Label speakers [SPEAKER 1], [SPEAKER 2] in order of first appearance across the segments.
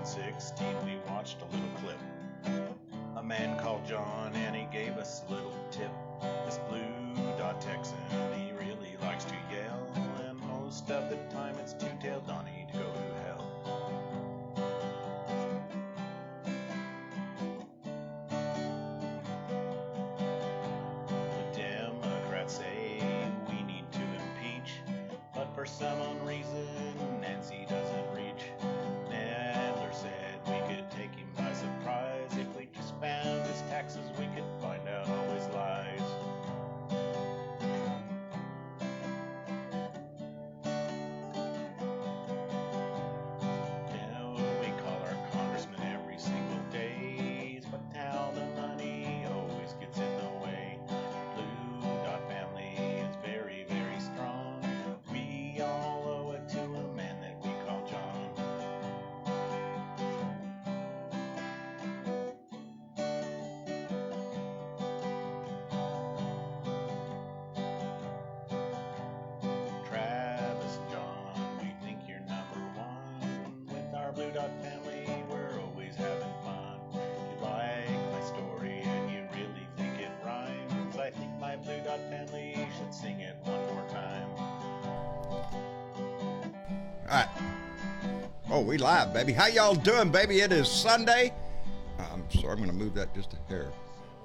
[SPEAKER 1] 2016, we watched a little clip. A man called John and he gave us a little tip. This blue dot Texan, he really likes to yell, and most of the time it's two-tailed Donnie to go to hell. The Democrats say we need to impeach, but for some unknown reason Nancy doesn't reach. Nadler said we could take him by surprise. If we just found his taxes, we could find out all his lies. Now we call our congressman every single day, but now the money always gets in the way. Blue Dot family is very, very strong. We all owe it to a man that we call John. Travis and John, we think you're number one. With our Blue Dot family, we're always having fun. If you like my story and you really think it rhymes, I think my Blue Dot family should sing it one more time.
[SPEAKER 2] All right. Oh, we live, baby. How y'all doing, baby? It is Sunday. I'm sorry, I'm going to move that just a hair.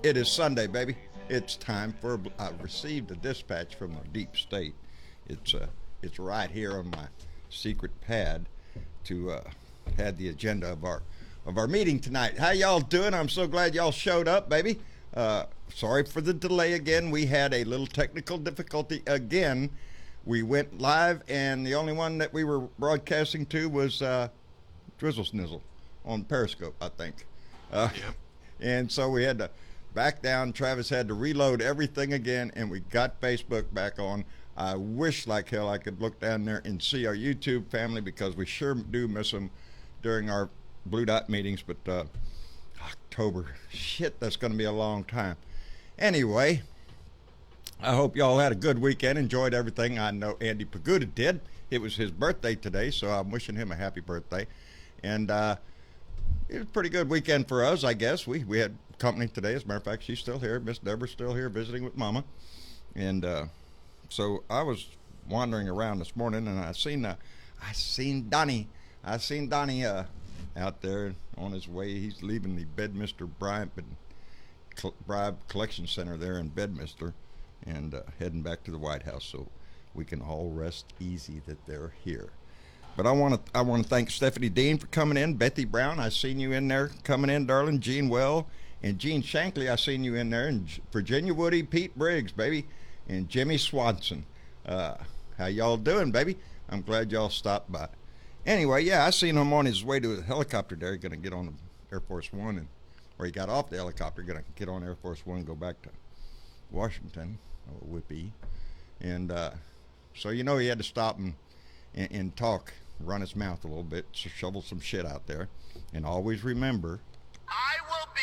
[SPEAKER 2] It is Sunday, baby. It's time for. I received a dispatch from the deep state. It's right here on my secret pad to had the agenda of our meeting tonight. How y'all doing? I'm so glad y'all showed up, baby. Sorry for the delay again. We had a little technical difficulty again. We went live, and the only one that we were broadcasting to was Drizzle Snizzle on Periscope, I think.
[SPEAKER 3] Yep.
[SPEAKER 2] And so we had to back down. Travis had to reload everything again, and we got Facebook back on. I wish like hell I could look down there and see our YouTube family, because we sure do miss them during our Blue Dot meetings. But October, shit, that's going to be a long time. Anyway, I hope y'all had a good weekend, enjoyed everything. I know Andy Paguda did. It was his birthday today, so I'm wishing him a happy birthday. And it was a pretty good weekend for us, I guess. We had company today. As a matter of fact, she's still here. Miss Deborah's still here visiting with Mama. And so I was wandering around this morning, and I seen Donnie. I seen Donnie out there on his way. He's leaving the Bedminster Bribe Collection Center there in Bedminster, and heading back to the White House, so we can all rest easy that they're here. But I want to thank Stephanie Dean for coming in. Betty Brown, I seen you in there coming in, darling. Gene Well and Gene Shankly, I seen you in there. And Virginia Woody, Pete Briggs, baby, and Jimmy Swanson. How y'all doing, baby? I'm glad y'all stopped by. Anyway, yeah, I seen him on his way to a helicopter there. He's going to get on Air Force One, or he got off the helicopter, going to get on Air Force One and go back to Washington, or Whippy. And so, he had to stop and talk, run his mouth a little bit, shovel some shit out there. And always remember,
[SPEAKER 4] I will be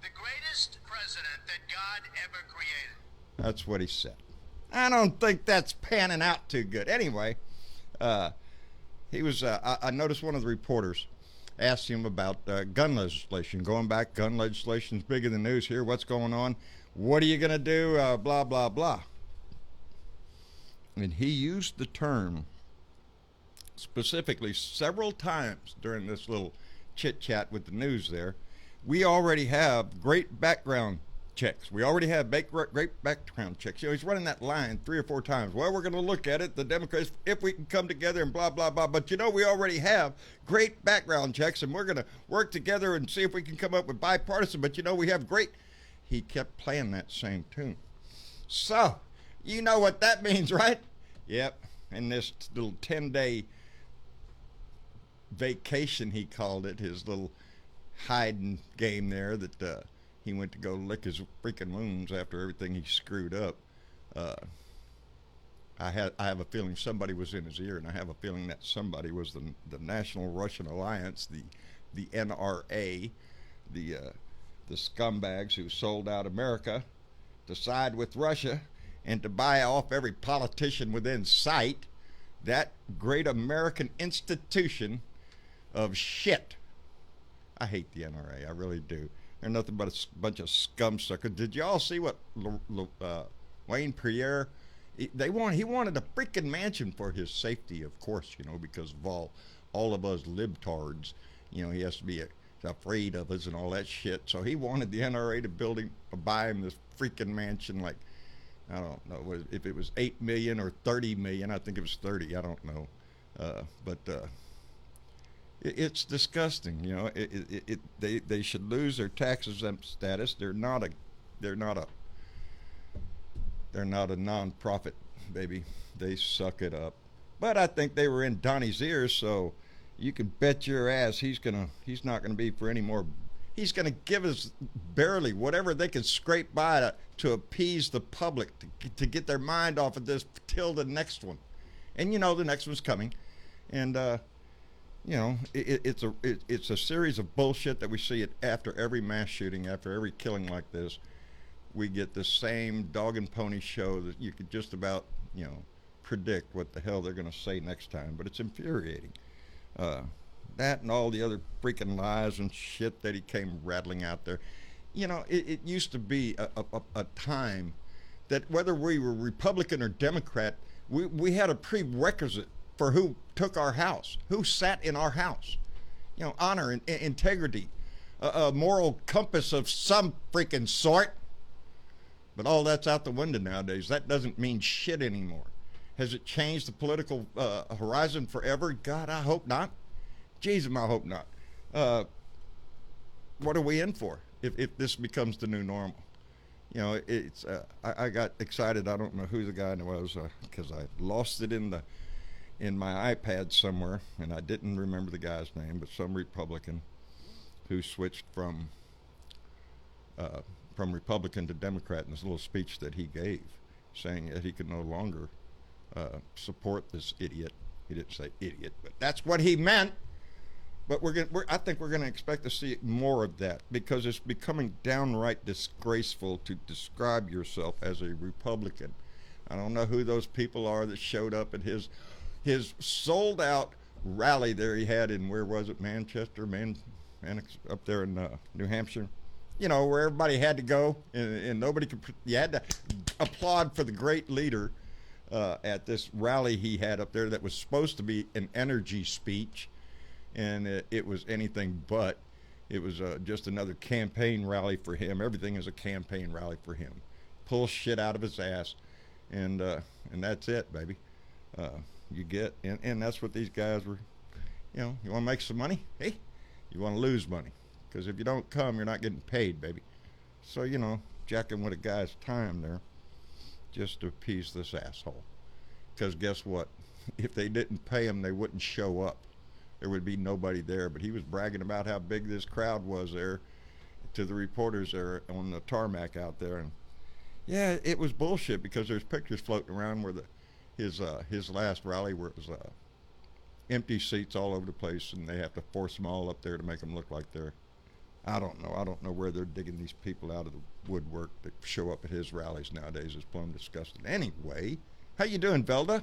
[SPEAKER 4] the greatest president that God ever created.
[SPEAKER 2] That's what he said. I don't think that's panning out too good. Anyway, he was. I noticed one of the reporters asked him about gun legislation. Going back, gun legislation's big in the news here. What's going on? What are you going to do? Blah, blah, blah. And he used the term specifically several times during this little chit-chat with the news there. We already have great background checks. We already have great background checks. He's running that line 3 or 4 times. Well, we're going to look at it, the Democrats, if we can come together and blah, blah, blah. But, we already have great background checks, and we're going to work together and see if we can come up with bipartisan. But, we have great... He kept playing that same tune. So, you know what that means, right? Yep. And this little 10-day vacation, he called it, his little hiding game there, that he went to go lick his freaking wounds after everything he screwed up. I have a feeling somebody was in his ear, and I have a feeling that somebody was the National Russian Alliance, the NRA, the scumbags who sold out America to side with Russia and to buy off every politician within sight. That great American institution of shit. I hate the NRA. I really do. They're nothing but a bunch of scum suckers. Did y'all see what Wayne Pierre? He wanted a freaking mansion for his safety, of course, because of all of us libtards. He has to be afraid of us and all that shit. So he wanted the NRA to buy him this freaking mansion, like, I don't know if it was $8 million or $30 million. I think it was 30. I don't know, but it's disgusting. They should lose their tax exempt status. They're not a non-profit, baby. They suck it up. But I think they were in Donnie's ears, so you can bet your ass he's not gonna be for any more. He's gonna give us barely whatever they can scrape by to appease the public, to get their mind off of this till the next one. And the next one's coming, and it's a series of bullshit that we see it after every mass shooting, after every killing like this. We get the same dog and pony show that you could just about predict what the hell they're going to say next time, but it's infuriating. That and all the other freaking lies and shit that he came rattling out there. It used to be a time that whether we were Republican or Democrat, we had a prerequisite for who took our house, who sat in our house. Honor and integrity, a moral compass of some freaking sort. But all that's out the window nowadays. That doesn't mean shit anymore. Has it changed the political horizon forever? God, I hope not. Jesus, I hope not. What are we in for if this becomes the new normal? It's I got excited. I don't know who the guy was because I lost it in my iPad somewhere, and I didn't remember the guy's name, but some Republican who switched from Republican to Democrat in this little speech that he gave, saying that he could no longer support this idiot. He didn't say idiot, but that's what he meant. But I think we're gonna expect to see more of that, because it's becoming downright disgraceful to describe yourself as a Republican. I don't know who those people are that showed up at his sold out rally there he had in, where was it, Manchester, up there in New Hampshire, where everybody had to go, and nobody could. You had to applaud for the great leader at this rally he had up there that was supposed to be an energy speech, and it was anything but. It was just another campaign rally for him. Everything is a campaign rally for him. Pull shit out of his ass, and that's it, baby. You get, and that's what these guys were. You want to make some money? Hey, you want to lose money, because if you don't come, you're not getting paid, baby. So jacking with a guy's time there, just to appease this asshole. Because guess what? If they didn't pay him, they wouldn't show up. There would be nobody there. But he was bragging about how big this crowd was there to the reporters there on the tarmac out there, and yeah, it was bullshit, because there's pictures floating around where his last rally, where it was empty seats all over the place, and they have to force them all up there to make them look like they're, I don't know where they're digging these people out of the woodwork that show up at his rallies nowadays. It's plumb disgusting. Anyway, how you doing, Velda?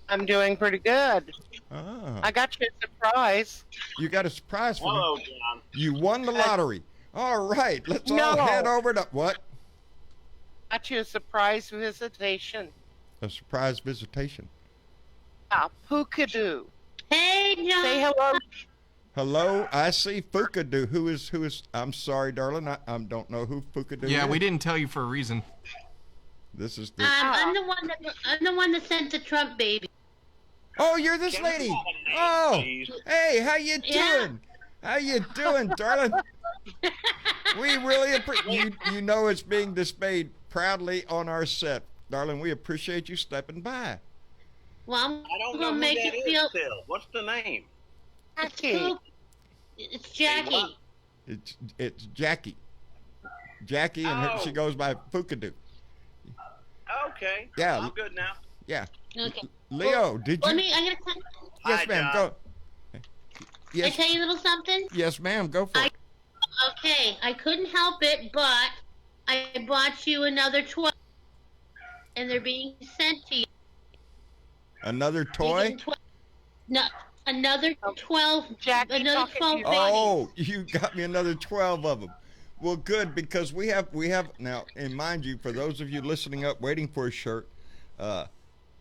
[SPEAKER 3] I'm doing pretty good. I got you a surprise.
[SPEAKER 2] You got a surprise for
[SPEAKER 5] Hello,
[SPEAKER 2] me?
[SPEAKER 5] John.
[SPEAKER 2] You won the lottery. All right, let's all head over to what?
[SPEAKER 3] Got you a surprise visitation.
[SPEAKER 2] A surprise visitation.
[SPEAKER 3] Pookadoo.
[SPEAKER 6] Hey, John.
[SPEAKER 3] Say hello.
[SPEAKER 2] Hello, I see Fookadoo. Who is? I'm sorry, darling. I don't know who Fookadoo is.
[SPEAKER 7] Yeah, we didn't tell you for a reason.
[SPEAKER 2] This is the.
[SPEAKER 6] I'm the one that sent the Trump baby.
[SPEAKER 2] Oh, you're this lady. Oh, hey, how you doing?
[SPEAKER 6] Yeah.
[SPEAKER 2] How you doing, darling? We really appreciate you. Know it's being displayed proudly on our set, darling. We appreciate you stepping by.
[SPEAKER 6] Well,
[SPEAKER 5] I don't
[SPEAKER 6] I'm
[SPEAKER 5] know
[SPEAKER 6] gonna
[SPEAKER 5] who
[SPEAKER 6] make
[SPEAKER 5] that
[SPEAKER 6] you
[SPEAKER 5] is
[SPEAKER 6] feel.
[SPEAKER 5] still. What's the name?
[SPEAKER 6] It's Jackie.
[SPEAKER 2] It's Jackie. Jackie, and she goes by Fookadoo.
[SPEAKER 5] Okay.
[SPEAKER 2] Yeah.
[SPEAKER 5] I'm good now.
[SPEAKER 2] Yeah.
[SPEAKER 6] Okay.
[SPEAKER 2] Leo, did you?
[SPEAKER 6] I'm gonna tell.
[SPEAKER 2] Yes,
[SPEAKER 5] Hi,
[SPEAKER 2] ma'am.
[SPEAKER 5] John.
[SPEAKER 2] Go.
[SPEAKER 6] Can I tell you a little something?
[SPEAKER 2] Yes, ma'am. Go for it.
[SPEAKER 6] Okay, I couldn't help it, but I bought you another toy, and they're being sent to you.
[SPEAKER 2] Another
[SPEAKER 6] You're
[SPEAKER 2] toy?
[SPEAKER 6] getting No, Another 12.
[SPEAKER 3] Jackie
[SPEAKER 6] Another
[SPEAKER 3] talking to
[SPEAKER 6] 12
[SPEAKER 3] you.
[SPEAKER 2] Oh, you got me another 12 of them. Well, good, because we have now, and mind you, for those of you listening up waiting for a shirt,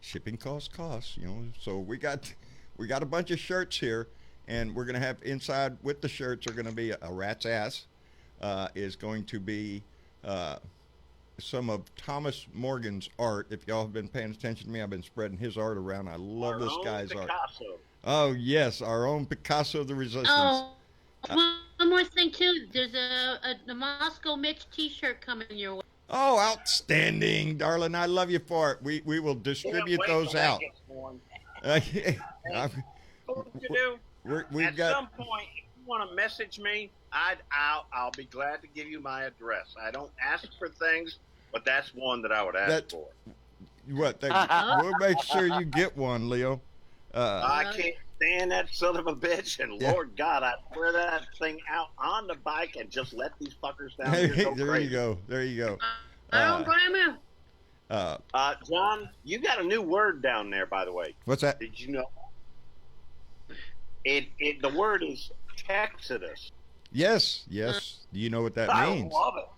[SPEAKER 2] shipping costs, so we got a bunch of shirts here, and we're going to have inside with the shirts are going to be a rat's ass, is going to be some of Thomas Morgan's art. If y'all have been paying attention to me, I've been spreading his art around. I love this guy's art. Oh yes, our own Picasso of the Resistance.
[SPEAKER 6] Oh, one more thing too. There's a Moscow Mitch T-shirt coming your way.
[SPEAKER 2] Oh, outstanding, darling! I love you for it. We will distribute those out.
[SPEAKER 5] What you do?
[SPEAKER 2] We've
[SPEAKER 5] At
[SPEAKER 2] got.
[SPEAKER 5] some point, if you want to message me, I'll be glad to give you my address. I don't ask for things, but that's one that I would ask for.
[SPEAKER 2] What? We'll make sure you get one, Leo.
[SPEAKER 5] I can't stand that son of a bitch, and
[SPEAKER 2] Yeah.
[SPEAKER 5] Lord God, I wear that thing out on the bike and just let these fuckers down
[SPEAKER 2] Hey,
[SPEAKER 5] here go
[SPEAKER 2] there
[SPEAKER 5] crazy.
[SPEAKER 2] you go. There you go.
[SPEAKER 6] I don't blame him.
[SPEAKER 5] John, you got a new word down there, by the way.
[SPEAKER 2] What's that?
[SPEAKER 5] Did you know? The word is Texodus.
[SPEAKER 2] Yes. Do you know what that means?
[SPEAKER 5] I love it.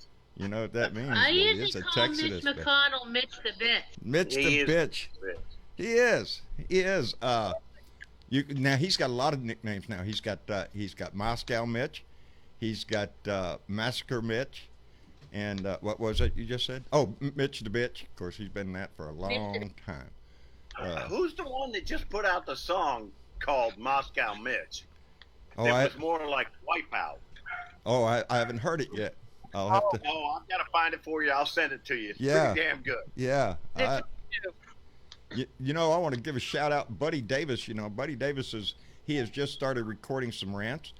[SPEAKER 2] You know what that means?
[SPEAKER 6] I
[SPEAKER 2] Buddy?
[SPEAKER 6] usually
[SPEAKER 2] It's a
[SPEAKER 6] call Mitch
[SPEAKER 2] Texas.
[SPEAKER 6] McConnell Mitch the bitch.
[SPEAKER 2] Mitch the bitch. He is. Now he's got a lot of nicknames. Now he's got Moscow Mitch, he's got Massacre Mitch, and what was it you just said? Oh, Mitch the bitch. Of course, he's been that for a long time.
[SPEAKER 5] Who's the one that just put out the song called Moscow Mitch?
[SPEAKER 2] Oh,
[SPEAKER 5] It was more like Wipeout.
[SPEAKER 2] Oh, I haven't heard it yet. I'll have to.
[SPEAKER 5] Oh, I've got to find it for you. I'll send it to you. It's
[SPEAKER 2] Yeah.
[SPEAKER 5] pretty damn good.
[SPEAKER 2] Yeah. I want to give a shout out, Buddy Davis. Buddy Davis has just started recording some rants,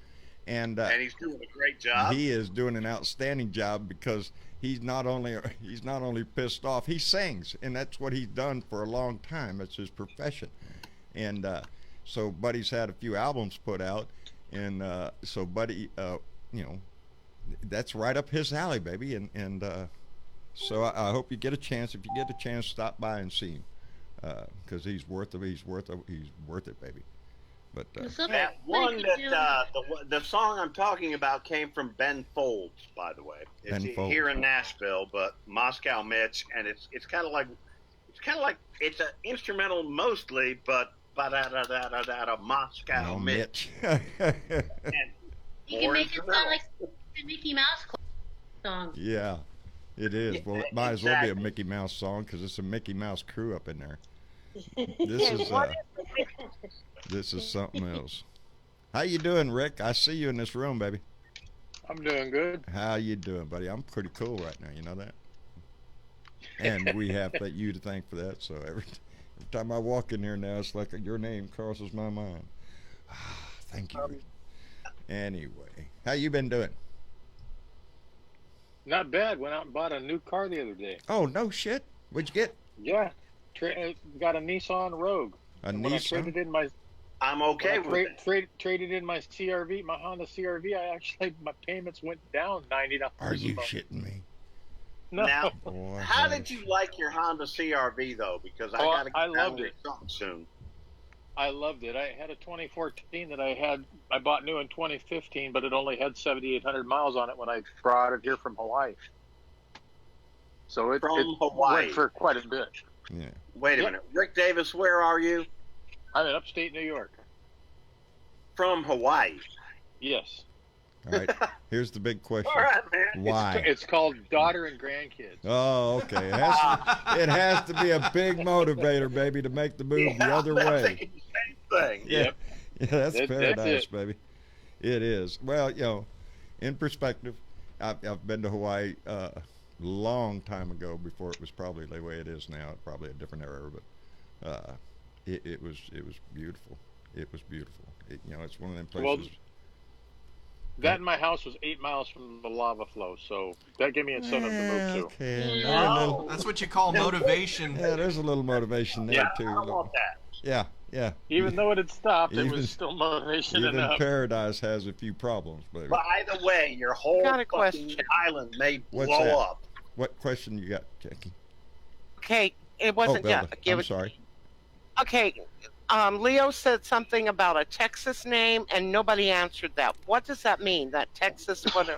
[SPEAKER 2] and
[SPEAKER 5] he's doing a great job.
[SPEAKER 2] He is doing an outstanding job because he's not only pissed off, he sings, and that's what he's done for a long time. It's his profession, and so Buddy's had a few albums put out, and so Buddy, that's right up his alley, baby, and so I hope you get a chance. If you get a chance, stop by and see him. Because he's worth it. He's worth it, baby. But
[SPEAKER 5] that one the song I'm talking about came from Ben Folds, by the way. It's here in Nashville, but Moscow Mitch, and it's kind of like it's an instrumental mostly, but Moscow Mitch.
[SPEAKER 6] You can make it sound like the Mickey Mouse song.
[SPEAKER 2] Yeah, it is. Well, it might as well be a Mickey Mouse song because it's a Mickey Mouse crew up in there. This is something else. How you doing, Rick? I see you in this room, baby.
[SPEAKER 7] I'm doing good.
[SPEAKER 2] How you doing, buddy? I'm pretty cool right now. You know that. And we have you to thank for that. So every time I walk in here now, it's like your name crosses my mind. Thank you, Rick. Anyway, how you been doing?
[SPEAKER 7] Not bad. Went out and bought a new car the other day.
[SPEAKER 2] Oh, no shit. What'd you get?
[SPEAKER 7] Yeah. Got a Nissan Rogue.
[SPEAKER 2] When
[SPEAKER 7] I traded in my...
[SPEAKER 5] I'm okay with it.
[SPEAKER 7] Traded in my CRV, my Honda CRV. My payments went down $90.
[SPEAKER 2] Are you shitting me?
[SPEAKER 7] No.
[SPEAKER 5] Now, how did you like your Honda CRV, though? Because I loved it. Something soon.
[SPEAKER 7] I loved it. I had a 2014 that I bought new in 2015, but it only had 7,800 miles on it when I brought it here from Hawaii. So it went for quite a bit.
[SPEAKER 2] Yeah.
[SPEAKER 5] Wait a minute. Rick Davis, where are you?
[SPEAKER 7] I'm in upstate New York.
[SPEAKER 5] From Hawaii?
[SPEAKER 7] Yes.
[SPEAKER 2] All right. Here's the big question.
[SPEAKER 5] All right, man.
[SPEAKER 2] Why?
[SPEAKER 7] It's called daughter and grandkids.
[SPEAKER 2] Oh, okay. It has to be a big motivator, baby, to make the move the other way.
[SPEAKER 5] Same thing.
[SPEAKER 7] Yep.
[SPEAKER 2] Yeah, that's paradise,
[SPEAKER 7] it.
[SPEAKER 2] baby. It is. Well, in perspective, I've been to Hawaii a long time ago before it was probably the way it is now. Probably a different era, but it was beautiful. It was beautiful. It's one of them places.
[SPEAKER 7] Well, that in my house was 8 miles from the lava flow, so that gave me incentive to move too.
[SPEAKER 2] Okay.
[SPEAKER 8] That's what you call motivation.
[SPEAKER 2] Yeah, there's a little motivation there too.
[SPEAKER 5] I want that.
[SPEAKER 2] Yeah.
[SPEAKER 7] Even though it had stopped, it was still motivation enough.
[SPEAKER 2] Even paradise has a few problems, baby.
[SPEAKER 5] By the way, your whole fucking island may blow up.
[SPEAKER 2] What question you got, Jackie?
[SPEAKER 3] Okay, it wasn't.
[SPEAKER 2] I'm sorry.
[SPEAKER 3] Okay, Leo said something about a Texas name, and nobody answered that. What does that mean? That Texas, what?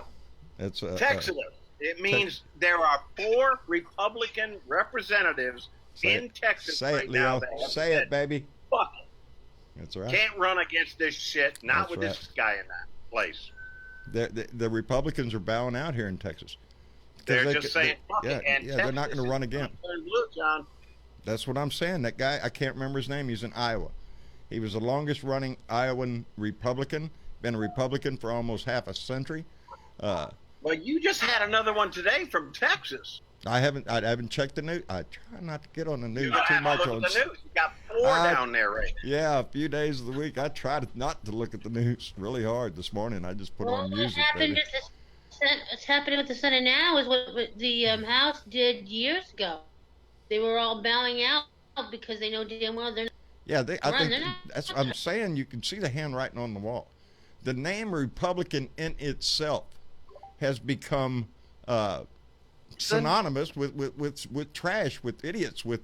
[SPEAKER 2] It's
[SPEAKER 5] Texas. It means there are 4 Republican representatives in Texas
[SPEAKER 2] say
[SPEAKER 5] right
[SPEAKER 2] it,
[SPEAKER 5] now
[SPEAKER 2] Leo.
[SPEAKER 5] that have
[SPEAKER 2] Say
[SPEAKER 5] said,
[SPEAKER 2] it, baby.
[SPEAKER 5] fuck it.
[SPEAKER 2] That's right.
[SPEAKER 5] Can't run against this shit. Not
[SPEAKER 2] That's
[SPEAKER 5] with
[SPEAKER 2] right.
[SPEAKER 5] this guy in that place.
[SPEAKER 2] The Republicans are bowing out here in Texas.
[SPEAKER 5] They're just saying, fuck
[SPEAKER 2] yeah,
[SPEAKER 5] it. And
[SPEAKER 2] yeah, they're not going to run again.
[SPEAKER 5] Blue, John.
[SPEAKER 2] That's what I'm saying. That guy, I can't remember his name. He's in Iowa. He was the longest running Iowan Republican. Been a Republican for almost half a century.
[SPEAKER 5] Well, you just had another one today from Texas.
[SPEAKER 2] I haven't checked the news. I try not to get on the news
[SPEAKER 5] You
[SPEAKER 2] too much.
[SPEAKER 5] look at the news. You got 4 down there right now.
[SPEAKER 2] Yeah, a few days of the week. I try not to look at the news really hard. This morning, I just put on music.
[SPEAKER 6] What's happening with the Senate now is what the House did years ago. They were all bowing out because they know damn well they're not.
[SPEAKER 2] Yeah, I think that's what I'm saying. You can see the handwriting on the wall. The name Republican in itself has become synonymous with trash, with idiots, with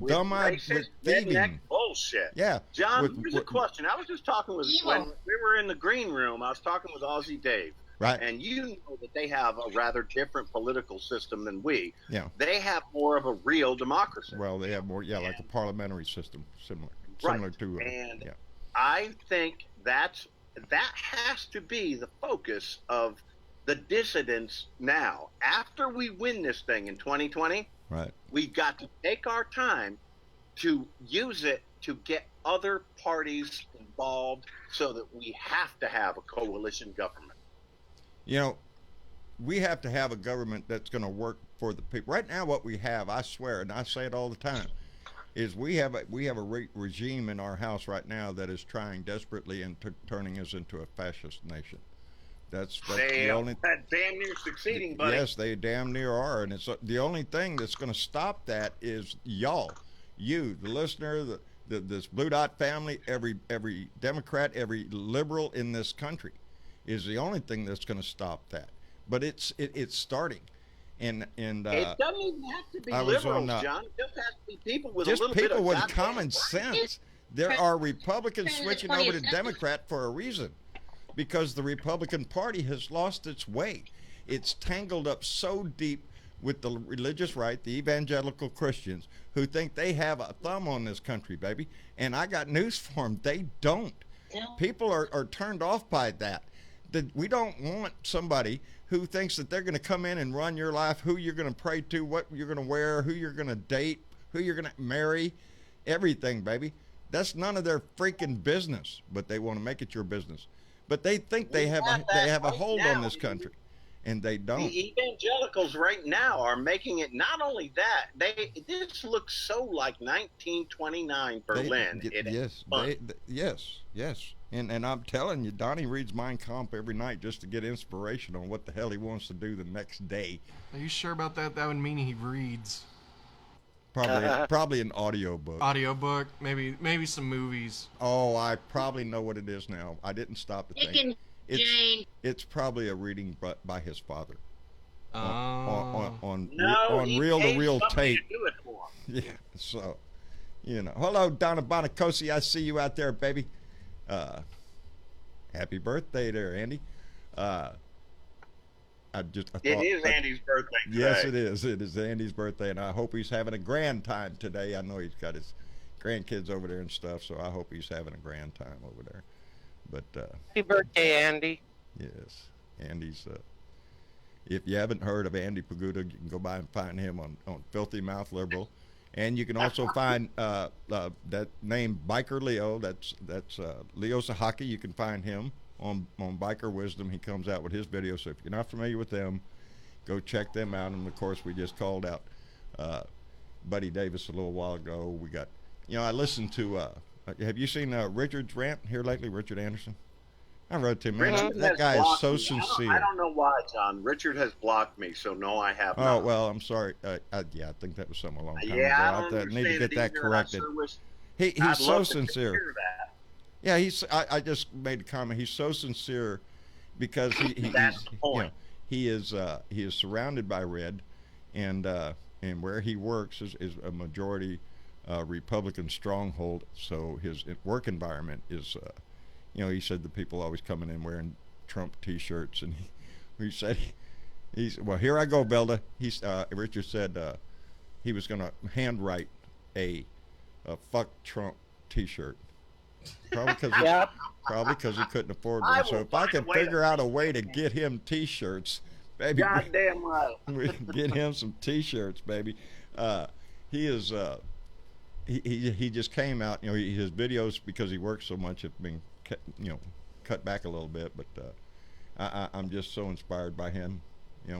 [SPEAKER 2] dumb-eyed, with thieving.
[SPEAKER 5] Bullshit.
[SPEAKER 2] Yeah.
[SPEAKER 5] John, here's a question. I was just talking with, when we were in the green room, I was talking with Aussie Dave.
[SPEAKER 2] Right.
[SPEAKER 5] And you know that they have a rather different political system than we.
[SPEAKER 2] Yeah.
[SPEAKER 5] They have more of a real democracy.
[SPEAKER 2] Well, they have more, like a parliamentary system, similar to.
[SPEAKER 5] And I think that has to be the focus of the dissidents now. After we win this thing in 2020,
[SPEAKER 2] right,
[SPEAKER 5] we've got to take our time to use it to get other parties involved so that we have to have a coalition government.
[SPEAKER 2] You know, we have to have a government that's going to work for the people. Right now, what we have, I swear, and I say it all the time, is we have a regime in our house right now that is trying desperately and turning us into a fascist nation. That's
[SPEAKER 5] they
[SPEAKER 2] the only
[SPEAKER 5] damn near succeeding, buddy.
[SPEAKER 2] Yes, they damn near are, and it's the only thing that's going to stop that is y'all, you, the listener, this Blue Dot family, every Democrat, every liberal in this country, is the only thing that's going to stop that. But it's starting, and
[SPEAKER 5] it doesn't even have to be liberals, John. It just has to be people with
[SPEAKER 2] just
[SPEAKER 5] a little bit of
[SPEAKER 2] with common sense. There are Republicans switching over to Democrat for a reason, because the Republican Party has lost its way. It's tangled up so deep with the religious right, the evangelical Christians, who think they have a thumb on this country, baby. And I got news for them. They don't. People are turned off by that. We don't want somebody who thinks that they're going to come in and run your life, who you're going to pray to, what you're going to wear, who you're going to date, who you're going to marry, everything, baby. That's none of their freaking business, but they want to make it your business. But they think they have a hold on this country, and they don't.
[SPEAKER 5] The evangelicals right now are making it. Not only that, this looks so like 1929 Berlin.
[SPEAKER 2] Yes. And I'm telling you, Donnie reads Mein Kampf every night just to get inspiration on what the hell he wants to do the next day.
[SPEAKER 8] Are you sure about that? That would mean he reads.
[SPEAKER 2] Probably an audiobook.
[SPEAKER 8] Audiobook, maybe some movies.
[SPEAKER 2] Oh, I probably know what it is now. I didn't stop to think. It's probably a reading by his father. On reel-to-reel tape. Yeah, so, hello, Donna Bonacosi. I see you out there, baby. Happy birthday there, Andy.
[SPEAKER 5] It is Andy's birthday today.
[SPEAKER 2] Yes, it is. It is Andy's birthday, and I hope he's having a grand time today. I know he's got his grandkids over there and stuff, so I hope he's having a grand time over there. But
[SPEAKER 3] happy birthday, Andy.
[SPEAKER 2] Yes, Andy's. If you haven't heard of Andy Paguda, you can go by and find him on Filthy Mouth Liberal, and you can also find that name Biker Leo. That's Leo Sahaki. You can find him on Biker Wisdom. He comes out with his videos, so if you're not familiar with them, go check them out. And of course, we just called out Buddy Davis a little while ago. We got, I listened to have you seen Richard's rant here lately, Richard Anderson? I wrote to him, man, that guy is so sincere.
[SPEAKER 5] I don't know why, John. Richard has blocked me, so no, I have not.
[SPEAKER 2] Oh, well, I'm sorry. I think that was something a long time ago.
[SPEAKER 5] I
[SPEAKER 2] need to get that corrected. He's so sincere. Yeah, I just made a comment. He's so sincere because he is surrounded by red, and where he works is a majority Republican stronghold. So his work environment is, he said the people always coming in wearing Trump T-shirts, and he said well, here I go, Belda. Richard said he was going to handwrite a "fuck Trump" T-shirt. Probably because he couldn't afford one. So if I could figure out a way to get him T-shirts, baby,
[SPEAKER 5] goddamn right,
[SPEAKER 2] we get him some T-shirts, baby. He is. He just came out. His videos, because he works so much, have been cut back a little bit. But I'm just so inspired by him.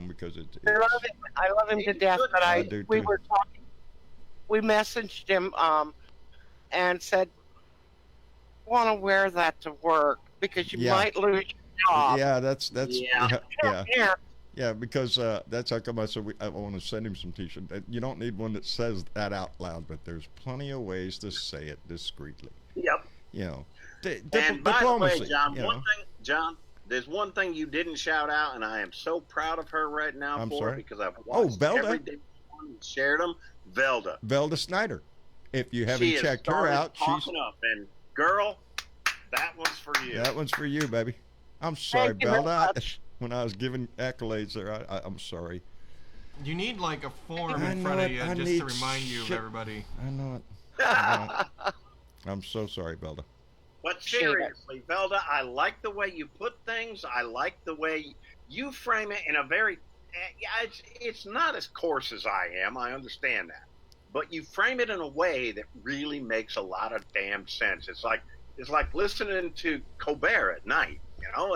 [SPEAKER 2] Because
[SPEAKER 3] I love him to death. But we were talking. We messaged him and said, "Want to wear that to work because you might lose your job."
[SPEAKER 2] Yeah, that's yeah. Because that's how come I said I want to send him some T-shirts. You don't need one that says that out loud, but there's plenty of ways to say it discreetly.
[SPEAKER 5] Yep.
[SPEAKER 2] And by the way,
[SPEAKER 5] John, there's one thing you didn't shout out, and I am so proud of her right now it because I've watched every day and shared them. Velda
[SPEAKER 2] Snyder. If you haven't checked her out, she's
[SPEAKER 5] up. And girl, that one's for you.
[SPEAKER 2] That one's for you, baby. I'm sorry, Velda. When I was giving accolades there, I'm sorry.
[SPEAKER 8] You need like a form in front of you just to remind you of everybody.
[SPEAKER 2] I know it. I'm so sorry, Velda.
[SPEAKER 5] But seriously, Velda, I like the way you put things. I like the way you frame it in a very... it's not as coarse as I am. I understand that. But you frame it in a way that really makes a lot of damn sense. It's like listening to Colbert at night. I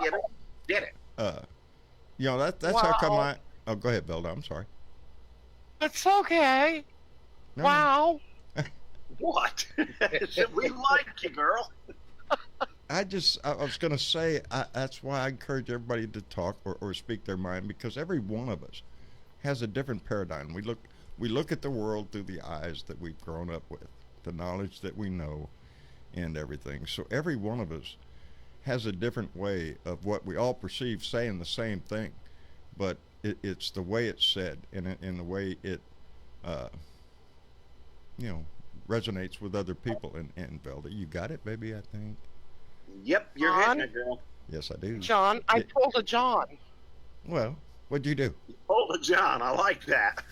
[SPEAKER 5] get it. Get it.
[SPEAKER 2] That's how come I... Oh, go ahead, Velda. I'm sorry.
[SPEAKER 3] It's okay.
[SPEAKER 2] No,
[SPEAKER 3] wow.
[SPEAKER 5] What? We like you, girl.
[SPEAKER 2] I was going to say, that's why I encourage everybody to talk or speak their mind, because every one of us has a different paradigm. We look at the world through the eyes that we've grown up with, the knowledge that we know and everything. So every one of us has a different way of what we all perceive saying the same thing, but it's the way it's said and the way it, resonates with other people. And Velda, you got it, baby, I think.
[SPEAKER 5] Yep, you're hitting it, girl.
[SPEAKER 2] Yes, I do.
[SPEAKER 3] John, I pulled a John.
[SPEAKER 2] Well, what'd you do?
[SPEAKER 5] You pulled a John. I like that.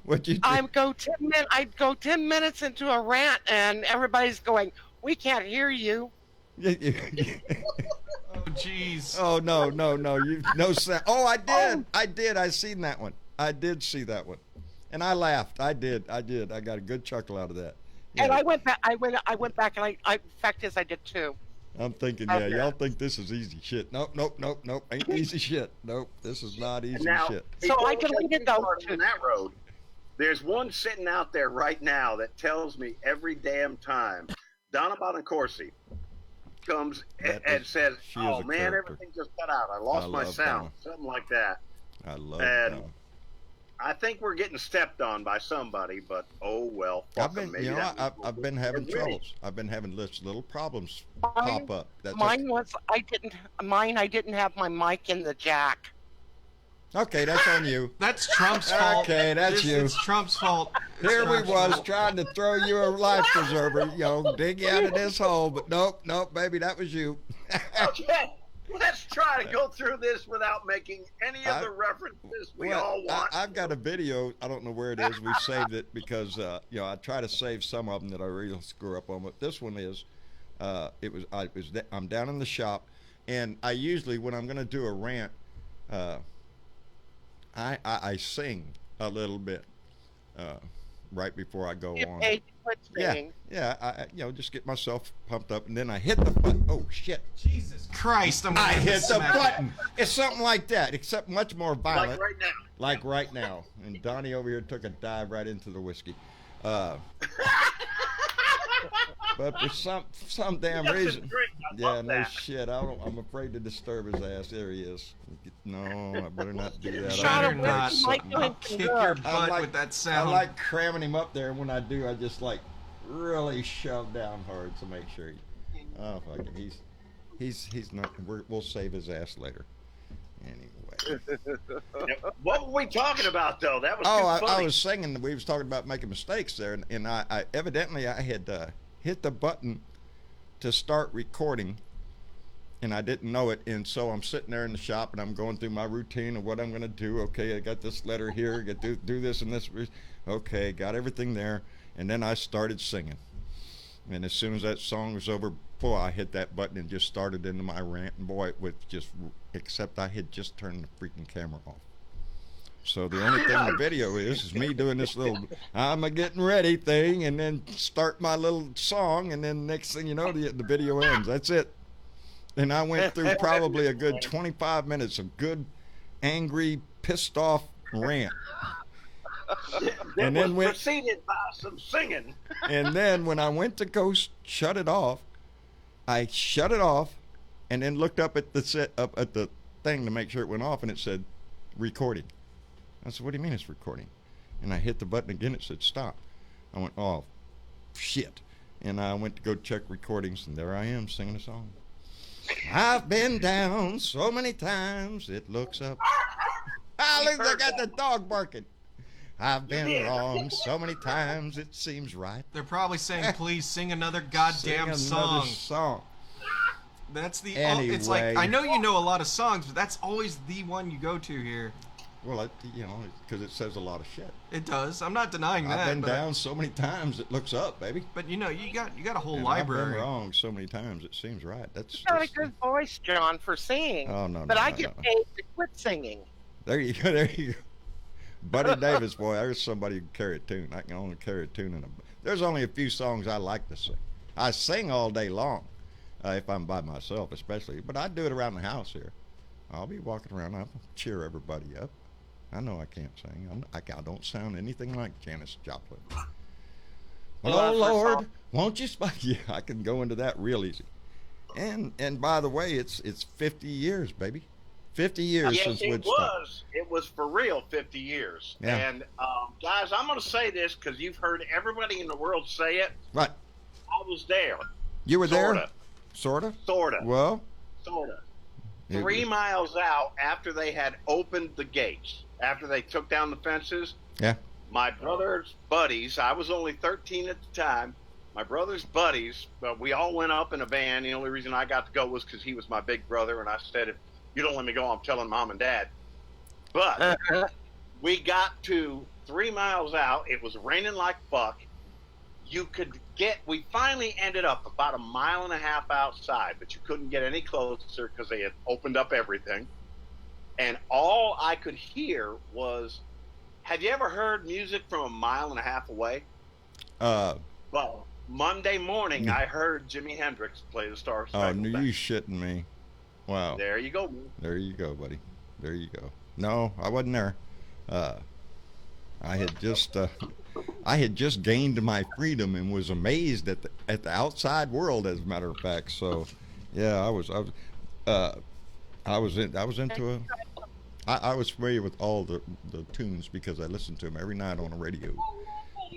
[SPEAKER 2] What'd you do?
[SPEAKER 3] I'd go 10 minutes into a rant, and everybody's going, "We can't hear you."
[SPEAKER 8] Oh, jeez.
[SPEAKER 2] Oh, no. No sound. Oh, I did. I seen that one. I did see that one. And I laughed. I did. I got a good chuckle out of that. Yeah.
[SPEAKER 3] And I went back. I went back, and I fact is, I did too.
[SPEAKER 2] I'm thinking, y'all think this is easy shit. Nope. Ain't easy shit. Nope, this is not easy shit.
[SPEAKER 3] So I deleted those two.
[SPEAKER 5] On that road, there's one sitting out there right now that tells me every damn time Donna Bonacorsi comes and says, "Oh man, everything just cut out. I lost my sound." Donna. Something like that.
[SPEAKER 2] I love
[SPEAKER 5] Donna. I think we're getting stepped on by somebody, but oh well.
[SPEAKER 2] I've been having troubles. I've been having little problems pop up.
[SPEAKER 3] I didn't have my mic in the jack.
[SPEAKER 2] Okay, that's on you.
[SPEAKER 8] That's Trump's fault.
[SPEAKER 2] Okay, that's you.
[SPEAKER 8] It's Trump's fault.
[SPEAKER 2] Here we was trying to throw you a life preserver, dig you out of this hole, but nope, baby, that was you.
[SPEAKER 5] Okay. Let's try to go through this without making any of the references we all want.
[SPEAKER 2] I've got a video. I don't know where it is. We saved it because I try to save some of them that I really screw up on. But this one is, I'm down in the shop, and I usually when I'm going to do a rant, I sing a little bit right before I go on. Yeah. I just get myself pumped up, and then I hit the button. Oh shit!
[SPEAKER 8] Jesus Christ!
[SPEAKER 2] I hit the button. It's something like that, except much more violent.
[SPEAKER 5] Like
[SPEAKER 2] right now. And Donnie over here took a dive right into the whiskey. But for some damn reason, no shit. I'm afraid to disturb his ass. There he is. No, I better not do that.
[SPEAKER 8] I'll kick your butt with that sound.
[SPEAKER 2] I like cramming him up there. When I do, I just like really shove down hard to make sure. Oh fuck it. He's not. We'll save his ass later. Anyway.
[SPEAKER 5] What were we talking about, though? That was
[SPEAKER 2] I was singing. We was talking about making mistakes there, and I evidently I had hit the button to start recording, and I didn't know it. And so I'm sitting there in the shop, and I'm going through my routine of what I'm going to do. Okay, I got this letter here. Got to do this and this. Okay, got everything there, and then I started singing. And as soon as that song was over, boy, I hit that button and just started into my rant. And boy, it was just, except I had just turned the freaking camera off. So the only thing the video is me doing this little I'm a getting ready thing, and then start my little song, and then next thing you know, the video ends. That's it. And I went through probably a good 25 minutes of good, angry, pissed off rant.
[SPEAKER 5] And then preceded by some singing.
[SPEAKER 2] And then when I went to go shut it off, I shut it off, and then looked up at the thing to make sure it went off, and it said recording. I said, "What do you mean it's recording?" And I hit the button again. It said stop. I went, "Oh, shit!" And I went to go check recordings, and there I am singing a song. I've been down so many times it looks up. Look, I got the dog barking. I've been wrong so many times it seems right.
[SPEAKER 8] They're probably saying, "Please sing another goddamn song." That's the.
[SPEAKER 2] Anyway.
[SPEAKER 8] It's like, I know you know a lot of songs, but that's always the one you go to here.
[SPEAKER 2] Well, because it says a lot of shit.
[SPEAKER 8] It does. I'm not denying that.
[SPEAKER 2] I've been down so many times it looks up, baby.
[SPEAKER 8] But you got a whole library.
[SPEAKER 2] I've been wrong so many times it seems right.
[SPEAKER 3] You've got a good voice, John, for singing.
[SPEAKER 2] Oh no!
[SPEAKER 3] But I get paid to quit singing.
[SPEAKER 2] There you go. There you go. Buddy Davis, boy, there's somebody who can carry a tune. I can only carry a tune there's only a few songs I like to sing. I sing all day long, if I'm by myself, especially. But I do it around the house here. I'll be walking around. I'll cheer everybody up. I know I can't sing. I don't sound anything like Janis Joplin. Oh Lord, won't you spike? Yeah, I can go into that real easy. And by the way, it's 50 years, baby. 50 years since Woodstock.
[SPEAKER 5] It was for real 50 years. Yeah. And guys, I'm going to say this because you've heard everybody in the world say it.
[SPEAKER 2] Right.
[SPEAKER 5] I was there.
[SPEAKER 2] You were there? Sorta?
[SPEAKER 5] Sorta.
[SPEAKER 2] Well?
[SPEAKER 5] Sorta. 3 miles out after they had opened the gates, after they took down the fences.
[SPEAKER 2] Yeah.
[SPEAKER 5] My brother's buddies, I was only 13 at the time. My brother's buddies, we all went up in a van. The only reason I got to go was because he was my big brother, and I said, if you don't let me go, I'm telling Mom and Dad. But we got to 3 miles out. It was raining like fuck. We finally ended up about 1.5 miles outside, but you couldn't get any closer because they had opened up everything. And all I could hear was, have you ever heard music from 1.5 miles away? Well, Monday morning, I heard Jimi Hendrix play the Star Spangled Banner.
[SPEAKER 2] Oh, you shitting me. Wow.
[SPEAKER 5] There you go.
[SPEAKER 2] There you go, buddy. There you go. No, I wasn't there. I had just gained my freedom and was amazed at the outside world, as a matter of fact. So, yeah, I was familiar with all the tunes because I listened to them every night on the radio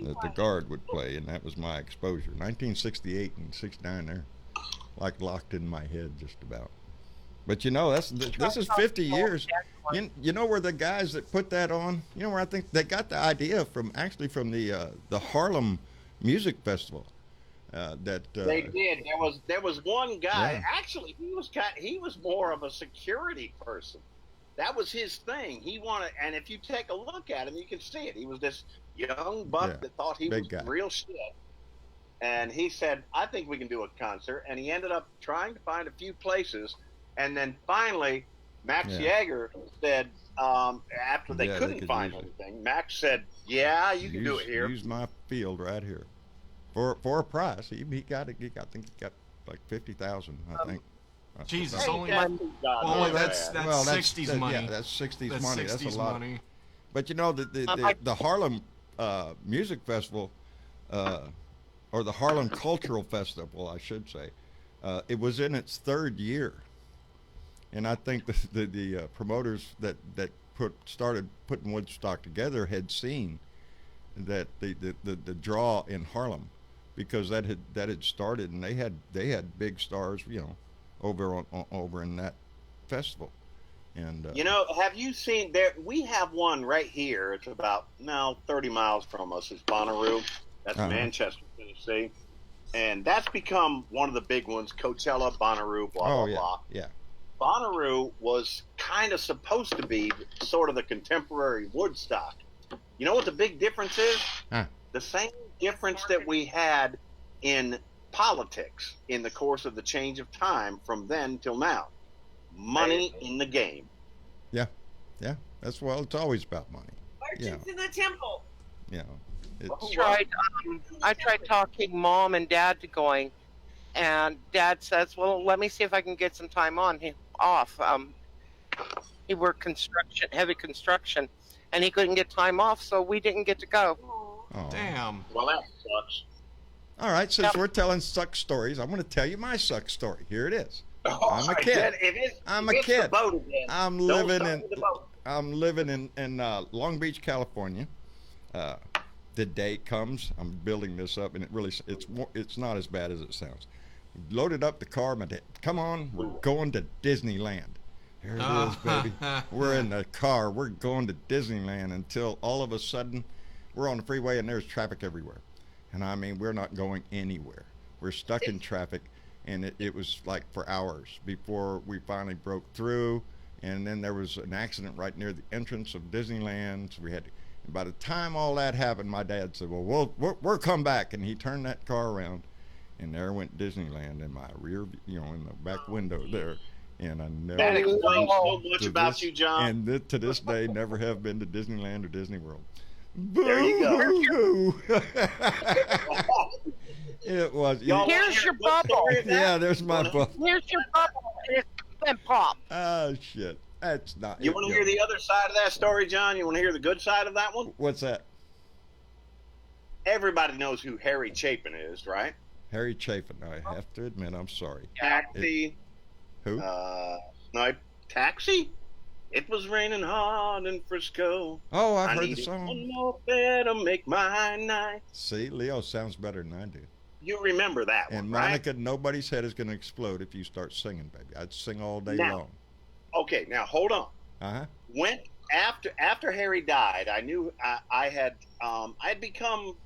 [SPEAKER 2] that the Guard would play, and that was my exposure. 1968 and 69 there, like locked in my head just about. But this is 50 years. You know where the guys that put that on? You know where I think they got the idea from? Actually, from the Harlem Music Festival. They
[SPEAKER 5] did. There was one guy. Yeah. Actually, he was more of a security person. That was his thing. He wanted, and if you take a look at him, you can see it. He was this young buck that thought he was real shit. And he said, "I think we can do a concert." And he ended up trying to find a few places. And then finally, Max Jaeger said, after they couldn't find anything, Max said, "Yeah, you can do it here.
[SPEAKER 2] Use my field right here, for a price." I think he got like 50,000. I think.
[SPEAKER 8] Jesus, only that's 60s money.
[SPEAKER 2] Yeah, that's 60s money. That's a lot. Money. But the Harlem Music Festival, or the Harlem Cultural Festival, I should say, it was in its 3rd year. And I think the promoters that started putting Woodstock together had seen that the draw in Harlem, because that had started, and they had big stars, over in that festival, And
[SPEAKER 5] have you seen there? We have one right here. It's about 30 miles from us. It's Bonnaroo. That's Manchester, Tennessee, and that's become one of the big ones. Coachella, Bonnaroo, blah blah.
[SPEAKER 2] Yeah.
[SPEAKER 5] Bonnaroo was kind of supposed to be sort of the contemporary Woodstock. You know what the big difference is? The same difference that we had in politics in the course of the change of time from then till now. Money in the game.
[SPEAKER 2] Yeah. It's always about money.
[SPEAKER 9] Merchants in the temple.
[SPEAKER 3] I tried talking Mom and Dad to going, and Dad says, "Well, let me see if I can get some time off." He worked heavy construction, and he couldn't get time off, so we didn't get to go.
[SPEAKER 2] Oh.
[SPEAKER 8] Damn.
[SPEAKER 5] Well, that sucks.
[SPEAKER 2] All right, since we're telling suck stories, I'm going to tell you my suck story. Here it is. I'm a kid. I'm a kid. I'm living in Long Beach, California. The day comes. I'm building this up, and it's not as bad as it sounds. Loaded up the car. My dad, come on, we're going to Disneyland. Here it is, baby. We're in the car. We're going to Disneyland until all of a sudden we're on the freeway and there's traffic everywhere. And I mean, we're not going anywhere. We're stuck in traffic, and it was like for hours before we finally broke through. And then there was an accident right near the entrance of Disneyland. So we had to, and by the time all that happened, my dad said, well, we'll come back. And he turned that car around, and there went Disneyland in my rear, in the back window there. And I never.
[SPEAKER 5] That explains so much about you, John.
[SPEAKER 2] And to this day, never have been to Disneyland or Disney World.
[SPEAKER 5] There you go.
[SPEAKER 2] It was.
[SPEAKER 3] Here's your bubble.
[SPEAKER 2] Yeah, there's my bubble.
[SPEAKER 3] Here's your bubble. It's been popped.
[SPEAKER 2] Oh shit, that's not.
[SPEAKER 5] You want to hear the other side of that story, John? You want to hear the good side of that one?
[SPEAKER 2] What's that?
[SPEAKER 5] Everybody knows who Harry Chapin is, right?
[SPEAKER 2] Harry Chapin. I have to admit, I'm sorry.
[SPEAKER 5] Taxi.
[SPEAKER 2] Who?
[SPEAKER 5] No, Taxi. It was raining hard in Frisco.
[SPEAKER 2] Oh, I've heard the song.
[SPEAKER 5] One more better make my night.
[SPEAKER 2] See, Leo sounds better than I do.
[SPEAKER 5] You remember that
[SPEAKER 2] and
[SPEAKER 5] one,
[SPEAKER 2] Monica,
[SPEAKER 5] right?
[SPEAKER 2] Nobody's head is going to explode if you start singing, baby. I'd sing all day long.
[SPEAKER 5] Okay, now hold on. When after Harry died, I knew I had become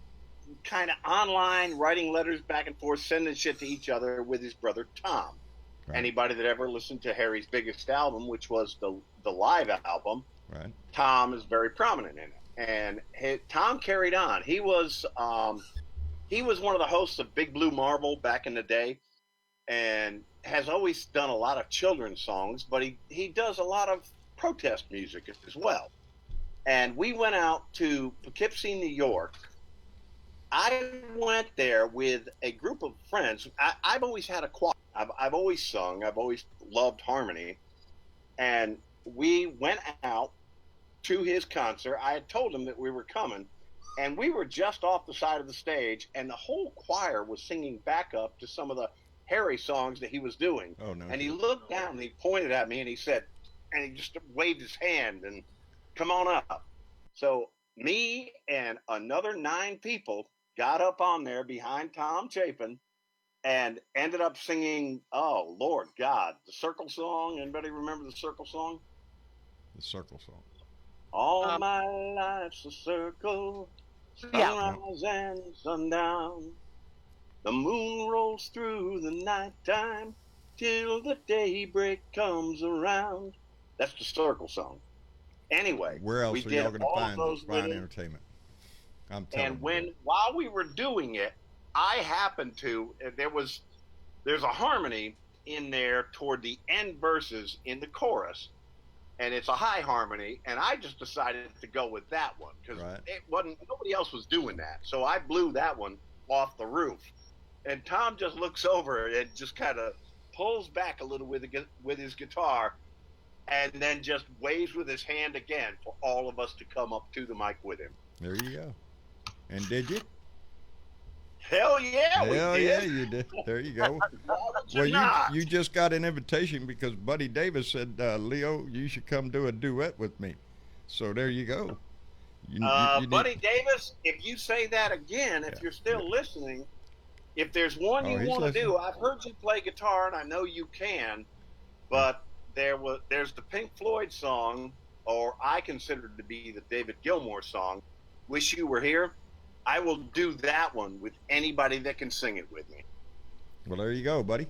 [SPEAKER 5] kind of online, writing letters back and forth, sending shit to each other with his brother Tom. Right. Anybody that ever listened to Harry's biggest album, which was the live album,
[SPEAKER 2] right?
[SPEAKER 5] Tom is very prominent in it, and Tom carried on. He was one of the hosts of Big Blue Marble back in the day, and has always done a lot of children's songs, but he does a lot of protest music as well. And we went out to Poughkeepsie, New York. I went there with a group of friends. I've always had a choir. I've always sung. I've always loved harmony. And we went out to his concert. I had told him that we were coming, and we were just off the side of the stage, and the whole choir was singing backup to some of the Harry songs that he was doing.
[SPEAKER 2] Oh, no.
[SPEAKER 5] And he looked down and he pointed at me and he said, and he just waved his hand and come on up. So me and another 9 people got up on there behind Tom Chapin and ended up singing, oh, Lord God, the Circle Song. Anybody remember the Circle Song?
[SPEAKER 2] The Circle Song.
[SPEAKER 5] All my life's a circle, sunrise and sundown. The moon rolls through the nighttime till the daybreak comes around. That's the Circle Song. Anyway,
[SPEAKER 2] where else
[SPEAKER 5] we
[SPEAKER 2] are y'all
[SPEAKER 5] did
[SPEAKER 2] going to
[SPEAKER 5] all
[SPEAKER 2] find
[SPEAKER 5] those
[SPEAKER 2] fine entertainment? I'm telling you.
[SPEAKER 5] And while we were doing it, I happened to, there's a harmony in there toward the end verses in the chorus, and it's a high harmony, and I just decided to go with that one because nobody else was doing that, so I blew that one off the roof. And Tom just looks over and just kind of pulls back a little with his guitar, and then just waves with his hand again for all of us to come up to the mic with him.
[SPEAKER 2] There you go. And did you?
[SPEAKER 5] Hell yeah, we did.
[SPEAKER 2] Hell yeah, you did. There you go. Well, you just got an invitation because Buddy Davis said, Leo, you should come do a duet with me. So there you go.
[SPEAKER 5] Buddy Davis, if you say that again, if you're still listening, if there's one you want to do, I've heard you play guitar and I know you can, but there's the Pink Floyd song, or I consider it to be the David Gilmour song, "Wish You Were Here." I will do that one with anybody that can sing it with me.
[SPEAKER 2] Well, there you go, buddy.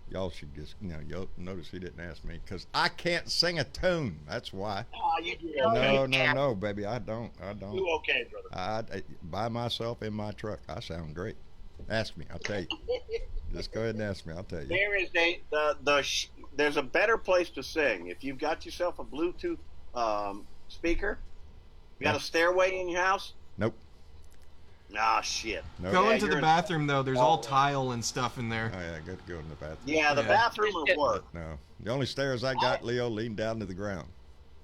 [SPEAKER 2] Y'all should just, you'll notice he didn't ask me because I can't sing a tune. That's why.
[SPEAKER 5] Oh, you do okay.
[SPEAKER 2] No, baby. I don't.
[SPEAKER 5] You okay, brother?
[SPEAKER 2] I by myself in my truck. I sound great. Ask me. I'll tell you. Just go ahead and ask me. I'll tell you.
[SPEAKER 5] There is there's a better place to sing. If you've got yourself a Bluetooth speaker, you got a stairway in your house?
[SPEAKER 2] Nope.
[SPEAKER 5] Ah, shit.
[SPEAKER 2] Nope.
[SPEAKER 8] Go into the bathroom, though. There's all tile and stuff in there.
[SPEAKER 2] Oh, yeah, good to go in the bathroom.
[SPEAKER 5] Yeah, the bathroom will work.
[SPEAKER 2] No. The only stairs I got, Leo, lean down to the ground.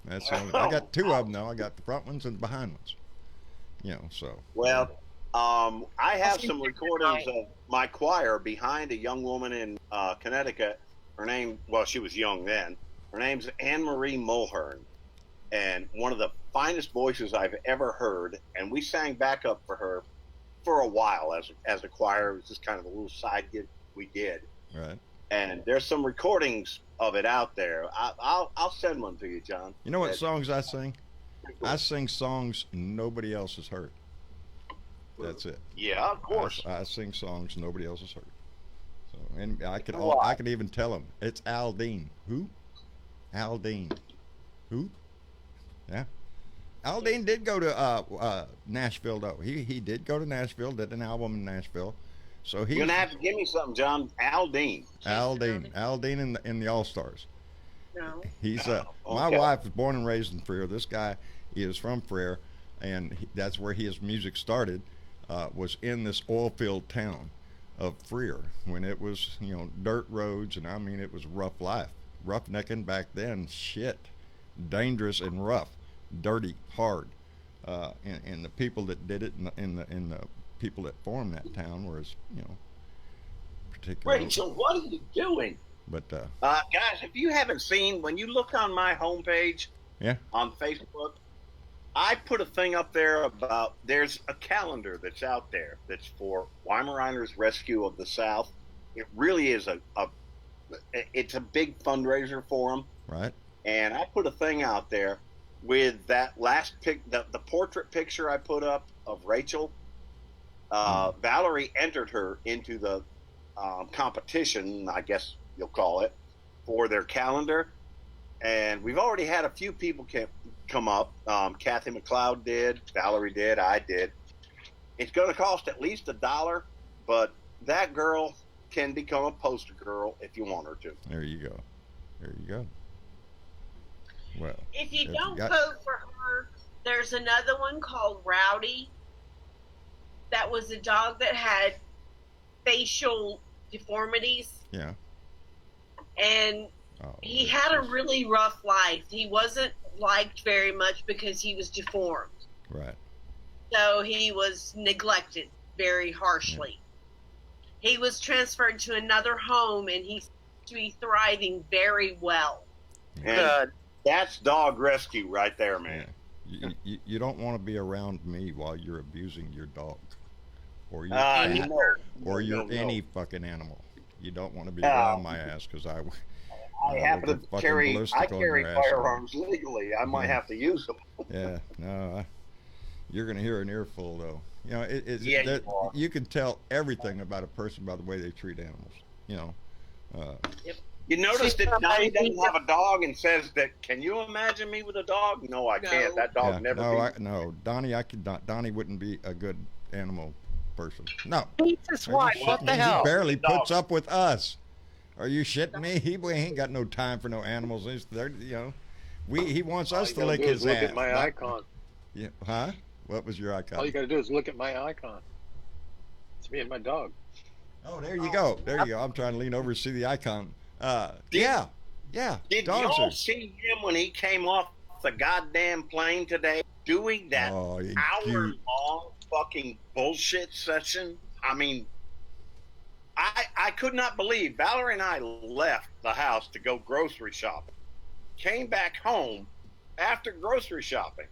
[SPEAKER 2] That's the only, I got two of them, though. I got the front ones and the behind ones. So.
[SPEAKER 5] Well, I have some recordings of my choir behind a young woman in Connecticut. Her name, well, she was young then. Her name's Anne Marie Mulhern. And one of the finest voices I've ever heard. And we sang backup for her for a while as a choir. It was just kind of a little side gig we did.
[SPEAKER 2] Right.
[SPEAKER 5] And there's some recordings of it out there. I'll send one to you, John.
[SPEAKER 2] You know what songs I sing? I sing songs nobody else has heard. That's it.
[SPEAKER 5] Yeah, of course.
[SPEAKER 2] I sing songs nobody else has heard. So, and I could even tell them it's Aldine. Who? Aldine. Who? Yeah. Aldine did go to Nashville though. He did go to Nashville. Did an album in Nashville. So
[SPEAKER 5] you're gonna have to give me something, John. Aldine in the All Stars.
[SPEAKER 9] No.
[SPEAKER 2] He's my wife was born and raised in Freer. This guy is from Freer, and that's where his music started. Was in this oil field town of Freer when it was dirt roads, and I mean it was rough life, roughnecking back then. Shit, dangerous and rough, dirty, hard. And the people that did it, and the people that formed that town was, particularly.
[SPEAKER 5] Rachel, what are you doing?
[SPEAKER 2] But
[SPEAKER 5] guys, if you haven't seen, when you look on my homepage, on Facebook, I put a thing up there about there's a calendar that's out there that's for Weimaraners Rescue of the South. It really is it's a big fundraiser for them.
[SPEAKER 2] Right.
[SPEAKER 5] And I put a thing out there with that last the portrait picture I put up of Rachel. Valerie entered her into the competition, I guess you'll call it, for their calendar. And we've already had a few people come up. Kathy McLeod did, Valerie did, I did. It's going to cost at least $1, but that girl can become a poster girl if you want her to.
[SPEAKER 2] There you go. There you go. Well,
[SPEAKER 9] if you don't vote for her, there's another one called Rowdy. That was a dog that had facial deformities.
[SPEAKER 2] Yeah.
[SPEAKER 9] And he had a really rough life. He wasn't liked very much because he was deformed.
[SPEAKER 2] Right.
[SPEAKER 9] So he was neglected very harshly. Yeah. He was transferred to another home, and he's to be thriving very well.
[SPEAKER 5] Good. That's dog rescue right there, man.
[SPEAKER 2] Yeah. You don't want to be around me while you're abusing your dog, or your any fucking animal. You don't want to be around my ass because I
[SPEAKER 5] happen to carry firearms legally. I might have to use them.
[SPEAKER 2] Yeah, no, you're gonna hear an earful though. You can tell everything about a person by the way they treat animals.
[SPEAKER 5] Yep. You notice that Donnie doesn't have a dog and says that, can you imagine me with a dog? No, I can't. That dog never
[SPEAKER 2] No, Donnie, Donnie wouldn't be a good animal person. No.
[SPEAKER 3] Jesus, what the hell?
[SPEAKER 2] He barely puts up with us. Are you shitting me? He ain't got no time for no animals. He wants us to lick his ass.
[SPEAKER 7] Look at my icon.
[SPEAKER 2] Yeah, huh? What was your icon?
[SPEAKER 7] All you got to do is look at my icon. It's me and my dog.
[SPEAKER 2] Oh, there you go. There you go. I'm trying to lean over to see the icon.
[SPEAKER 5] Did y'all see him when he came off the goddamn plane today doing that hour-long fucking bullshit session? I mean, I could not believe Valerie and I left the house to go grocery shopping, came back home after grocery shopping,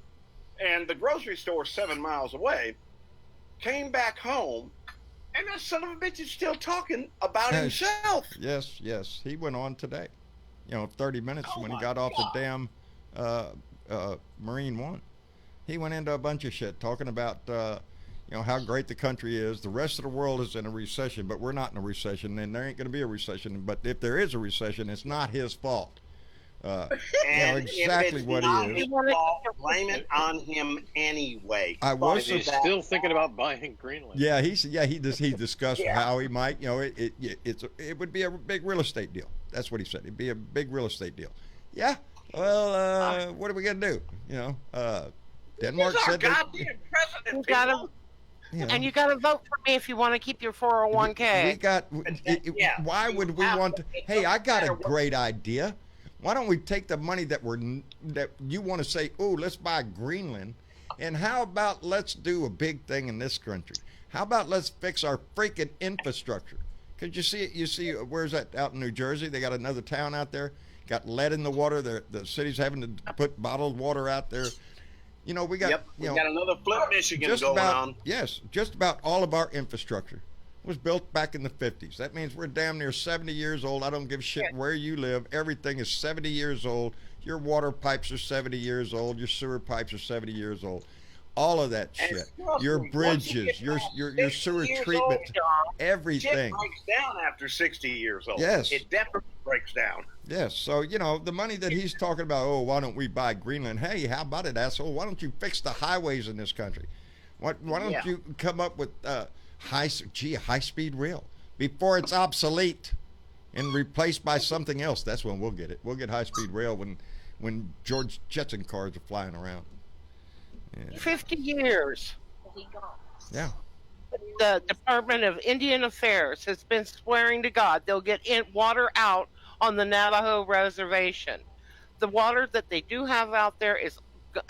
[SPEAKER 5] and the grocery store 7 miles away, came back home, and that son of a bitch is still talking about himself.
[SPEAKER 2] Yes. He went on today. 30 minutes when he got off the damn Marine One. He went into a bunch of shit talking about how great the country is. The rest of the world is in a recession, but we're not in a recession, and there ain't going to be a recession. But if there is a recession, it's not his fault. Exactly what he is.
[SPEAKER 5] Blame it on him anyway.
[SPEAKER 7] He's still thinking about buying Greenland.
[SPEAKER 2] Yeah, he discussed how he might. It would be a big real estate deal. That's what he said. It'd be a big real estate deal. Yeah. Well, what are we gonna do? Denmark said
[SPEAKER 3] president. And you got to vote for me if you want to keep your 401k.
[SPEAKER 2] Why would we want to? Hey, I got a great idea. Why don't we take the money that you want to say, oh, let's buy Greenland, and how about let's do a big thing in this country? How about let's fix our freaking infrastructure? Because you see, where's that out in New Jersey? They got another town out there, got lead in the water. The city's having to put bottled water out there. We got
[SPEAKER 5] we got another Flint, Michigan going on.
[SPEAKER 2] Yes, just about all of our infrastructure was built back in the 50s. That means we're damn near 70 years old. I don't give a shit where you live. Everything is 70 years old. Your water pipes are 70 years old. Your sewer pipes are 70 years old. All of that shit. Your bridges, your sewer treatment, everything.
[SPEAKER 5] Shit breaks down after 60 years old.
[SPEAKER 2] Yes.
[SPEAKER 5] It definitely breaks down.
[SPEAKER 2] Yes. So, the money that he's talking about, why don't we buy Greenland? Hey, how about it, asshole? Why don't you fix the highways in this country? Why don't you come up with high-speed rail before it's obsolete and replaced by something else? That's when we'll get it. We'll get high-speed rail when George Jetson cars are flying around. Yeah.
[SPEAKER 3] 50 years.
[SPEAKER 2] Yeah.
[SPEAKER 3] The Department of Indian Affairs has been swearing to God they'll get water out on the Navajo reservation. The water that they do have out there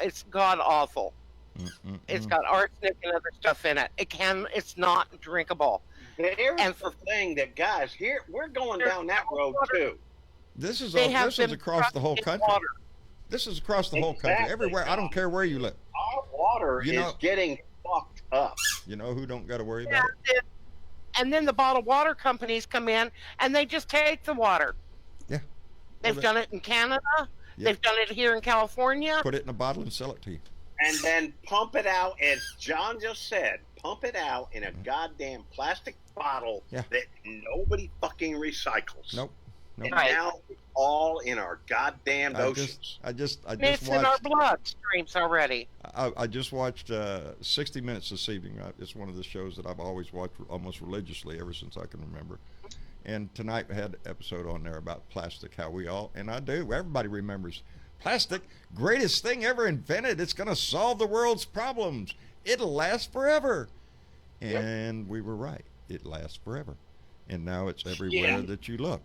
[SPEAKER 3] it's god awful. It's got arsenic and other stuff in it. It's not drinkable.
[SPEAKER 5] There's the thing that, guys, here we're going down that road too.
[SPEAKER 2] This is across the whole country. Water. This is across the whole country. Everywhere. I don't care where you live.
[SPEAKER 5] Our water is getting fucked up.
[SPEAKER 2] You know who don't got to worry about it?
[SPEAKER 3] And then the bottled water companies come in and they just take the water.
[SPEAKER 2] Yeah.
[SPEAKER 3] They've done it in Canada. Yep. They've done it here in California.
[SPEAKER 2] Put it in a bottle and sell it to you.
[SPEAKER 5] And then pump it out, as John just said, pump it out in a goddamn plastic bottle that nobody fucking recycles.
[SPEAKER 2] Nope.
[SPEAKER 5] And now it's all in our goddamn oceans.
[SPEAKER 2] I just
[SPEAKER 3] it's
[SPEAKER 2] watched,
[SPEAKER 3] in our bloodstreams already.
[SPEAKER 2] I just watched 60 Minutes this evening. It's one of the shows that I've always watched almost religiously ever since I can remember. And tonight we had an episode on there about plastic, everybody remembers. Plastic, greatest thing ever invented. It's going to solve the world's problems. It'll last forever. And we were right. It lasts forever. And now it's everywhere that you look.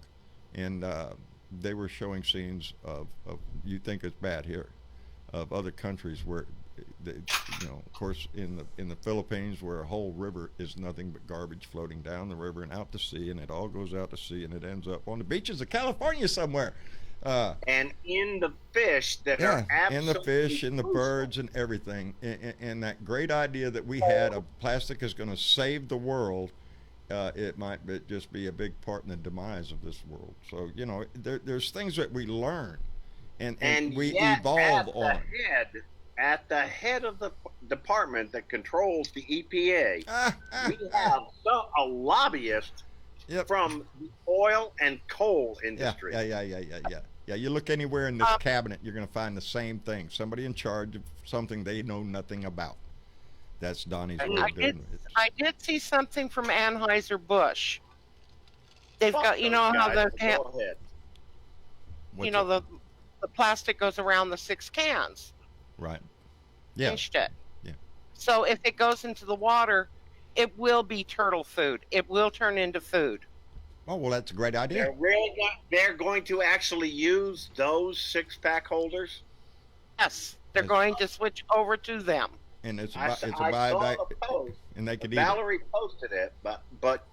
[SPEAKER 2] And they were showing scenes of you think it's bad here, of other countries where, of course, in the Philippines, where a whole river is nothing but garbage floating down the river and out to sea, and it all goes out to sea, and it ends up on the beaches of California somewhere.
[SPEAKER 5] And in the fish that are absolutely
[SPEAKER 2] in the fish and the birds and everything, and that great idea that we had of plastic is going to save the world. It might just be a big part in the demise of this world. So there's things that we learn, and we evolve on.
[SPEAKER 5] At the head of the department that controls the EPA, we have a lobbyist from the oil and coal industry.
[SPEAKER 2] Yeah. You look anywhere in this cabinet, you're going to find the same thing. Somebody in charge of something they know nothing about. That's Donnie's way of doing it.
[SPEAKER 3] I did see something from Anheuser-Busch. They've got, how the plastic goes around the 6 cans.
[SPEAKER 2] Right. Yeah.
[SPEAKER 3] Pinched it.
[SPEAKER 2] Yeah.
[SPEAKER 3] So if it goes into the water, it will be turtle food. It will turn into food.
[SPEAKER 2] Oh, well, that's a great idea.
[SPEAKER 5] They're going to actually use those 6-pack holders?
[SPEAKER 3] Yes. They're going to switch over to them.
[SPEAKER 2] And
[SPEAKER 5] I saw the post.
[SPEAKER 2] And they could
[SPEAKER 5] Valerie posted it, but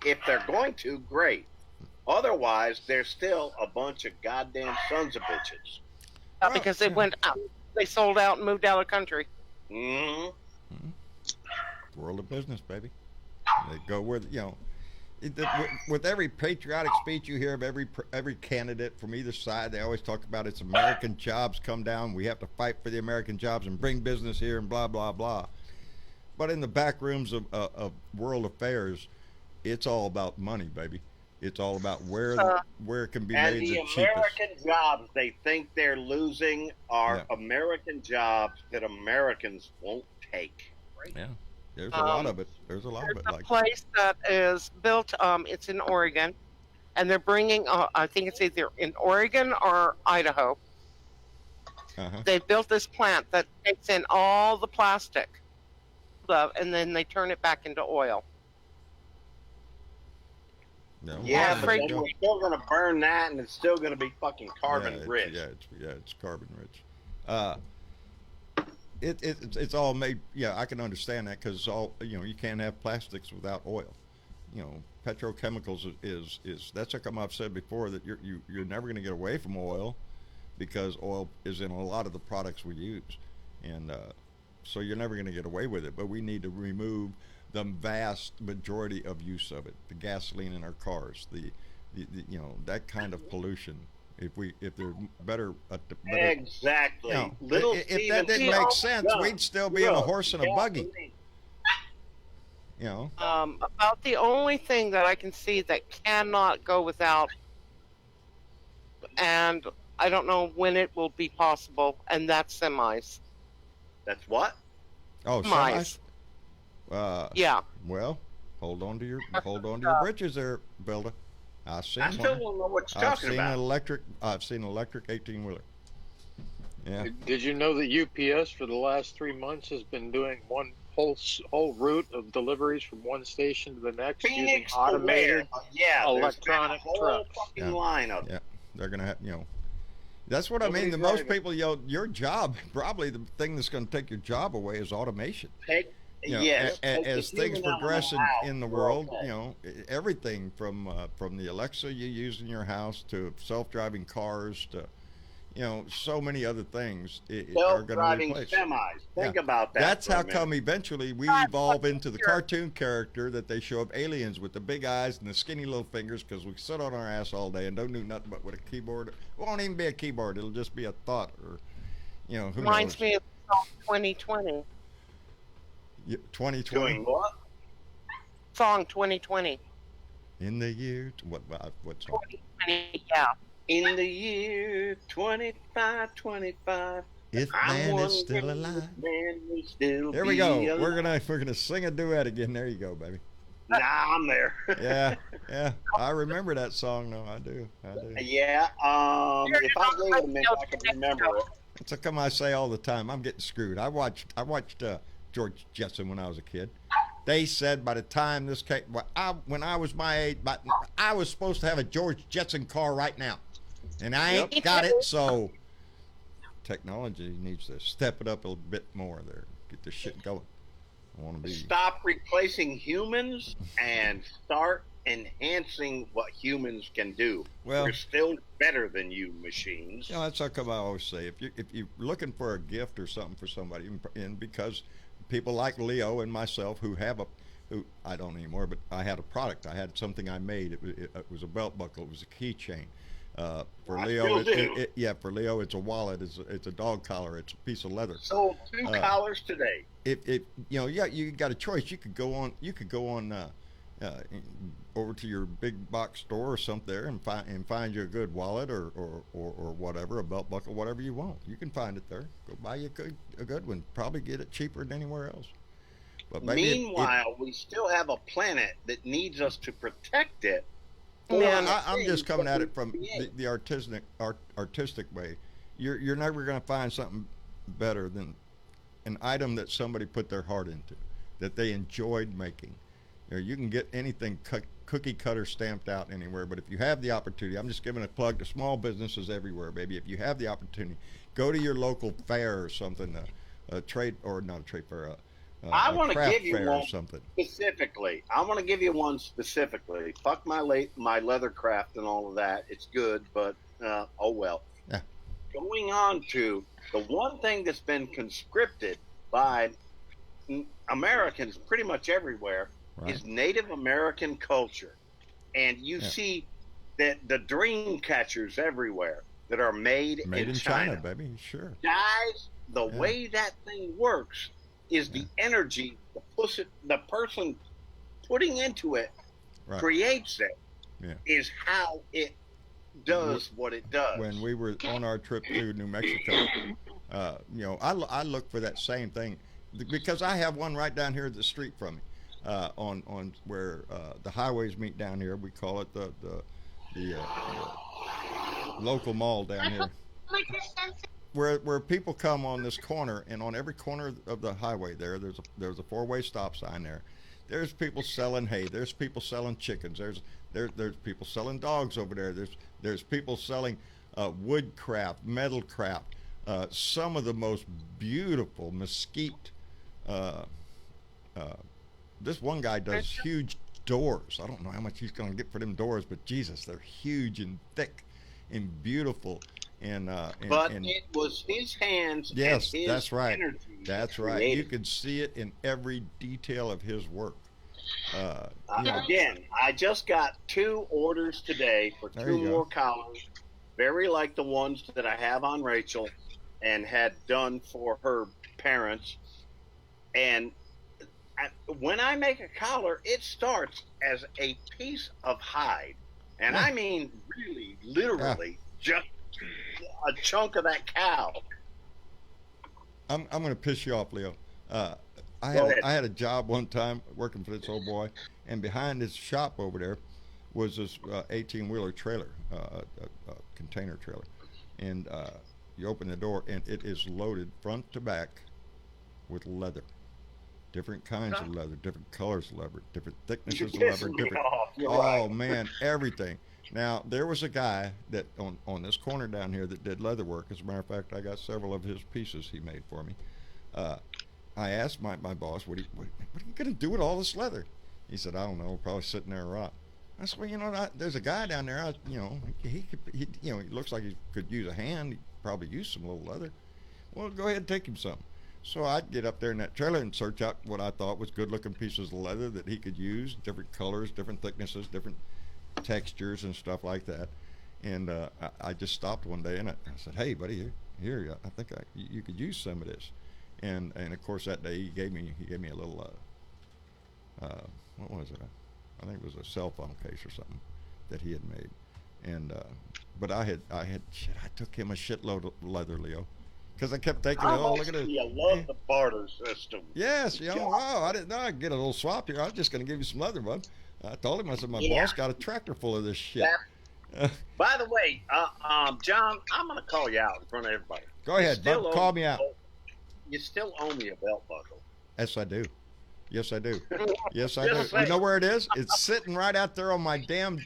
[SPEAKER 5] if they're going to, great. Otherwise, they're still a bunch of goddamn sons of bitches.
[SPEAKER 3] Because they went out. They sold out and moved out of the country.
[SPEAKER 5] Mm-hmm.
[SPEAKER 2] World of business, baby. They go where With every patriotic speech you hear of every candidate from either side, they always talk about it's American jobs come down. We have to fight for the American jobs and bring business here and blah, blah, blah. But in the back rooms of world affairs, it's all about money, baby. It's all about where it can be made the cheapest.
[SPEAKER 5] And the American jobs they think they're losing are American jobs that Americans won't take.
[SPEAKER 2] Right? Yeah. There's a lot of it. There's a lot of it.
[SPEAKER 3] There's a place that is built. It's in Oregon, and they're bringing. I think it's either in Oregon or Idaho. They built this plant that takes in all the plastic, and then they turn it back into oil.
[SPEAKER 2] No.
[SPEAKER 5] Yeah, but then we're still going to burn that, and it's still going to be fucking carbon rich.
[SPEAKER 2] It's carbon rich. It's all made. Yeah, I can understand that because all you can't have plastics without oil. Petrochemicals is that's like I've said before that you're never going to get away from oil because oil is in a lot of the products we use, and so you're never going to get away with it. But we need to remove the vast majority of use of it. The gasoline in our cars, the that kind of pollution. If they're better,
[SPEAKER 5] exactly.
[SPEAKER 2] If that didn't make sense, we'd still be in a horse and a buggy.
[SPEAKER 3] About the only thing that I can see that cannot go without, and I don't know when it will be possible, and that's semis.
[SPEAKER 5] That's what?
[SPEAKER 2] Oh, semis.
[SPEAKER 3] Yeah.
[SPEAKER 2] Well, hold on to your britches there, Builder. I still
[SPEAKER 5] don't know what you're talking about.
[SPEAKER 2] I've seen an electric 18-wheeler. Yeah.
[SPEAKER 7] Did you know that UPS for the last 3 months has been doing one whole route of deliveries from one station to the next using automated electronic trucks?
[SPEAKER 5] Line of
[SPEAKER 2] yeah, they're gonna have That's what I mean. The most people, your job, probably the thing that's going to take your job away is automation. As things progress in the world, everything from the Alexa you use in your house to self-driving cars to, so many other things are going to be replaced.
[SPEAKER 5] Semis. Think about that.
[SPEAKER 2] That's how come eventually we evolve into the cartoon character that they show of aliens with the big eyes and the skinny little fingers because we sit on our ass all day and don't do nothing but with a keyboard. It won't even be a keyboard. It'll just be a thought or, who
[SPEAKER 3] Reminds
[SPEAKER 2] knows.
[SPEAKER 3] me of 2020.
[SPEAKER 2] 2020.
[SPEAKER 5] Doing what?
[SPEAKER 3] Song 2020.
[SPEAKER 2] In the year what song?
[SPEAKER 3] 2020, yeah.
[SPEAKER 5] In the year 2525.
[SPEAKER 2] If man is still alive. There we go.
[SPEAKER 5] Alive.
[SPEAKER 2] We're gonna sing a duet again. There you go, baby.
[SPEAKER 5] Nah, I'm there.
[SPEAKER 2] yeah. I remember that song. No, I do.
[SPEAKER 5] Yeah. If I wait a minute, I can remember it.
[SPEAKER 2] It's a come I say all the time. I'm getting screwed. I watched George Jetson when I was a kid. They said by the time this came, when I was my age, I was supposed to have a George Jetson car right now, and I ain't got it. So technology needs to step it up a little bit more there. Get this shit going. I want to be
[SPEAKER 5] stop replacing humans and start enhancing what humans can do.
[SPEAKER 2] Well,
[SPEAKER 5] we're still better than you machines.
[SPEAKER 2] That's how come I always say if you're looking for a gift or something for somebody, and because people like Leo and myself who I don't anymore, but I had a product. I had something I made. It was a belt buckle. It was a keychain. For Leo, for Leo, it's a wallet. It's a dog collar. It's a piece of leather.
[SPEAKER 5] Sold 2 collars today.
[SPEAKER 2] You got a choice. You could go on over to your big box store or something there and find you a good wallet or whatever, a belt buckle, whatever you want. You can find it there. Go buy you a good one. Probably get it cheaper than anywhere else. But
[SPEAKER 5] meanwhile, we still have a planet that needs us to protect it.
[SPEAKER 2] Well, I'm just coming at it from the artistic way. You're never going to find something better than an item that somebody put their heart into, that they enjoyed making. You can get anything cookie cutter stamped out anywhere, but if you have the opportunity, I'm just giving a plug to small businesses everywhere, baby. If you have the opportunity, go to your local fair or something, a trade or not a trade fair.
[SPEAKER 5] I want to give you one
[SPEAKER 2] something
[SPEAKER 5] specifically. I want to give you one specifically. Fuck my leather craft and all of that. It's good, but oh well.
[SPEAKER 2] Yeah.
[SPEAKER 5] Going on to the one thing that's been conscripted by Americans pretty much everywhere. Right. Is Native American culture. and you see that the dream catchers everywhere that are made in China,
[SPEAKER 2] baby. Sure.
[SPEAKER 5] Guys, the way that thing works is the energy the person putting into it creates it. Is how it does what it does.
[SPEAKER 2] When we were on our trip through New Mexico, you know, I look for that same thing because I have one right down here at the street from me, on where the highways meet down here. We call it the local mall down here, where people come on this corner, and on every corner of the highway there's a 4-way stop sign there. There's people selling hay. There's people selling chickens. There's people selling dogs over there. There's people selling wood craft, metal craft. Some of the most beautiful mesquite. This one guy does huge doors. I don't know how much he's going to get for them doors, but Jesus, they're huge and thick and beautiful. But
[SPEAKER 5] it was his hands.
[SPEAKER 2] Yes,
[SPEAKER 5] and his
[SPEAKER 2] that's right.
[SPEAKER 5] Energy
[SPEAKER 2] that's right. You could see it in every detail of his work.
[SPEAKER 5] Again, I just got 2 orders today for 2 more collars, very like the ones that I have on Rachel and had done for her parents. And when I make a collar, it starts as a piece of hide. And I mean really, literally, just a chunk of that cow.
[SPEAKER 2] I'm going to piss you off, Leo. I had a job one time working for this old boy, and behind his shop over there was this 18-wheeler trailer, a container trailer. And you open the door, and it is loaded front to back with leather. Different kinds of leather, different colors of leather, different thicknesses of leather, different. Man, everything. Now, there was a guy that on this corner down here that did leather work. As a matter of fact, I got several of his pieces he made for me. I asked my boss, what are you going to do with all this leather? He said, I don't know, probably sitting there and rot. I said, well, you know, there's a guy down there, he looks like he could use a hand. He'd probably use some little leather. Well, go ahead and take him some. So I'd get up there in that trailer and search out what I thought was good-looking pieces of leather that he could use, different colors, different thicknesses, different textures and stuff like that. And I just stopped one day and I said, hey, buddy, here, I think you could use some of this. And of course that day he gave me a little what was it? I think it was a cell phone case or something that he had made. And but I took him a shitload of leather, Leo. Because I kept thinking, look at it.
[SPEAKER 5] I love the barter system.
[SPEAKER 2] Yes, I didn't know I'd get a little swap here. I was just going to give you some leather, bud. I told him, I said, my boss got a tractor full of this shit.
[SPEAKER 5] By the way, John, I'm going to call you out in front of everybody.
[SPEAKER 2] Go ahead, bud. Call me out.
[SPEAKER 5] You still owe me a belt buckle.
[SPEAKER 2] Yes, I do. Yes, I do. Yes, I do. You know where it is? It's sitting right out there on my damn,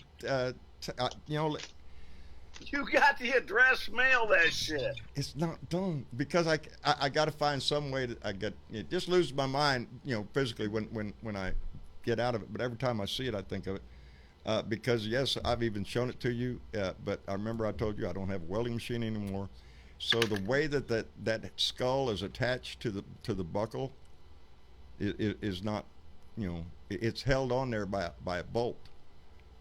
[SPEAKER 5] You got the address, mail that shit.
[SPEAKER 2] It's not done because I got to find some way that it just loses my mind, physically when I get out of it. But every time I see it, I think of it because yes, I've even shown it to you. But I remember I told you I don't have a welding machine anymore. So the way that skull is attached to the buckle is not, it's held on there by a bolt,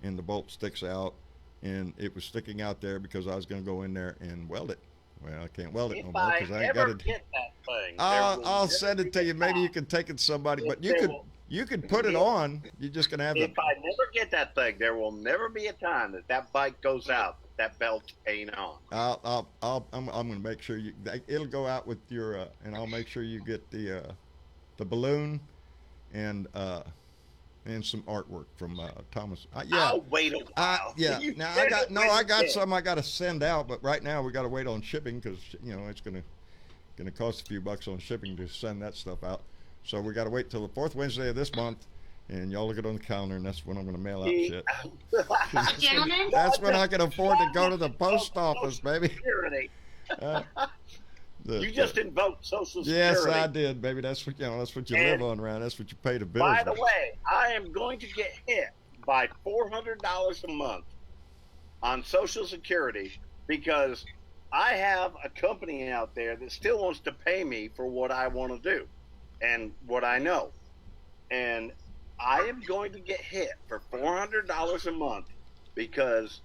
[SPEAKER 2] and the bolt sticks out. And it was sticking out there because I was going to go in there and weld it. Well, I can't weld it no more because I ain't got it.
[SPEAKER 5] Get that thing,
[SPEAKER 2] I'll send it to you. Maybe you can take it to somebody, but you could put it on. You're just going to have
[SPEAKER 5] If I never get that thing, there will never be a time that bike goes out, that belt ain't on.
[SPEAKER 2] I'm going to make sure it'll go out with your, and I'll make sure you get the balloon and some artwork from Thomas.
[SPEAKER 5] I'll wait a while.
[SPEAKER 2] Now I got some I got to send out, but right now we got to wait on shipping because it's gonna cost a few bucks on shipping to send that stuff out. So we got to wait till the 4th Wednesday of this month, and y'all look it on the calendar, and that's when I'm gonna mail out shit. That's when I can afford to go to the post office, baby.
[SPEAKER 5] You just invoked Social Security.
[SPEAKER 2] Yes, I did, baby. That's what you live on around. That's what you pay the bills.
[SPEAKER 5] By the way, I am going to get hit by $400 a month on Social Security because I have a company out there that still wants to pay me for what I want to do and what I know. And I am going to get hit for $400 a month because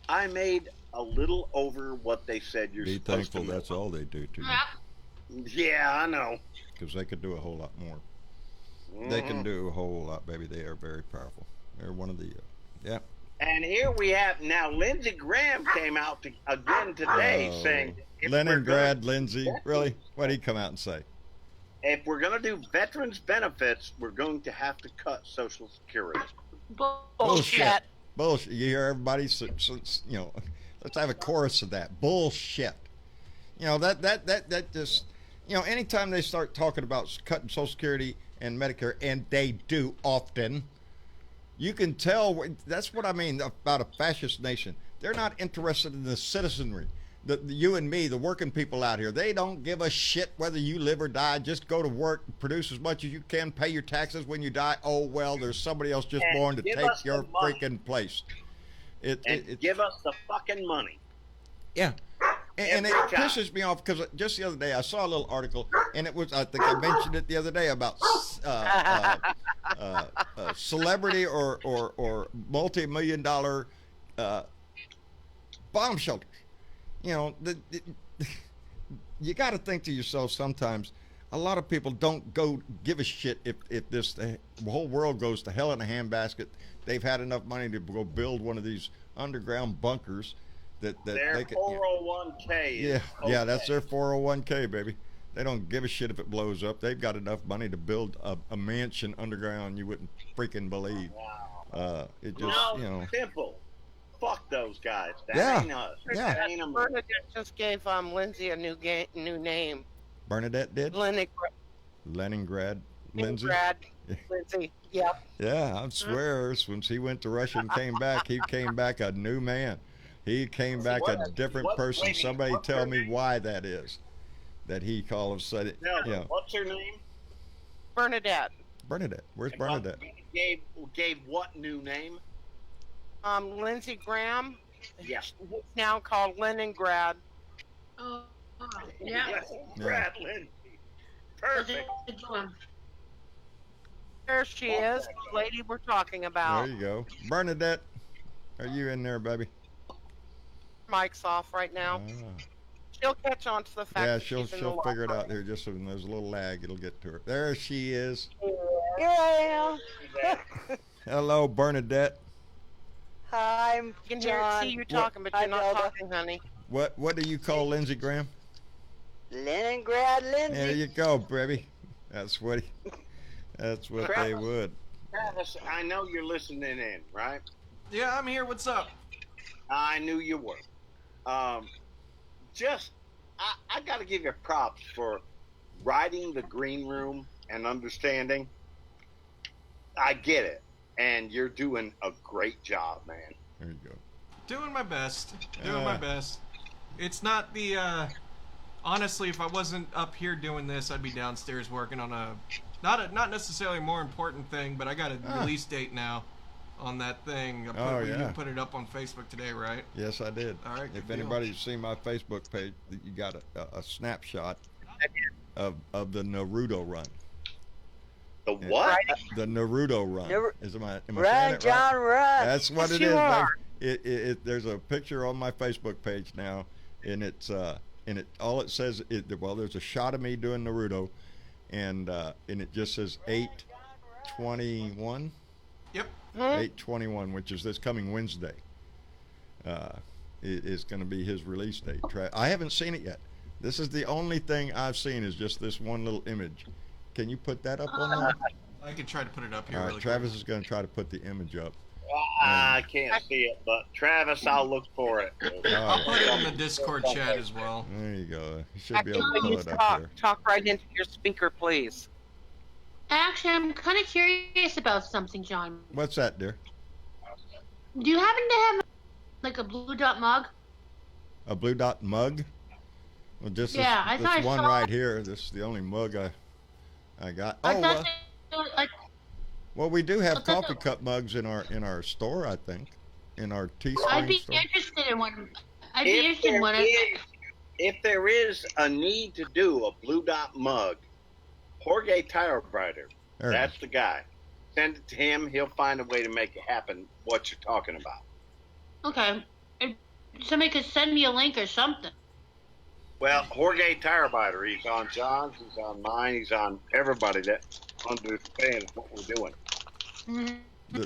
[SPEAKER 5] I made a little over what they said you're supposed to.
[SPEAKER 2] Be thankful that's all they do to you.
[SPEAKER 5] Yeah, I know.
[SPEAKER 2] Because they could do a whole lot more. They can do a whole lot, baby. They are very powerful. They're one of the, yeah.
[SPEAKER 5] And here we have, now Lindsey Graham came out again today saying.
[SPEAKER 2] Leningrad, Lindsey, really? What did he come out and say?
[SPEAKER 5] If we're going to do veterans benefits, we're going to have to cut Social Security.
[SPEAKER 3] Bullshit.
[SPEAKER 2] Bullshit. You hear everybody, you know, let's have a chorus of that. Bullshit. You know, that just, you know, anytime they start talking about cutting Social Security and Medicare, and they do often, you can tell, that's what I mean about a fascist nation. They're not interested in the citizenry. You and me, the working people out here, they don't give a shit whether you live or die. Just go to work, produce as much as you can, pay your taxes. When you die, oh, well, there's somebody else just born to take your freaking place.
[SPEAKER 5] Give us the fucking money.
[SPEAKER 2] Yeah. And it pisses me off because just the other day I saw a little article, and it was, I think I mentioned it the other day, about celebrity or multi-million-dollar bomb shelters. You know, you got to think to yourself sometimes, a lot of people don't go give a shit if the whole world goes to hell in a handbasket. They've had enough money to go build one of these underground bunkers that
[SPEAKER 5] their
[SPEAKER 2] they can,
[SPEAKER 5] 401k.
[SPEAKER 2] Yeah, okay. Yeah, that's their 401k, baby. They don't give a shit if it blows up. They've got enough money to build a mansion underground you wouldn't freaking believe.
[SPEAKER 5] Wow.
[SPEAKER 2] It just, you know.
[SPEAKER 5] Simple. Fuck those guys. That ain't us.
[SPEAKER 2] Yeah.
[SPEAKER 5] That ain't
[SPEAKER 3] Bernadette just gave Lindsay a new name.
[SPEAKER 2] Bernadette did?
[SPEAKER 3] Leningrad.
[SPEAKER 2] Lindsay?
[SPEAKER 3] Lindsay, yep.
[SPEAKER 2] Yeah, I swear, since he went to Russia and came back, he came back a new man. He came back a different person. Somebody tell me why that is. That he all of a sudden, you know.
[SPEAKER 5] What's her name?
[SPEAKER 3] Bernadette.
[SPEAKER 2] Bernadette. Where's Bernadette?
[SPEAKER 5] Gave what new name?
[SPEAKER 3] Lindsey Graham.
[SPEAKER 5] Yes.
[SPEAKER 3] It's now called Leningrad.
[SPEAKER 6] Oh, yeah.
[SPEAKER 5] Yes, Brad Lindsay. Perfect.
[SPEAKER 3] There she is, the lady we're talking about.
[SPEAKER 2] There you go. Bernadette, are you in there, baby?
[SPEAKER 3] Mic's off right now. She'll catch on to the fact that
[SPEAKER 2] she'll figure it out here. Just when there's a little lag, it'll get to her. There she is.
[SPEAKER 10] Here I am.
[SPEAKER 2] Hello, Bernadette.
[SPEAKER 10] Hi,
[SPEAKER 3] I can see you talking, but you're not talking, honey.
[SPEAKER 2] What do you call Lindsey Graham?
[SPEAKER 10] Leningrad Lindsay.
[SPEAKER 2] There you go, baby. That's what they would.
[SPEAKER 5] Travis, I know you're listening in, right?
[SPEAKER 8] Yeah, I'm here. What's up?
[SPEAKER 5] I knew you were. I got to give you props for riding the green room and understanding. I get it, and you're doing a great job, man.
[SPEAKER 2] There you go.
[SPEAKER 8] Doing my best. It's not the. Honestly, if I wasn't up here doing this, I'd be downstairs working on not necessarily a more important thing, but I got a release date now on that thing. You put it up on Facebook today, right?
[SPEAKER 2] Yes, I did.
[SPEAKER 8] All right.
[SPEAKER 2] If anybody's seen my Facebook page, you got a snapshot of the Naruto run.
[SPEAKER 5] The what?
[SPEAKER 2] The Naruto run. Am I
[SPEAKER 10] Run,
[SPEAKER 2] saying it
[SPEAKER 10] John,
[SPEAKER 2] right?
[SPEAKER 10] run.
[SPEAKER 2] That's what it is. There's a picture on my Facebook page now, and it's all it says there's a shot of me doing Naruto, and it just says 8/21.
[SPEAKER 8] Yep.
[SPEAKER 2] 8/21, which is this coming Wednesday. Is going to be his release date. I haven't seen it yet. This is the only thing I've seen is just this one little image. Can you put that up on there?
[SPEAKER 8] I can try to put it up here.
[SPEAKER 2] All right,
[SPEAKER 8] really
[SPEAKER 2] Travis
[SPEAKER 8] quick.
[SPEAKER 2] is going to try to put the image up.
[SPEAKER 5] I can't see it, but Travis, I'll look for it.
[SPEAKER 8] I'll put it in the Discord chat as well.
[SPEAKER 2] There you go. You should be able to pull it up there.
[SPEAKER 3] Talk right into your speaker, please.
[SPEAKER 6] Actually, I'm kind of curious about something, John.
[SPEAKER 2] What's that, dear?
[SPEAKER 6] Do you happen to have like a blue dot mug?
[SPEAKER 2] A blue dot mug? Well, just this one right here. This is the only mug I got. Well, we do have coffee cup mugs in our store, I think, in our Teespring store.
[SPEAKER 6] I'd be interested in one.
[SPEAKER 5] If there is a need to do a blue dot mug, Jorge Tire Brighter, that's the guy. Send it to him. He'll find a way to make it happen. What you're talking about.
[SPEAKER 6] Okay. Somebody could send me a link or something.
[SPEAKER 5] Well, Jorge Tirebiter, he's on John's, he's on mine, he's on everybody that understands what we're doing.
[SPEAKER 6] Mm-hmm.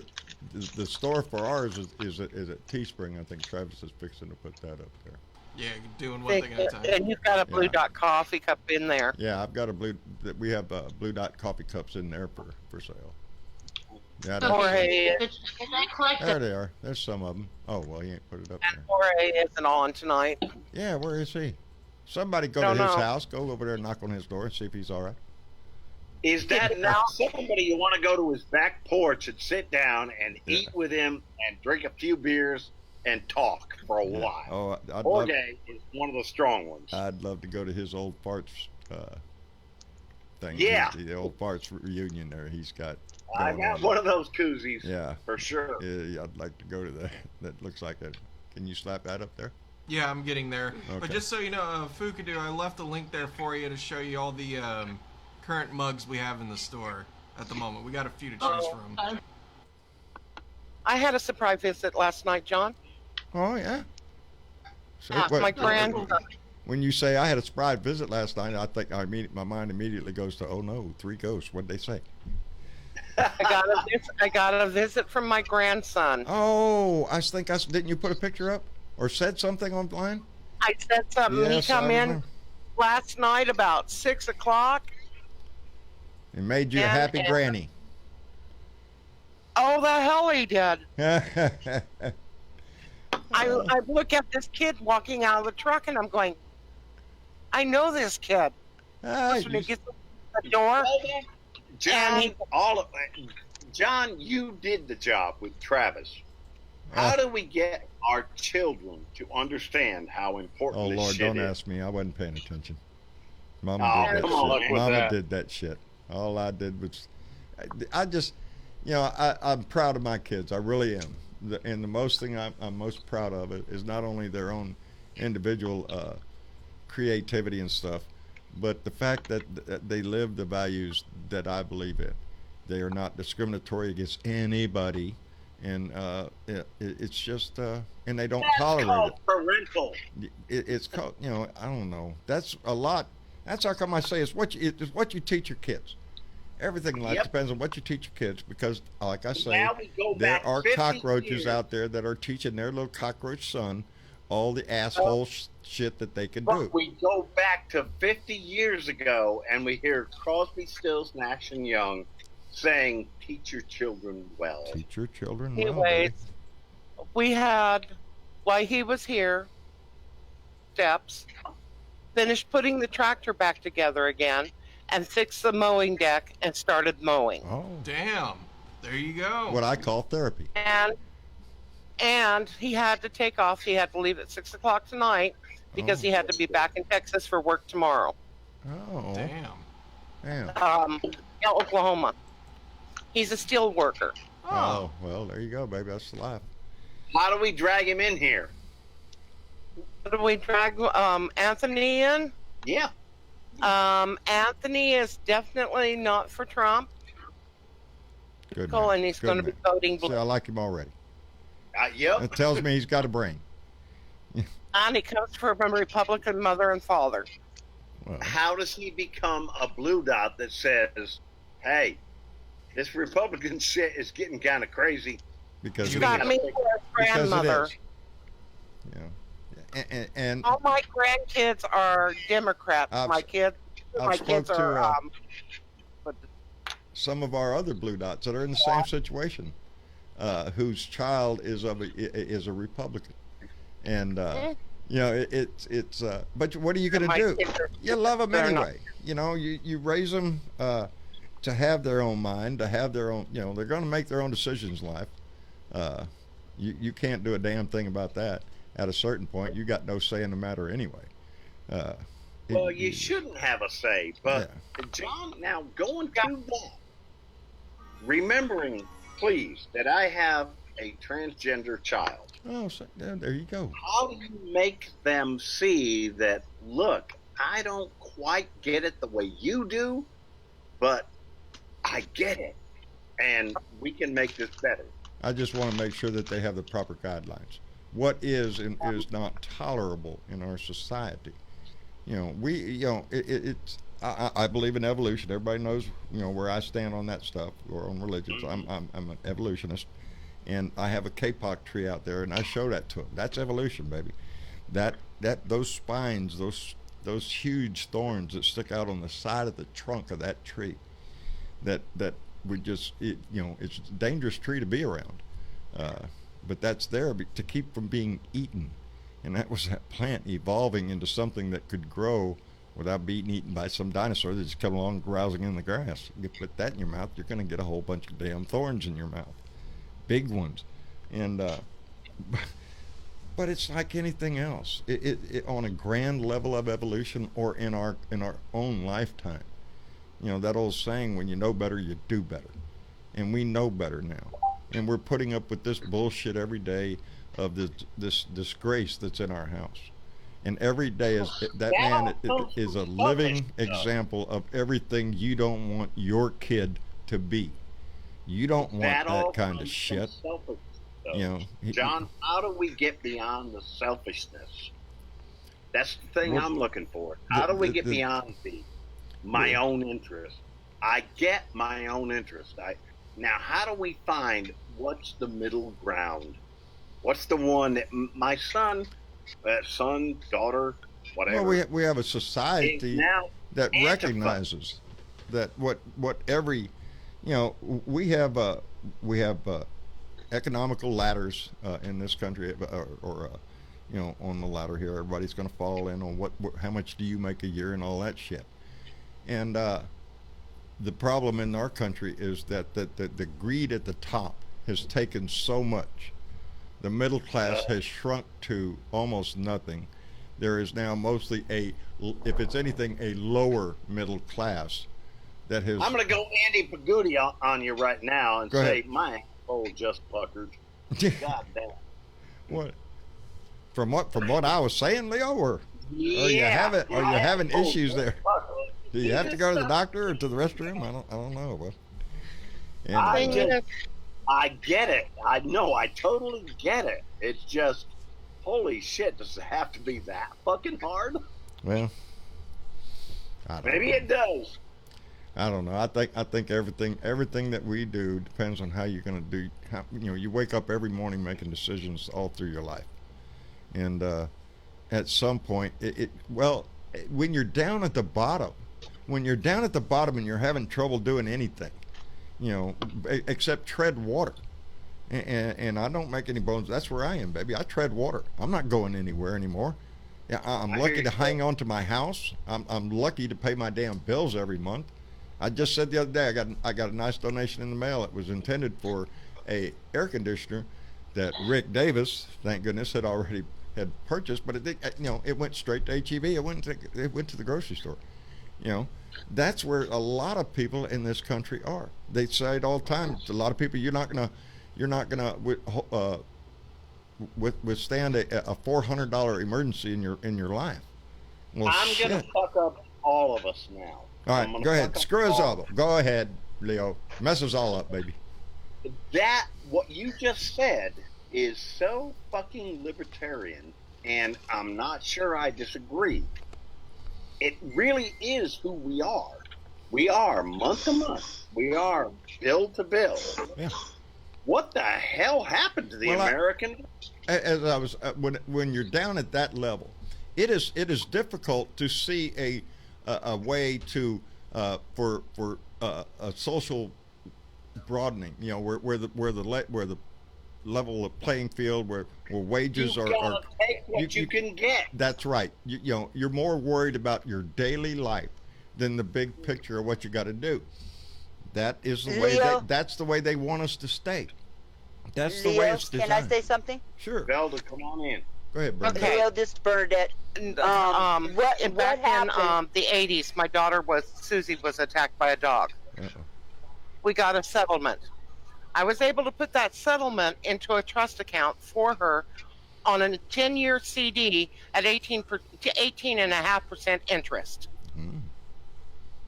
[SPEAKER 2] The store for ours is at Teespring. I think Travis is fixing to put that up there.
[SPEAKER 8] Yeah, doing one thing at a time.
[SPEAKER 3] And you've got a Blue Dot coffee cup in there.
[SPEAKER 2] Yeah, I've got we have Blue Dot coffee cups in there for sale. Yeah,
[SPEAKER 3] Jorge.
[SPEAKER 2] There they are. There's some of them. Oh, well, he ain't put it up
[SPEAKER 3] and
[SPEAKER 2] there.
[SPEAKER 3] Jorge isn't on tonight.
[SPEAKER 2] Yeah, where is he? Somebody go to his house. Go over there and knock on his door and see if he's all right.
[SPEAKER 5] Is that now somebody you want to go to his back porch and sit down and eat with him and drink a few beers and talk for a while?
[SPEAKER 2] Oh,
[SPEAKER 5] Jorge is one of the strong ones.
[SPEAKER 2] I'd love to go to his old farts thing.
[SPEAKER 5] Yeah.
[SPEAKER 2] The old farts reunion there. He's got.
[SPEAKER 5] I got one of those koozies.
[SPEAKER 2] Yeah.
[SPEAKER 5] For sure.
[SPEAKER 2] Yeah, I'd like to go to that. That looks like a. Can you slap that up there?
[SPEAKER 8] Yeah, I'm getting there.
[SPEAKER 2] Okay.
[SPEAKER 8] But just so you know, Fukadu, I left a link there for you to show you all the current mugs we have in the store at the moment. We got a few to choose from.
[SPEAKER 3] I had a surprise visit last night, John.
[SPEAKER 2] Oh, yeah? So,
[SPEAKER 3] My grandson.
[SPEAKER 2] When you say I had a surprise visit last night, I think my mind immediately goes to, oh no, 3 ghosts. What'd they say?
[SPEAKER 3] I got a visit from my grandson.
[SPEAKER 2] Oh, didn't you put a picture up or said something online?
[SPEAKER 3] I said something.
[SPEAKER 2] Yes,
[SPEAKER 3] he come in last night about 6 o'clock.
[SPEAKER 2] It made you a happy granny.
[SPEAKER 3] Oh, the hell he did. I look at this kid walking out of the truck and I'm going, I know this kid. When he gets to the door.
[SPEAKER 5] John, you did the job with Travis. How do we get our children to understand how important this shit is?
[SPEAKER 2] Oh, Lord, don't ask me. I wasn't paying attention. Mama did that
[SPEAKER 5] come
[SPEAKER 2] shit.
[SPEAKER 5] on,
[SPEAKER 2] Mama did that shit. All I did was, I just, I'm proud of my kids. I really am. And the most thing I'm most proud of it is not only their own individual creativity and stuff, but the fact that they live the values that I believe in. They are not discriminatory against anybody, and it's just and they don't tolerate
[SPEAKER 5] called
[SPEAKER 2] it.
[SPEAKER 5] Parental.
[SPEAKER 2] It's called, I don't know. That's a lot. That's how come I say it's what you teach your kids. Everything in life depends on what you teach your kids, because, like I say, there are cockroaches out there that are teaching their little cockroach son all the asshole shit that they can do.
[SPEAKER 5] We go back to 50 years ago, and we hear Crosby, Stills, Nash and Young saying, "Teach your children well."
[SPEAKER 2] Teach your children well.
[SPEAKER 3] Anyways, we had, while he was here, steps, finished putting the tractor back together again, and fixed the mowing deck and started mowing.
[SPEAKER 2] Oh,
[SPEAKER 8] damn! There you go.
[SPEAKER 2] What I call therapy.
[SPEAKER 3] And he had to take off. He had to leave at 6 o'clock tonight because he had to be back in Texas for work tomorrow.
[SPEAKER 2] Oh, damn.
[SPEAKER 3] Oklahoma. He's a steel worker.
[SPEAKER 2] Oh, well, there you go, baby. That's the life.
[SPEAKER 5] How do we drag him in here?
[SPEAKER 3] Do we drag Anthony in?
[SPEAKER 5] Yeah.
[SPEAKER 3] Anthony is definitely not for Trump.
[SPEAKER 2] Good
[SPEAKER 3] man. And he's
[SPEAKER 2] Good
[SPEAKER 3] going to be voting blue.
[SPEAKER 2] See, I like him already.
[SPEAKER 5] Yep.
[SPEAKER 2] It tells me he's got a brain.
[SPEAKER 3] And he comes from a Republican mother and father.
[SPEAKER 2] Well,
[SPEAKER 5] how does he become a blue dot that says, hey, this Republican shit is getting kind of crazy?
[SPEAKER 3] Because you got me for a grandmother.
[SPEAKER 2] Yeah. And
[SPEAKER 3] all my grandkids are Democrats. My kids are
[SPEAKER 2] some of our other blue dots that are in the same situation, whose child is a Republican, and it's but what are you going to do? You love them anyway. You raise them to have their own mind, to have their own. They're going to make their own decisions in life. You can't do a damn thing about that. At a certain point, you got no say in the matter anyway.
[SPEAKER 5] Well, you shouldn't have a say, but John, now going through that, remembering, please, that I have a transgender child.
[SPEAKER 2] Oh, so, there you go.
[SPEAKER 5] How do you make them see that, look, I don't quite get it the way you do, but I get it. and we can make this better.
[SPEAKER 2] I just want to make sure that they have the proper guidelines. What is and is not tolerable in our society. It's. I believe in evolution. Everybody knows, where I stand on that stuff or on religions. I'm an evolutionist, and I have a kapok tree out there, and I show that to them. That's evolution, baby. Those spines, those huge thorns that stick out on the side of the trunk of that tree, that we just, it's a dangerous tree to be around, but that's there to keep from being eaten, and that was that plant evolving into something that could grow without being eaten by some dinosaur that just come along grousing in the grass. You put that in your mouth, you're going to get a whole bunch of damn thorns in your mouth, big ones, and but it's like anything else. It on a grand level of evolution or in our own lifetime. That old saying, when you know better, you do better. And we know better now. And we're putting up with this bullshit every day of this disgrace that's in our house. And every day that man is a living example of everything you don't want your kid to be. You don't want that kind of shit.
[SPEAKER 5] John, how do we get beyond the selfishness? That's the thing I'm looking for. How do we get beyond my own interest? I get my own interest. Now, how do we find what's the middle ground? What's the one that my son, daughter, whatever?
[SPEAKER 2] Well, we have a society that recognizes that what every, we have economical ladders in this country, or on the ladder here, everybody's going to fall in on how much do you make a year and all that shit. And the problem in our country is that the greed at the top has taken so much. The middle class has shrunk to almost nothing. There is now mostly if it's anything, a lower middle class that has.
[SPEAKER 5] I'm going to go Andy Pagoudi on you right now and say,
[SPEAKER 2] ahead.
[SPEAKER 5] My asshole just puckered. God damn.
[SPEAKER 2] What? From what I was saying, Leo, or are you having issues there? Do you have to go to the doctor or to the restroom? I don't know. But
[SPEAKER 5] I get it. I know. I totally get it. It's just, holy shit, does it have to be that fucking hard?
[SPEAKER 2] Well,
[SPEAKER 5] maybe it does.
[SPEAKER 2] I don't know. I think everything that we do depends on how you're going to do. You wake up every morning making decisions all through your life, and at some point, when you're down at the bottom, and you're having trouble doing anything, except tread water, and I don't make any bones. That's where I am, baby. I tread water. I'm not going anywhere anymore. Yeah, I'm lucky to hang on to my house. I'm lucky to pay my damn bills every month. I just said the other day I got a nice donation in the mail. It was intended for a air conditioner that Rick Davis, thank goodness, had purchased, but it went straight to HEB. It went to the grocery store. That's where a lot of people in this country are. They say it all the time. A lot of people, you're not gonna withstand a $400 emergency in your life. Well,
[SPEAKER 5] I'm gonna fuck up all of us now.
[SPEAKER 2] All right, go ahead. Screw us all up. Go ahead, Leo. Mess us all up, baby.
[SPEAKER 5] What you just said is so fucking libertarian, and I'm not sure I disagree. It really is who we are. We are month to month. We are bill to bill.
[SPEAKER 2] Yeah.
[SPEAKER 5] What the hell happened to the American?
[SPEAKER 2] As I was, when you're down at that level, it is difficult to see a way to for a social broadening. Where the level of playing field where wages are
[SPEAKER 5] take what you can get.
[SPEAKER 2] That's right. You're more worried about your daily life than the big picture of what you got to do. That is the way. That's the way they want us to stay. That's the way it's designed.
[SPEAKER 10] Can I say something?
[SPEAKER 2] Sure.
[SPEAKER 5] Velda, come on in.
[SPEAKER 2] Go ahead, Bernadette.
[SPEAKER 3] Okay.
[SPEAKER 10] Leo, this Bernadette.
[SPEAKER 3] Back in the 80s, my daughter Susie was attacked by a dog.
[SPEAKER 2] Uh-oh.
[SPEAKER 3] We got a settlement. I was able to put that settlement into a trust account for her on a 10-year CD at 18.5% interest.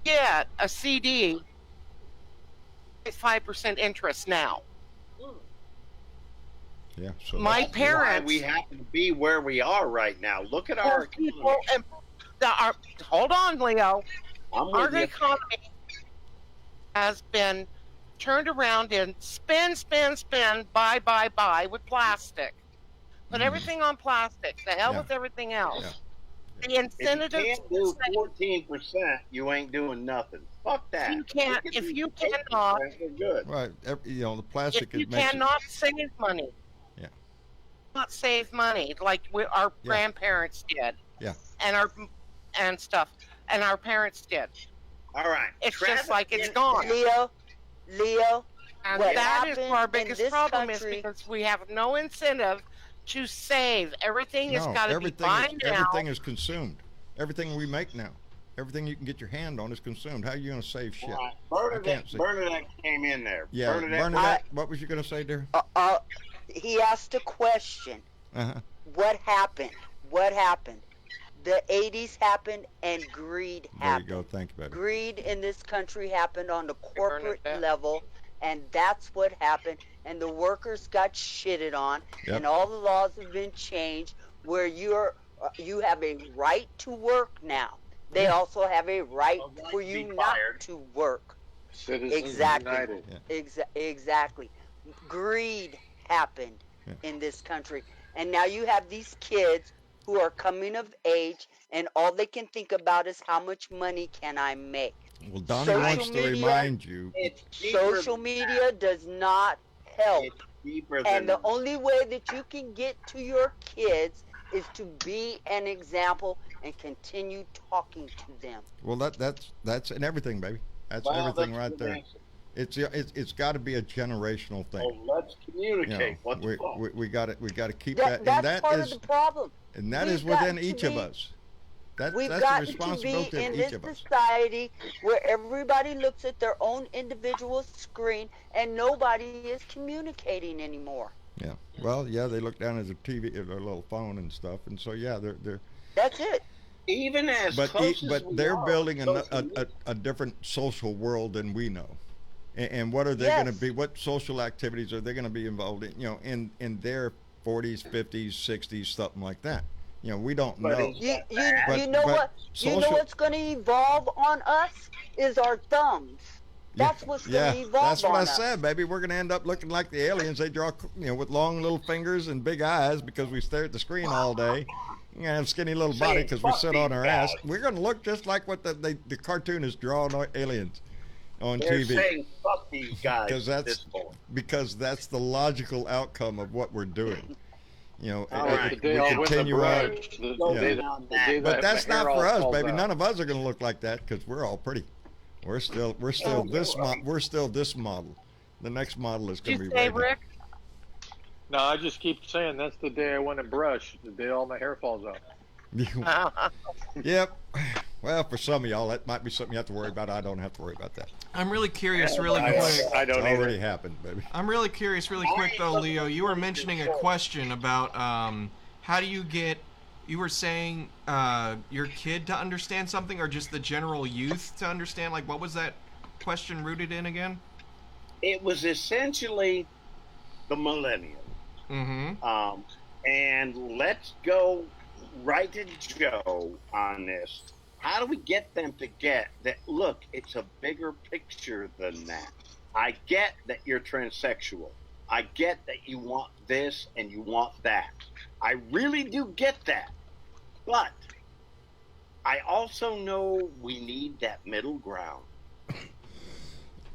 [SPEAKER 3] Yet a CD 5% interest now.
[SPEAKER 2] Yeah. So
[SPEAKER 3] my parents.
[SPEAKER 5] We happen to be where we are right now. Look at our
[SPEAKER 3] people. Hold on, Leo. Our economy has been turned around and spin, buy with plastic. Put everything on plastic. The hell with everything else. Yeah. The incentive.
[SPEAKER 5] If you can't do 14%, you ain't doing nothing. Fuck that.
[SPEAKER 3] If you cannot,
[SPEAKER 2] good. Right. The plastic.
[SPEAKER 3] If you cannot save money.
[SPEAKER 2] Yeah.
[SPEAKER 3] Not save money like our grandparents did.
[SPEAKER 2] Yeah.
[SPEAKER 3] And our parents did.
[SPEAKER 5] All right.
[SPEAKER 3] It's just like it's gone.
[SPEAKER 10] Leo.
[SPEAKER 3] And that is our biggest problem is because we have no incentive to save. Everything has got to be buy now.
[SPEAKER 2] Everything is consumed. Everything we make now. Everything you can get your hand on is consumed. How are you going to save shit?
[SPEAKER 5] Bernadette came in there.
[SPEAKER 2] Yeah, Bernadette, what was you going to say, dear?
[SPEAKER 10] He asked a question. What happened? The 80s happened and greed happened.
[SPEAKER 2] There you go. Thank you, baby.
[SPEAKER 10] Greed in this country happened on the corporate level, and that's what happened. And the workers got shitted on, and all the laws have been changed where you have a right to work now. They also have a right for you not to work.
[SPEAKER 7] Citizens
[SPEAKER 10] United.
[SPEAKER 7] Yeah.
[SPEAKER 10] Exactly. Greed happened in this country. And now you have these kids who are coming of age, and all they can think about is how much money can I make.
[SPEAKER 2] Well, Donnie wants to remind you.
[SPEAKER 10] Social media does not help. And the only way that you can get to your kids is to be an example and continue talking to them.
[SPEAKER 2] Well, that's in everything, baby. That's everything right there. It's got to be a generational thing.
[SPEAKER 5] Oh, let's communicate.
[SPEAKER 2] We got to keep that.
[SPEAKER 10] That's part of the problem.
[SPEAKER 2] And that is within each of us. That's the responsibility of each of us. We've got to be in this society
[SPEAKER 10] where everybody looks at their own individual screen and nobody is communicating anymore.
[SPEAKER 2] Yeah. Well, they look down at their TV, their little phone and stuff, and so they're.
[SPEAKER 10] That's it.
[SPEAKER 5] Even as
[SPEAKER 2] they're building a different social world than we know. And what are they going to be? What social activities are they going to be involved in? In their 40s, 50s, 60s, something like that. We don't know.
[SPEAKER 10] You know what? You know what's going to evolve on us is our thumbs. That's what's going to evolve on us.
[SPEAKER 2] That's what I said, baby. We're going to end up looking like the aliens. They draw, with long little fingers and big eyes because we stare at the screen all day. You're going to have skinny little body because we sit on our ass. We're going to look just like what the cartoonists draw on aliens on
[SPEAKER 5] They're
[SPEAKER 2] TV.
[SPEAKER 5] Saying fuck these guys
[SPEAKER 2] because that's the logical outcome of what we're doing. We
[SPEAKER 7] right.
[SPEAKER 2] continue on. But that's not for us, baby.
[SPEAKER 7] Out.
[SPEAKER 2] None of us are going to look like that because we're all pretty. We're still this model. The next model is going to be right.
[SPEAKER 3] Rick?
[SPEAKER 7] No, I just keep saying that's the day I went and brush. The day all my hair falls out.
[SPEAKER 2] Yep. Well, for some of y'all, that might be something you have to worry about. I don't have to worry about that.
[SPEAKER 8] I'm really curious, really quick.
[SPEAKER 7] I don't
[SPEAKER 2] It's already happened, baby.
[SPEAKER 8] I'm really curious, really quick, though, Leo. You were mentioning a question about how do you get, you were saying your kid to understand something or just the general youth to understand? Like, what was that question rooted in again?
[SPEAKER 5] It was essentially the millennials.
[SPEAKER 8] Mm-hmm.
[SPEAKER 5] And let's go right to Joe on this. How do we get them to get that, look, it's a bigger picture than that. I get that you're transsexual. I get that you want this and you want that. I really do get that. But I also know we need that middle ground.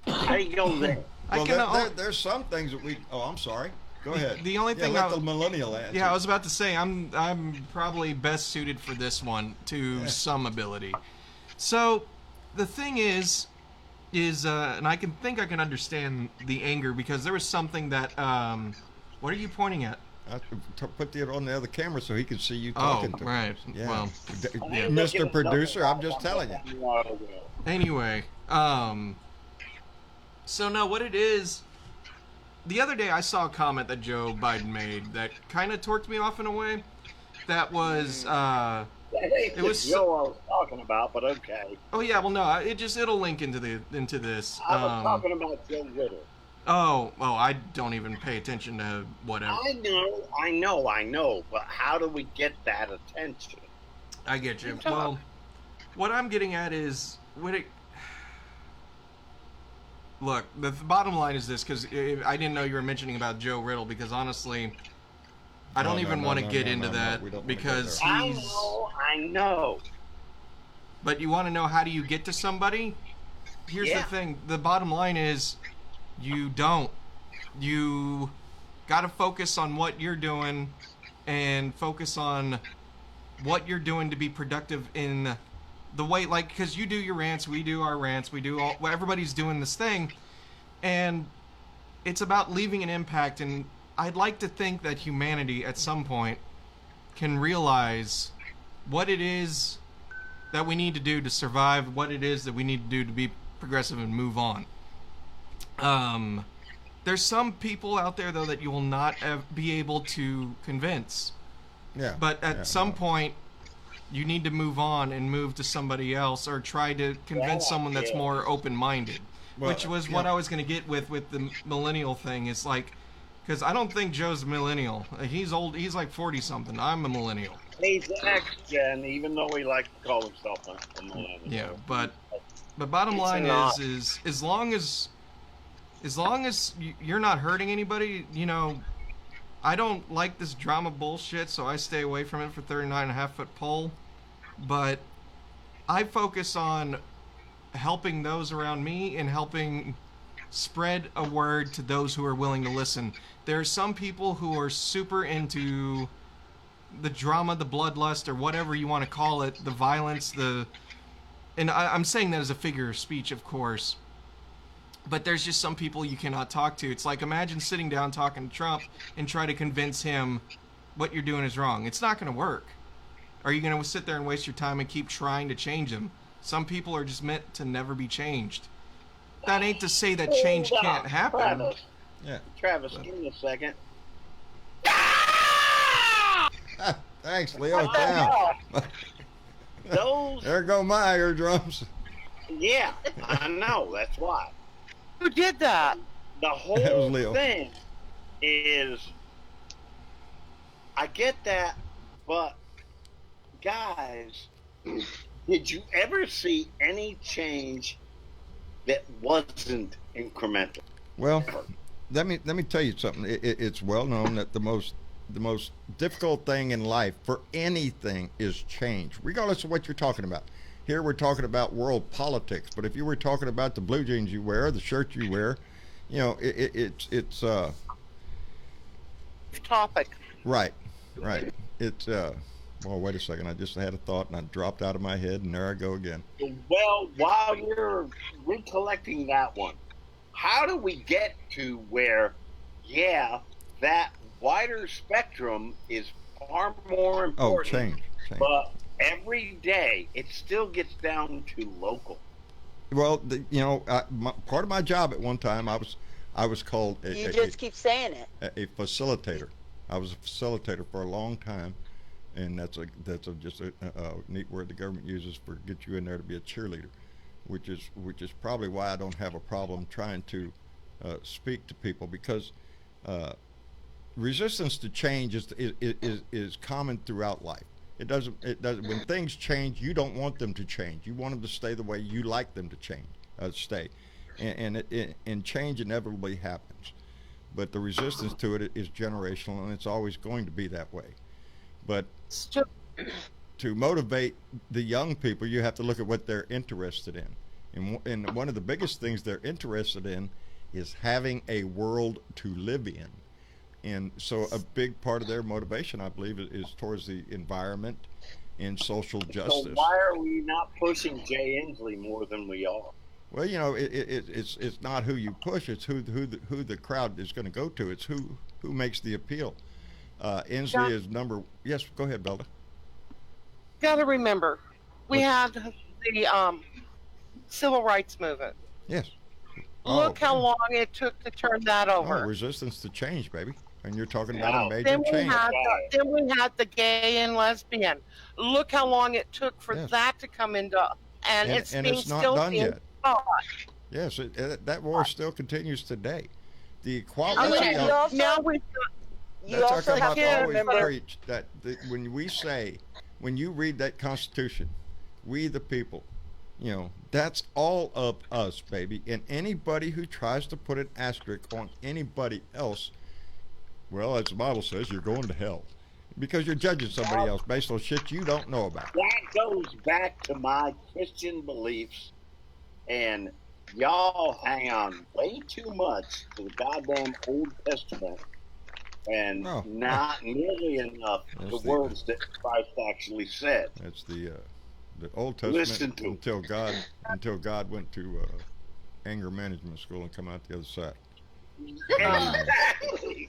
[SPEAKER 5] How do you go there?
[SPEAKER 2] Well, there's some things that we... Oh, I'm sorry. Go ahead.
[SPEAKER 8] The only thing
[SPEAKER 2] let the millennial answer.
[SPEAKER 8] Yeah, I was about to say I'm probably best suited for this one to some ability. So the thing is, and I can understand the anger because there was something that. What are you pointing at?
[SPEAKER 2] I put it on the other camera so he can see you talking to him.
[SPEAKER 8] Right.
[SPEAKER 2] Yeah.
[SPEAKER 8] Well,
[SPEAKER 2] Mr. Producer, I'm just telling you.
[SPEAKER 8] Anyway, so no, what it is. The other day I saw a comment that Joe Biden made that kind of torqued me off in a way. That was,
[SPEAKER 5] it was Joe I was talking about, but okay.
[SPEAKER 8] Oh yeah, well no, it'll link into this.
[SPEAKER 5] I was talking about Joe Riddle.
[SPEAKER 8] Oh, I don't even pay attention to whatever.
[SPEAKER 5] I know, but how do we get that attention?
[SPEAKER 8] I get you. Well, what I'm getting at is look, the bottom line is this, because I didn't know you were mentioning about Joe Riddle, because honestly, I don't even want to get into that because he's...
[SPEAKER 5] I know.
[SPEAKER 8] But you want to know how do you get to somebody? Here's the thing. The bottom line is you don't. You got to focus on what you're doing and focus on what you're doing to be productive in the way, like, because you do your rants, we do our rants, we do all, everybody's doing this thing, and it's about leaving an impact. And I'd like to think that humanity at some point can realize what it is that we need to do to survive, what it is that we need to do to be progressive and move on. There's some people out there, though, that you will not be able to convince.
[SPEAKER 2] Yeah.
[SPEAKER 8] But at some point, you need to move on and move to somebody else, or try to convince someone that's more open-minded. Well, which was what I was going to get with the millennial thing. Is like, because I don't think Joe's a millennial. He's old. He's like 40-something. I'm a millennial.
[SPEAKER 5] He's X-Gen, even though he likes to call himself a millennial.
[SPEAKER 8] Yeah, but bottom line is as long as you're not hurting anybody, you know, I don't like this drama bullshit, so I stay away from it for 39.5-foot pole. But I focus on helping those around me and helping spread a word to those who are willing to listen. There are some people who are super into the drama, the bloodlust, or whatever you want to call it, the violence, and I'm saying that as a figure of speech, of course. But there's just some people you cannot talk to. It's like, imagine sitting down talking to Trump and try to convince him what you're doing is wrong. It's not going to work. Are you going to sit there and waste your time and keep trying to change him? Some people are just meant to never be changed. That ain't to say that change can't happen.
[SPEAKER 5] Travis.
[SPEAKER 2] Yeah.
[SPEAKER 5] Travis, give me a second.
[SPEAKER 2] Thanks, Leo. Down. There go my eardrums.
[SPEAKER 5] Yeah, I know. That's why.
[SPEAKER 3] Who did that?
[SPEAKER 5] The whole thing is, I get that, but guys, did you ever see any change that wasn't incremental?
[SPEAKER 2] Well, let me tell you something. It's well known that the most difficult thing in life for anything is change, regardless of what you're talking about. Here we're talking about world politics, but if you were talking about the blue jeans you wear, the shirt you wear, you know, it's
[SPEAKER 3] topic.
[SPEAKER 2] Right. It's well, wait a second. I just had a thought and I dropped out of my head, and there I go again.
[SPEAKER 5] Well, while you're recollecting that one, how do we get to where, that wider spectrum is far more important?
[SPEAKER 2] Oh, change.
[SPEAKER 5] But every day, it still gets down to local.
[SPEAKER 2] Well, part of my job at one time, I was called.
[SPEAKER 10] Keep saying it.
[SPEAKER 2] A facilitator. I was a facilitator for a long time, and that's just a neat word the government uses for get you in there to be a cheerleader, which is probably why I don't have a problem trying to speak to people, because resistance to change is common throughout life. It doesn't. When things change, you don't want them to change. You want them to stay the way you like them to stay, and change inevitably happens. But the resistance to it is generational, and it's always going to be that way. But to motivate the young people, you have to look at what they're interested in, and one of the biggest things they're interested in is having a world to live in. And so a big part of their motivation, I believe, is towards the environment and social justice.
[SPEAKER 5] So why are we not pushing Jay Inslee more than we are?
[SPEAKER 2] Well, it's not who you push; it's who the crowd is going to go to. It's who makes the appeal. Inslee is number. Yes, go ahead, Belda.
[SPEAKER 3] Got to remember, we had the civil rights movement.
[SPEAKER 2] Yes.
[SPEAKER 3] Look how long it took to turn that over.
[SPEAKER 2] Resistance to change, baby. and you're talking about a major
[SPEAKER 3] then
[SPEAKER 2] change.
[SPEAKER 3] Then we had the gay and lesbian. Look how long it took for that to come into, and it's
[SPEAKER 2] not done yet. Yes, that war still continues today. The equality.
[SPEAKER 10] You also have to remember
[SPEAKER 2] preach that when you read that Constitution, we the people, that's all of us, baby. And anybody who tries to put an asterisk on anybody else, well, as the Bible says, you're going to hell because you're judging somebody else based on shit you don't know about.
[SPEAKER 5] That goes back to my Christian beliefs, and y'all hang on way too much to the goddamn Old Testament. And not nearly enough the words that Christ actually said.
[SPEAKER 2] That's the Old Testament until God went to anger management school and come out the other side.
[SPEAKER 5] Exactly.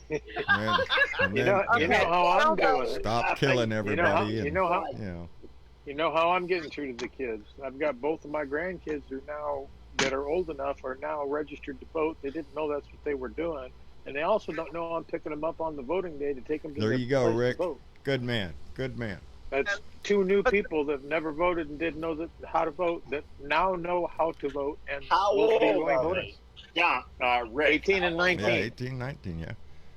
[SPEAKER 7] You know how I'm doing it.
[SPEAKER 2] Stop killing everybody.
[SPEAKER 7] You know how I'm getting through to the kids. I've got both of my grandkids that are old enough are now registered to vote. They didn't know that's what they were doing. And they also don't know I'm picking them up on the voting day to take them to
[SPEAKER 2] there you go, Rick.
[SPEAKER 7] Vote.
[SPEAKER 2] Good man.
[SPEAKER 7] That's two new people that never voted and didn't know how to vote that now know how to vote and will be going voting.
[SPEAKER 5] Yeah, Rick.
[SPEAKER 7] 18 and 19.
[SPEAKER 2] Yeah, 18, 19,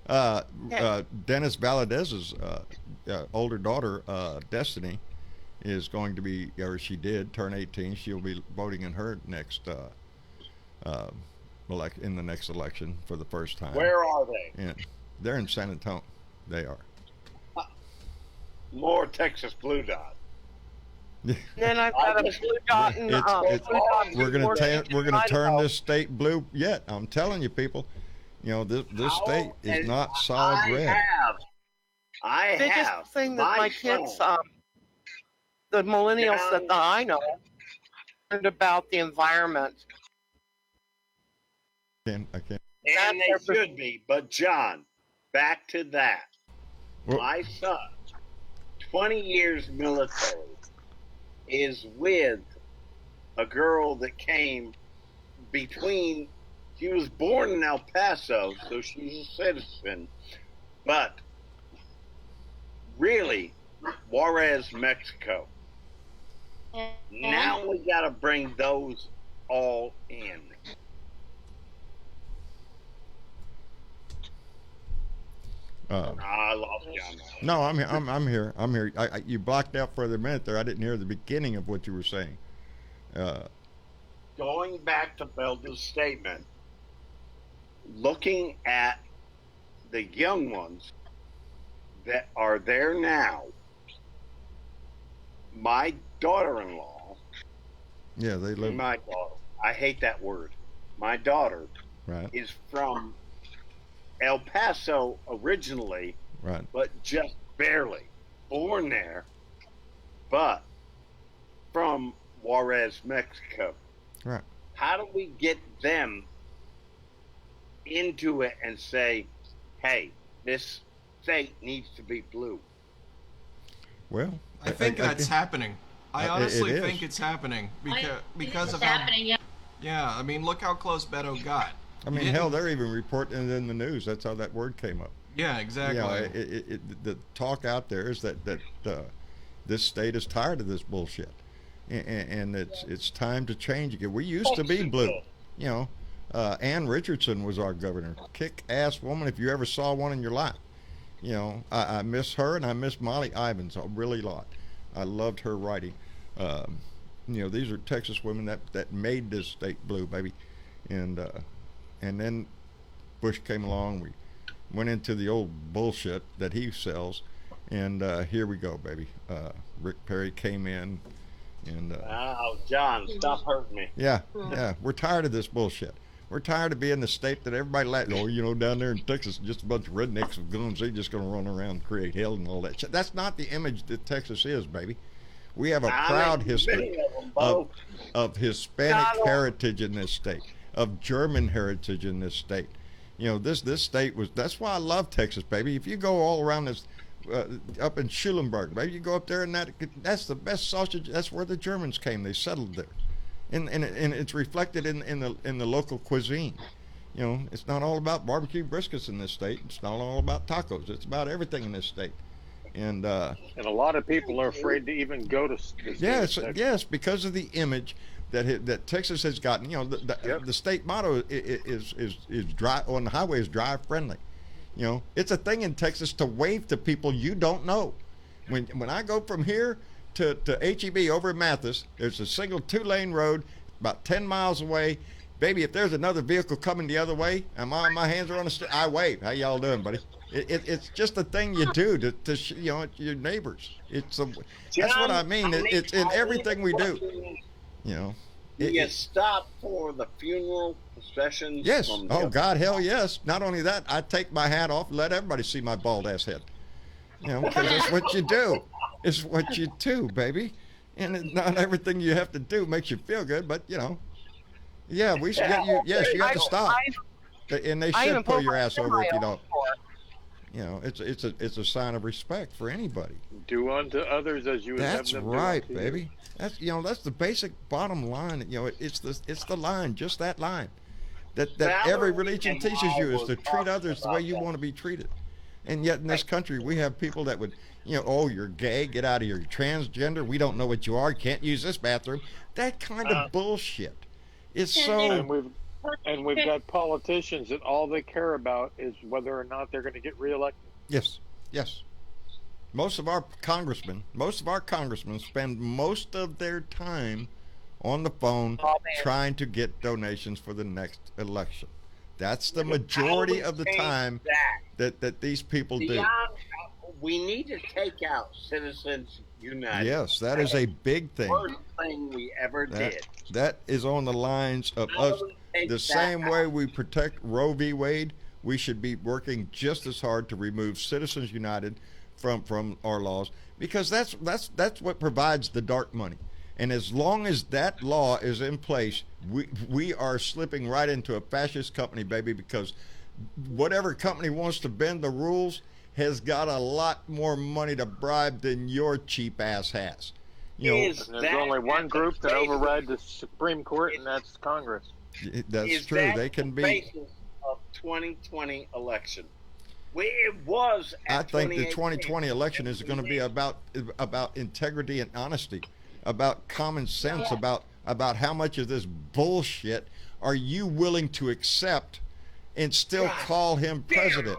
[SPEAKER 2] yeah. Dennis Valadez's older daughter, Destiny, is going to be, or she did, turn 18. She'll be voting in her next in the next election for the first time.
[SPEAKER 5] Where are they?
[SPEAKER 2] They're in San Antonio. They are.
[SPEAKER 5] More Texas Blue Dot.
[SPEAKER 3] Then I've got a blue dot and
[SPEAKER 2] we're gonna turn this state blue yet. I'm telling you, people. This state is not solid red.
[SPEAKER 5] I have.
[SPEAKER 3] Biggest thing that my kids, the millennials that I know, learned about the environment.
[SPEAKER 2] I can't.
[SPEAKER 5] And they should be, but John, back to that. My son, 20 years military, is with a girl that came between. She was born in El Paso, so she's a citizen, but really, Juarez, Mexico. Now we got to bring those all in. I lost you on that.
[SPEAKER 2] No, I'm here. You blocked out for a minute there. I didn't hear the beginning of what you were saying.
[SPEAKER 5] Going back to Felda's statement, looking at the young ones that are there now, my daughter-in-law.
[SPEAKER 2] Yeah, they live.
[SPEAKER 5] My daughter. I hate that word. My daughter is from El Paso originally, but just barely. Born there, but from Juarez, Mexico.
[SPEAKER 2] Right.
[SPEAKER 5] How do we get them into it and say, hey, this state needs to be blue?
[SPEAKER 2] Well,
[SPEAKER 8] I think that's happening. I honestly think it's happening because of how. Yeah, I mean, look how close Beto got.
[SPEAKER 2] I mean, hell, they're even reporting it in the news. That's how that word came up.
[SPEAKER 8] Yeah, exactly.
[SPEAKER 2] The talk out there is that this state is tired of this bullshit, and it's time to change again. We used to be blue. Ann Richardson was our governor. Kick-ass woman, if you ever saw one in your life. I miss her, and I miss Molly Ivins a really lot. I loved her writing. These are Texas women that made this state blue, baby. And then Bush came along. We went into the old bullshit that he sells, and here we go, baby. Rick Perry came in, and
[SPEAKER 5] John, stop hurting me.
[SPEAKER 2] Yeah, we're tired of this bullshit. We're tired of being the state that everybody down there in Texas, just a bunch of rednecks with guns. They're just going to run around and create hell and all that shit. That's not the image that Texas is, baby. We have a proud history of Hispanic heritage in this state, of German heritage in this state. This state was. That's why I love Texas, baby. If you go all around this, up in Schulenburg, baby, you go up there and that's the best sausage. That's where the Germans came. They settled there, and it's reflected in the local cuisine. You know, it's not all about barbecue briskets in this state. It's not all about tacos. It's about everything in this state. And
[SPEAKER 7] a lot of people are afraid to even go to the
[SPEAKER 2] yes, because of the image that Texas has gotten. You know, the state motto is dry on the highway is drive friendly. You know, it's a thing in Texas to wave to people you don't know. When I go from here to HEB over in Mathis, there's a single 2-lane road about 10 miles away. Baby, if there's another vehicle coming the other way and my hands are on the I wave. How y'all doing, buddy? It's just a thing you do to you know, your neighbors. That's what I mean. It's in everything we do. You know.
[SPEAKER 5] You stop for the funeral processions?
[SPEAKER 2] Yes. Oh, God, hell yes. Not only that, I take my hat off and let everybody see my bald ass head. You know, because it's what you do. It's what you do, baby. And not everything you have to do makes you feel good, but, you know. Yeah, you have to stop. And they should pull your ass over if you don't. You know, it's a sign of respect for anybody.
[SPEAKER 7] Do unto others as you would have them do.
[SPEAKER 2] That's right, baby. That's that's the basic bottom line. You know, it's the line, just that line, that every religion teaches you is to treat others the way you want to be treated. And yet in this country, we have people that would, you know, oh, you're gay, get out of here. You're transgender, we don't know what you are, can't use this bathroom. That kind of bullshit. It's so.
[SPEAKER 7] And we've got politicians that all they care about is whether or not they're going to get reelected.
[SPEAKER 2] Yes. Most of our congressmen spend most of their time on the phone trying to get donations for the next election. That's the majority of the time that these people do.
[SPEAKER 5] We need to take out Citizens United.
[SPEAKER 2] Yes, that is a big thing.
[SPEAKER 5] First thing we ever did.
[SPEAKER 2] That is on the lines of us. The same way we protect Roe v. Wade, we should be working just as hard to remove Citizens United from our laws, because that's what provides the dark money. And as long as that law is in place, we are slipping right into a fascist company, baby, because whatever company wants to bend the rules has got a lot more money to bribe than your cheap ass has. You know,
[SPEAKER 7] there's only one group that override the Supreme Court, and that's Congress.
[SPEAKER 2] That's true. They can be.
[SPEAKER 5] Basis of 2020 election. It was.
[SPEAKER 2] I think the 2020 election is going to be about integrity and honesty, about common sense, about how much of this bullshit are you willing to accept and still call him president.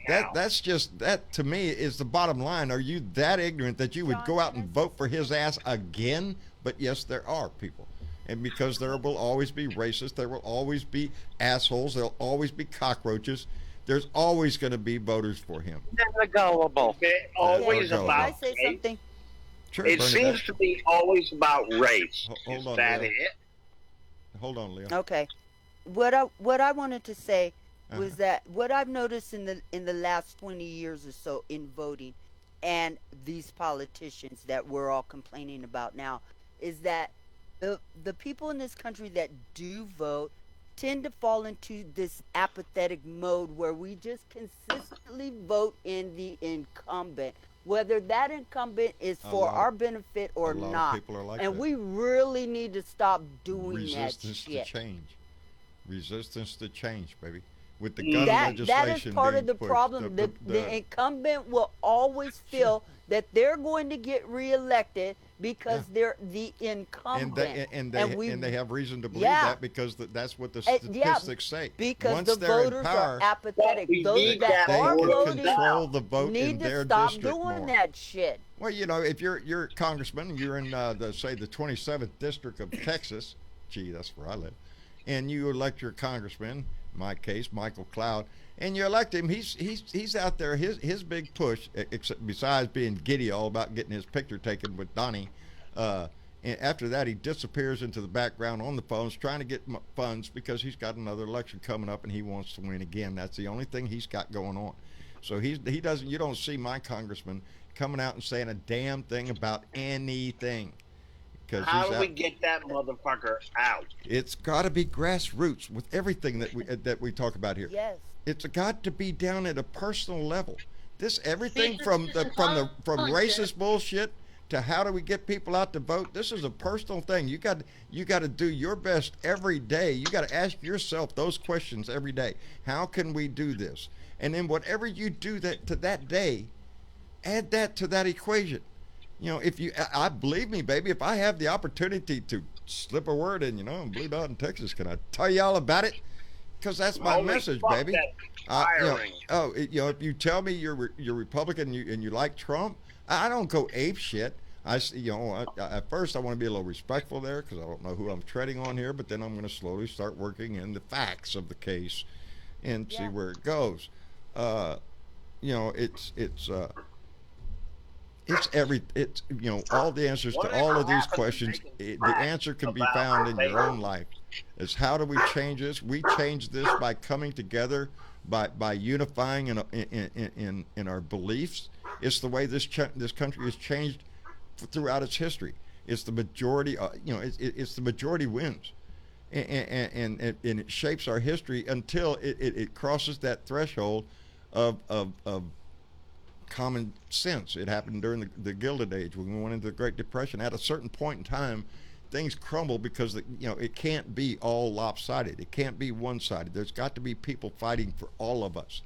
[SPEAKER 2] That's just, that to me is the bottom line. Are you that ignorant that you would go out and vote for his ass again? But yes, there are people. And because there will always be racists, there will always be assholes, there'll always be cockroaches, there's always going to be voters for him.
[SPEAKER 3] Never gullible.
[SPEAKER 5] Always
[SPEAKER 10] Can I
[SPEAKER 5] about
[SPEAKER 10] say something?
[SPEAKER 2] Sure,
[SPEAKER 5] it seems to be always about race.
[SPEAKER 2] Hold on,
[SPEAKER 5] Is that
[SPEAKER 2] Leo.
[SPEAKER 5] it?
[SPEAKER 2] Hold on, Leo.
[SPEAKER 10] Okay. What I wanted to say was that what I've noticed in the last 20 years or so in voting and these politicians that we're all complaining about now is that the people in this country that do vote tend to fall into this apathetic mode where we just consistently vote in the incumbent, whether that incumbent is for our benefit or not.
[SPEAKER 2] A lot of people are like
[SPEAKER 10] and
[SPEAKER 2] that.
[SPEAKER 10] we really need to stop doing
[SPEAKER 2] Resistance
[SPEAKER 10] that shit.
[SPEAKER 2] to change. Resistance to change, baby. With the gun legislation
[SPEAKER 10] that is part of the
[SPEAKER 2] pushed,
[SPEAKER 10] problem. The incumbent will always feel that they're going to get reelected because they're the incumbent.
[SPEAKER 2] And they have reason to believe that because that's what the statistics say.
[SPEAKER 10] Because
[SPEAKER 2] once
[SPEAKER 10] the
[SPEAKER 2] they're
[SPEAKER 10] voters
[SPEAKER 2] in power,
[SPEAKER 10] are apathetic. Those that
[SPEAKER 2] they
[SPEAKER 10] are
[SPEAKER 2] can
[SPEAKER 10] voting
[SPEAKER 2] control the vote
[SPEAKER 10] need
[SPEAKER 2] in their
[SPEAKER 10] to stop
[SPEAKER 2] district
[SPEAKER 10] doing
[SPEAKER 2] more.
[SPEAKER 10] that shit.
[SPEAKER 2] Well, you know, if you're a congressman, you're in the 27th district of Texas. Gee, that's where I live. And you elect your congressman, in my case, Michael Cloud, and you elect him. He's out there. His big push, besides being giddy all about getting his picture taken with Donnie, and after that he disappears into the background on the phones trying to get funds because he's got another election coming up and he wants to win again. That's the only thing he's got going on. So he doesn't. You don't see my congressman coming out and saying a damn thing about anything.
[SPEAKER 5] How do we get that motherfucker out?
[SPEAKER 2] It's got to be grassroots with everything that we talk about here.
[SPEAKER 10] Yes.
[SPEAKER 2] It's got to be down at a personal level. Everything from racist bullshit to how do we get people out to vote. This is a personal thing. You got to do your best every day. You got to ask yourself those questions every day. How can we do this? And then whatever you do that day, add that to that equation. You know, if I believe me, baby, if I have the opportunity to slip a word in, in Blue Dot in Texas, can I tell you all about it? Because that's my message, baby. If you tell me you're Republican and you like Trump, I don't go ape shit. At first I want to be a little respectful there because I don't know who I'm treading on here, but then I'm going to slowly start working in the facts of the case and see where it goes. All the answers to all of these questions. The answer can be found in your own life. Is how do we change this? We change this by coming together, by unifying in our beliefs. It's the way this country has changed throughout its history. It's the majority. It's the majority wins, and it shapes our history until it crosses that threshold of common sense. It happened during the Gilded Age when we went into the Great Depression. At a certain point in time, things crumble because it can't be all lopsided. It can't be one-sided. There's got to be people fighting for all of us,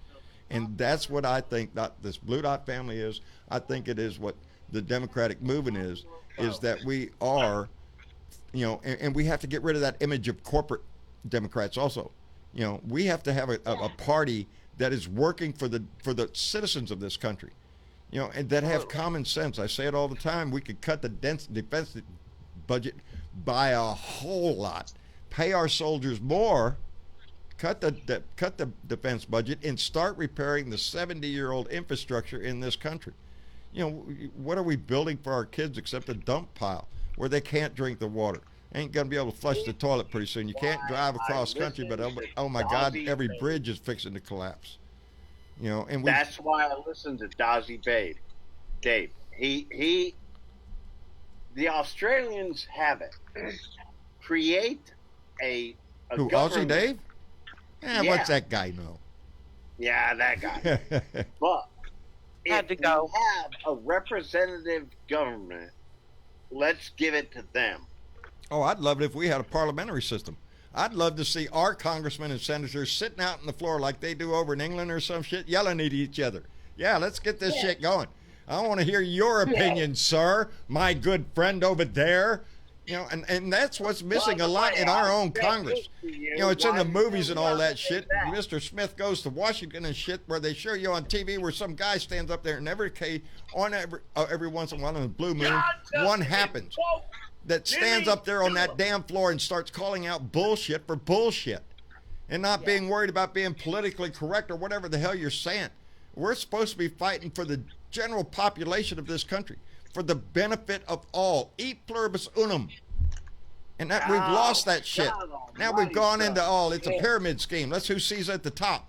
[SPEAKER 2] and that's what I think this Blue Dot family is. I think it is what the Democratic movement is that we are, and we have to get rid of that image of corporate Democrats also. We have to have a party that is working for the citizens of this country, and that have common sense. I say it all the time. We could cut the defense budget by a whole lot, pay our soldiers more, cut the defense budget, and start repairing the 70-year-old infrastructure in this country. What are we building for our kids except a dump pile where they can't drink the water? Ain't gonna be able to flush the toilet pretty soon. You can't drive across country, but oh my God, every bridge is fixing to collapse. And
[SPEAKER 5] that's why I listen to Dazzy Dave. The Australians have it. Create a
[SPEAKER 2] who, Aussie Dave? Yeah, what's that guy know?
[SPEAKER 5] Yeah, that guy. But if we have a representative government, let's give it to them.
[SPEAKER 2] Oh, I'd love it if we had a parliamentary system. I'd love to see our congressmen and senators sitting out on the floor like they do over in England or some shit, yelling at each other. Yeah, let's get this shit going. I want to hear your opinion, sir, my good friend over there. And that's what's missing a lot in our own Congress. It's in the movies and all that shit. Mr. Smith goes to Washington and shit where they show you on TV where some guy stands up there and every once in a while on the blue moon, one happens that stands up there on that damn floor and starts calling out bullshit for bullshit and not being worried about being politically correct or whatever the hell you're saying. We're supposed to be fighting for the general population of this country, for the benefit of all. E pluribus unum. And that we've lost that shit. Now we've gone into it's a pyramid scheme. That's who sees at the top.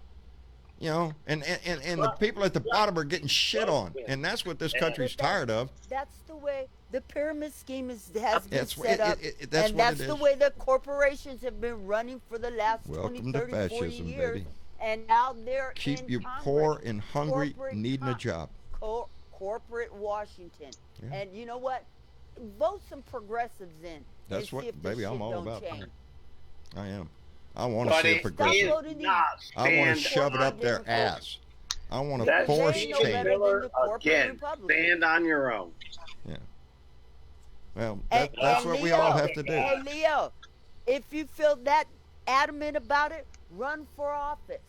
[SPEAKER 2] And the people at the bottom are getting shit on. And that's what this country's tired of.
[SPEAKER 10] That's the way the pyramid scheme has been set up. And that's the way the corporations have been running for the last 20, 30, 40 years. Baby. And now they're
[SPEAKER 2] keep you poor and hungry, needing a job.
[SPEAKER 10] Corporate Washington. Yeah. And you know what? Vote some progressives in.
[SPEAKER 2] That's what, baby, I'm all about. I am. I want to see a progressive. I want to shove it up their ass. I want to force change.
[SPEAKER 5] Again, stand on your own.
[SPEAKER 2] Yeah. Well, that's what Leo, we all have to do.
[SPEAKER 10] Hey, Leo, if you feel that adamant about it, run for office.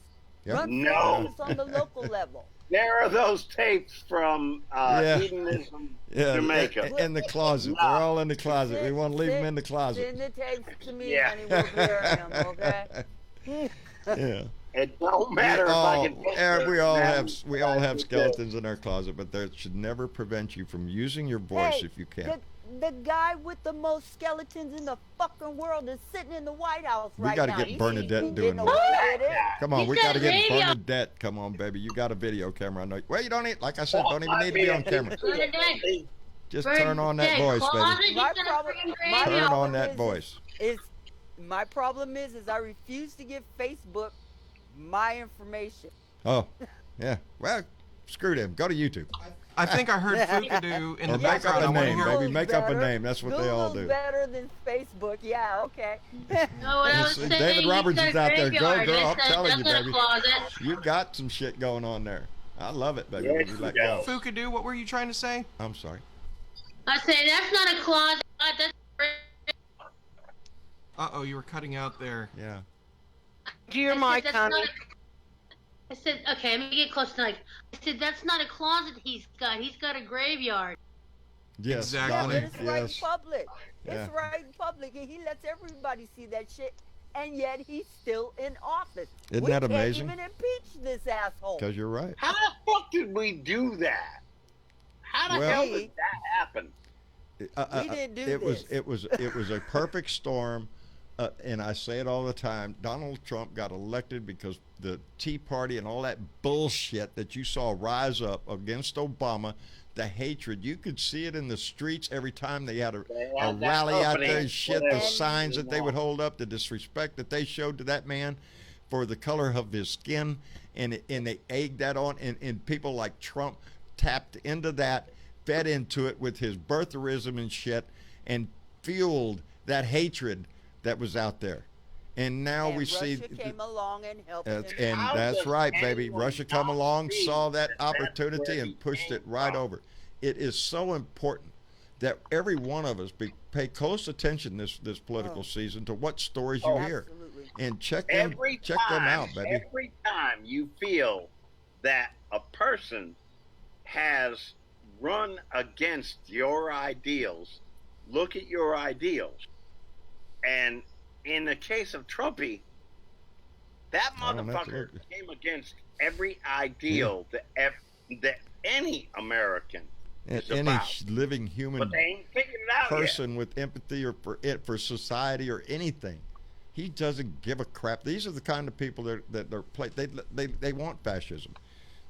[SPEAKER 2] Yep.
[SPEAKER 10] Run for office on the local level.
[SPEAKER 5] There are those tapes from Hedonism, Jamaica.
[SPEAKER 2] In the closet. They're all in the closet. We want to leave them in the closet.
[SPEAKER 10] Send the tapes to me, honey. We'll clear them, okay?
[SPEAKER 2] Yeah.
[SPEAKER 5] It don't matter if I can.
[SPEAKER 2] We all have skeletons in our closet, but that should never prevent you from using your voice if you can.
[SPEAKER 10] The guy with the most skeletons in the fucking world is sitting in the White House right now.
[SPEAKER 2] We got to get Bernadette doing this. Come on, we got to get Bernadette. Come on, baby. You got a video camera. I know. Well, you don't need, like I said, don't even need to be on camera. Just turn on that voice, baby. Turn on that voice.
[SPEAKER 10] My problem is I refuse to give Facebook my information.
[SPEAKER 2] Oh, yeah. Well, screw them. Go to YouTube.
[SPEAKER 8] I think I heard Fookadoo in the
[SPEAKER 2] Make up
[SPEAKER 8] background.
[SPEAKER 2] a
[SPEAKER 8] I want to
[SPEAKER 2] name,
[SPEAKER 8] hear
[SPEAKER 2] baby. Make up a name. That's what they all
[SPEAKER 10] Google's
[SPEAKER 2] do.
[SPEAKER 10] better than Facebook. Yeah, okay.
[SPEAKER 6] No, what I was saying,
[SPEAKER 2] David Roberts
[SPEAKER 6] he's
[SPEAKER 2] is
[SPEAKER 6] got
[SPEAKER 2] out there. Go,
[SPEAKER 6] graveyard.
[SPEAKER 2] girl. I'm
[SPEAKER 6] That's
[SPEAKER 2] telling you,
[SPEAKER 6] not a
[SPEAKER 2] baby.
[SPEAKER 6] closet.
[SPEAKER 2] You got some shit going on there. I love it, baby.
[SPEAKER 5] Yes,
[SPEAKER 2] When you let go.
[SPEAKER 8] Fookadoo, what were you trying to say?
[SPEAKER 2] I'm sorry.
[SPEAKER 6] I say that's not a closet. That's
[SPEAKER 8] Uh-oh, you were cutting out there.
[SPEAKER 2] Yeah.
[SPEAKER 3] Do your mic, honey.
[SPEAKER 6] I said, okay, let me get close to the mic. I said, that's not a closet he's got. He's got a graveyard.
[SPEAKER 2] Yes,
[SPEAKER 8] Exactly.
[SPEAKER 2] Donnie,
[SPEAKER 10] But it's right in
[SPEAKER 2] yes.
[SPEAKER 10] public.
[SPEAKER 2] Yeah.
[SPEAKER 10] It's right in public, and he lets everybody see that shit, and yet he's still in office.
[SPEAKER 2] Isn't that amazing?
[SPEAKER 10] We can't even impeach this asshole.
[SPEAKER 2] Because you're right.
[SPEAKER 5] How the fuck did we do that? How the hell did that happen?
[SPEAKER 10] We didn't do this.
[SPEAKER 2] It was a perfect storm, and I say it all the time. Donald Trump got elected because the Tea Party and all that bullshit that you saw rise up against Obama, the hatred, you could see it in the streets every time they had a rally out there and shit. The signs that they would hold up, the disrespect that they showed to that man for the color of his skin, and they egged that on, and people like Trump tapped into that, fed into it with his birtherism and shit, and fueled that hatred that was out there. And now we see
[SPEAKER 10] Russia came along and helped him.
[SPEAKER 2] and that's right, baby. Russia come along, saw that opportunity, and pushed it right over. It is so important that every one of us pay close attention this political season to what stories you hear, and check them out, baby.
[SPEAKER 5] Every time you feel that a person has run against your ideals, look at your ideals. And in the case of Trumpy, that motherfucker came against every ideal that any American is
[SPEAKER 2] any
[SPEAKER 5] about.
[SPEAKER 2] living human
[SPEAKER 5] But they ain't figured it out
[SPEAKER 2] person
[SPEAKER 5] yet.
[SPEAKER 2] with empathy or for society or anything. He doesn't give a crap. These are the kind of people they want fascism.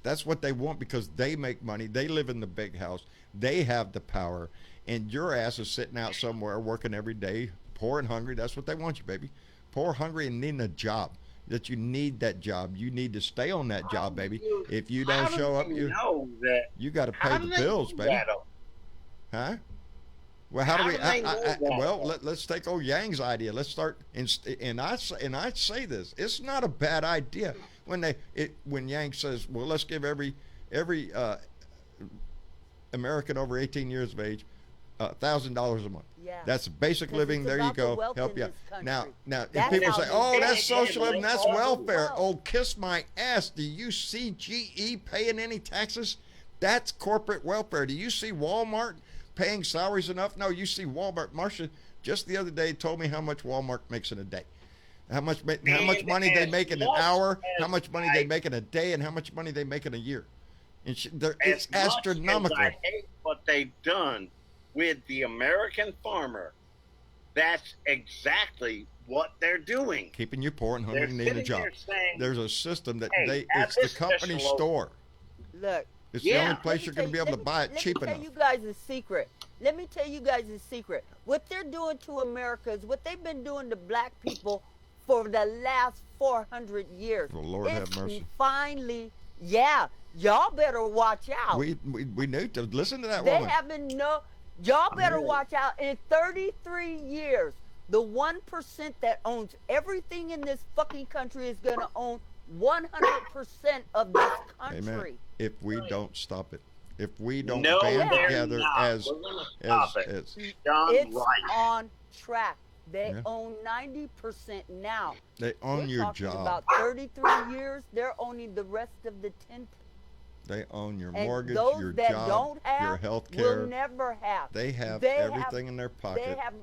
[SPEAKER 2] That's what they want because they make money. They live in the big house. They have the power. And your ass is sitting out somewhere working every day, poor and hungry. That's what they want you, baby. Poor, hungry, and needing a job. That you need that job. You need to stay on that job, baby. If you don't show up, you got to pay the bills, baby. Huh? Well, how do we? Well, let's take old Yang's idea. Let's start. And I say this. It's not a bad idea when Yang says, well, let's give every American over 18 years of age $1,000 a month. Yeah. That's basic living. There you go. Help you out. Now, if people say, "Oh, that's socialism, that's welfare," oh, kiss my ass. Do you see GE paying any taxes? That's corporate welfare. Do you see Walmart paying salaries enough? No, you see Walmart. Marcia just the other day told me how much Walmart makes in a day, how much money they make in an hour, how much money they make in a day, and how much money they make in a year. And it's astronomical.
[SPEAKER 5] I hate what they've done with the American farmer. That's exactly what they're doing.
[SPEAKER 2] Keeping you poor and hungry and needing a job. There's a system that it's the company store.
[SPEAKER 10] Look.
[SPEAKER 2] It's the only place you're going to be able to buy it cheap enough.
[SPEAKER 10] Let me tell you guys a secret. Let me tell you guys a secret. What they're doing to America is what they've been doing to black people for the last 400 years.
[SPEAKER 2] Well, Lord have mercy.
[SPEAKER 10] Finally, y'all better watch out.
[SPEAKER 2] We need to listen to that
[SPEAKER 10] woman.
[SPEAKER 2] They
[SPEAKER 10] haven't y'all better watch out. In 33 years, the 1% that owns everything in this fucking country is going to own 100% of this country.
[SPEAKER 2] Amen. If we don't stop it, if we don't band together as
[SPEAKER 10] it's on track. They own 90% now.
[SPEAKER 2] They own your job.
[SPEAKER 10] About 33 years, they're owning the rest of the 10%.
[SPEAKER 2] They own your
[SPEAKER 10] and
[SPEAKER 2] mortgage,
[SPEAKER 10] those
[SPEAKER 2] your
[SPEAKER 10] that
[SPEAKER 2] job,
[SPEAKER 10] don't have,
[SPEAKER 2] your health care.
[SPEAKER 10] Will never have.
[SPEAKER 2] They have everything in their pocket.
[SPEAKER 10] They have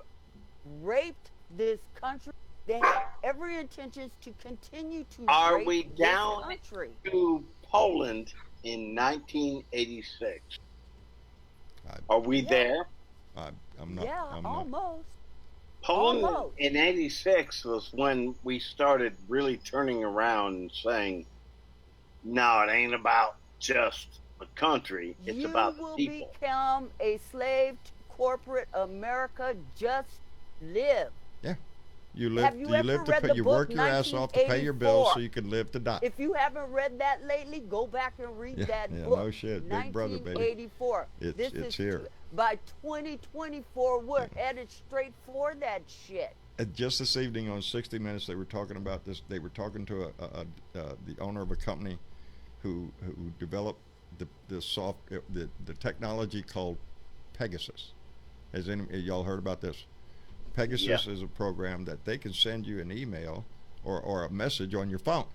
[SPEAKER 10] raped this country. They have every intention to continue to
[SPEAKER 5] Are
[SPEAKER 10] rape
[SPEAKER 5] we down
[SPEAKER 10] this country.
[SPEAKER 5] To Poland in 1986? Are we there?
[SPEAKER 2] I'm not.
[SPEAKER 10] Yeah,
[SPEAKER 2] I'm
[SPEAKER 10] almost.
[SPEAKER 2] Not.
[SPEAKER 5] Poland in 86 was when we started really turning around and saying, no, it ain't about just the country. It's about the people.
[SPEAKER 10] You will become a slave to corporate America. Just live.
[SPEAKER 2] Yeah. You live to pay, you work your ass off to pay your bills so you can live to die.
[SPEAKER 10] If you haven't read that lately, go back and read that book.
[SPEAKER 2] No shit, Big Brother, baby.
[SPEAKER 10] 1984.
[SPEAKER 2] It's here.
[SPEAKER 10] By 2024, we're headed straight for that shit.
[SPEAKER 2] Just this evening on 60 Minutes, they were talking about this. They were talking to the owner of a company who developed the technology called Pegasus. Has y'all heard about this? Pegasus is a program that they can send you an email or a message on your phone.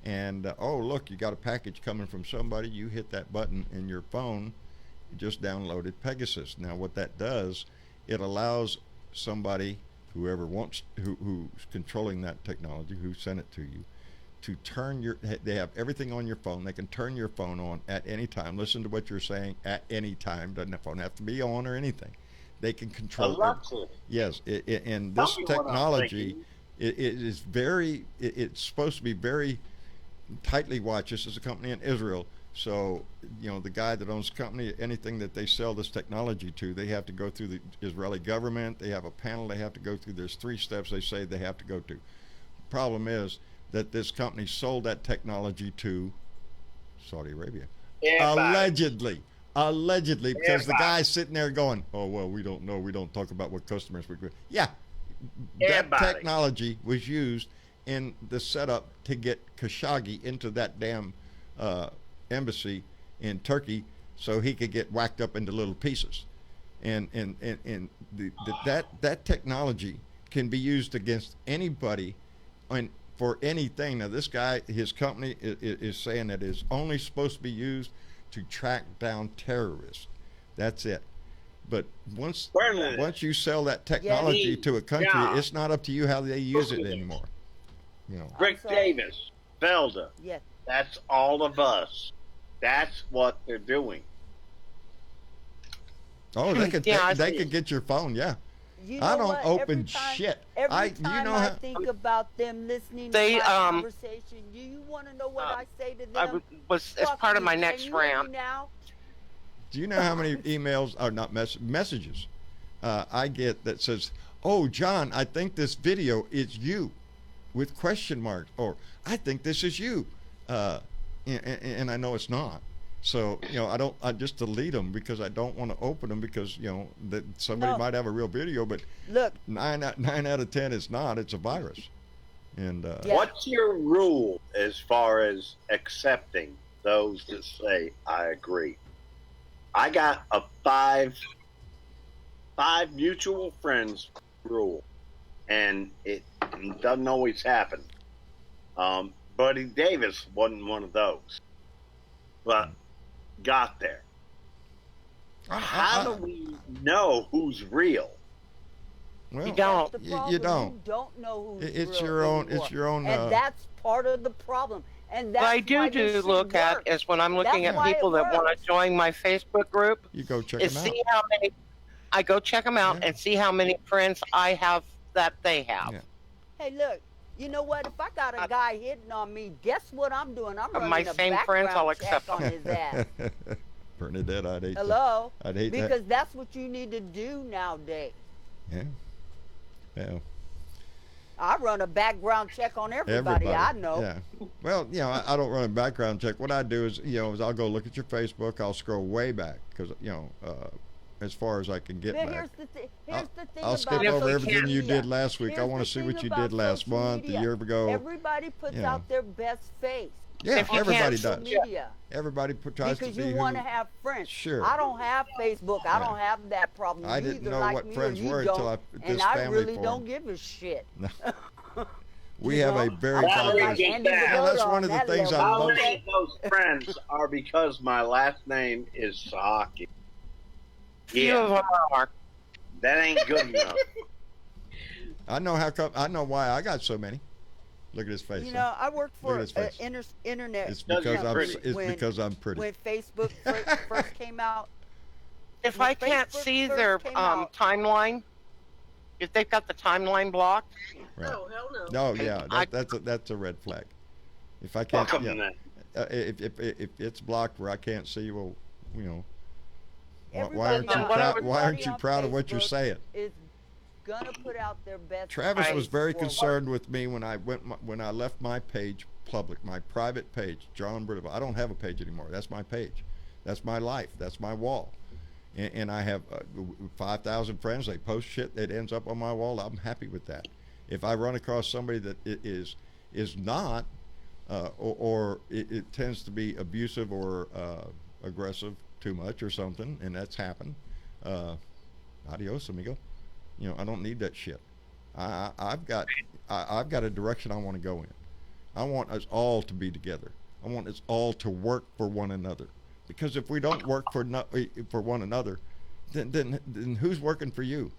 [SPEAKER 2] And, oh, look, you got a package coming from somebody. You hit that button in your phone. You just downloaded Pegasus. Now, what that does, it allows somebody, whoever wants, who's controlling that technology, who sent it to you, to turn they have everything on your phone. They can turn your phone on at any time. Listen to what you're saying at any time. Doesn't the phone have to be on or anything. They can control it. Yes, and this technology, it's supposed to be very tightly watched. This is a company in Israel. So, the guy that owns the company, anything that they sell this technology to, they have to go through the Israeli government. They have a panel they have to go through. There's 3 steps they say they have to go to. Problem is that this company sold that technology to Saudi Arabia. Allegedly, because the guy's sitting there going, oh, well, we don't know. We don't talk about what customers we do. Yeah, that technology was used in the setup to get Khashoggi into that damn embassy in Turkey so he could get whacked up into little pieces. And that technology can be used against anybody and for anything. Now, this guy, his company is saying that it's only supposed to be used to track down terrorists. That's it. But once you sell that technology to a country, it's not up to you how they use it anymore.
[SPEAKER 5] Rick Davis, Felder.
[SPEAKER 10] Yes.
[SPEAKER 5] That's all of us. That's what they're doing.
[SPEAKER 2] Oh, they could get your phone. Yeah. I don't open shit.
[SPEAKER 10] Every time I think about them listening to my conversation, do you want to know what I say to them?
[SPEAKER 3] It's part of my next rant.
[SPEAKER 2] Do you know how many emails, or not messages, I get that says, oh, John, I think this video is you, with question marks, or I think this is you, and I know it's not. So, I just delete them because I don't want to open them because, that somebody might have a real video, but
[SPEAKER 10] look,
[SPEAKER 2] 9 out of 10 it's not. It's a virus. And
[SPEAKER 5] what's your rule as far as accepting those that say, I agree? I got a five mutual friends rule, and it doesn't always happen. Buddy Davis wasn't one of those, but got there. How do we know who's real?
[SPEAKER 2] Well,
[SPEAKER 3] you don't.
[SPEAKER 2] You don't.
[SPEAKER 10] You don't know who's real.
[SPEAKER 2] It's your own.
[SPEAKER 10] And that's part of the problem. And that's
[SPEAKER 3] what I do look at is when I'm looking at people that want to join my Facebook group.
[SPEAKER 2] You go check them out.
[SPEAKER 3] See how many. I go check them out and see how many friends I have that they have.
[SPEAKER 2] Yeah.
[SPEAKER 10] Hey, look. You know what? If I got a guy hitting on me, guess what I'm doing? I'm running
[SPEAKER 3] my
[SPEAKER 10] a
[SPEAKER 3] same friends, I'll accept
[SPEAKER 10] on his ass.
[SPEAKER 2] Bernadette, I'd hate
[SPEAKER 10] Hello?
[SPEAKER 2] I'd hate that.
[SPEAKER 10] Because that's what you need to do nowadays.
[SPEAKER 2] Yeah. Yeah.
[SPEAKER 10] I run a background check on everybody I know.
[SPEAKER 2] Yeah. Well, I don't run a background check. What I do is, I'll go look at your Facebook. I'll scroll way back because, as far as I can get back.
[SPEAKER 10] Here's the thing
[SPEAKER 2] I'll skip over everything you did last week. I want to see what you did last month, a year ago.
[SPEAKER 10] Everybody puts out their best face.
[SPEAKER 2] Yeah, everybody does.
[SPEAKER 10] Media.
[SPEAKER 2] Everybody tries to be
[SPEAKER 10] because you want to have friends.
[SPEAKER 2] Sure.
[SPEAKER 10] I don't have Facebook. I don't have that problem.
[SPEAKER 2] I didn't know what friends were until I put this family
[SPEAKER 10] and I really don't give a shit.
[SPEAKER 2] No. We have a very that's one of the things I love.
[SPEAKER 5] How many of those friends are because my last name is Saki? Yeah, that ain't good enough.
[SPEAKER 2] I know why I got so many. Look at his face.
[SPEAKER 10] I work for internet.
[SPEAKER 2] It's because I'm pretty.
[SPEAKER 10] When Facebook first came out,
[SPEAKER 3] if I can't see their timeline, if they've got the timeline blocked,
[SPEAKER 2] right.
[SPEAKER 9] Oh hell no.
[SPEAKER 2] No, yeah, that's a red flag. If I can't, if it's blocked where I can't see, well, why aren't you proud of what you're saying?
[SPEAKER 10] Is gonna put out their best.
[SPEAKER 2] Travis was very concerned with me when I left my page public, my private page, John Brittle. I don't have a page anymore. That's my page. That's my life. That's my wall. And I have 5,000 friends. They post shit that ends up on my wall. I'm happy with that. If I run across somebody that is not, or it tends to be abusive or aggressive too much or something, and that's happened, adios, amigo. You know, I don't need that shit. I've got a direction I want to go in. I want us all to be together. I want us all to work for one another. Because if we don't work for one another, then who's working for you?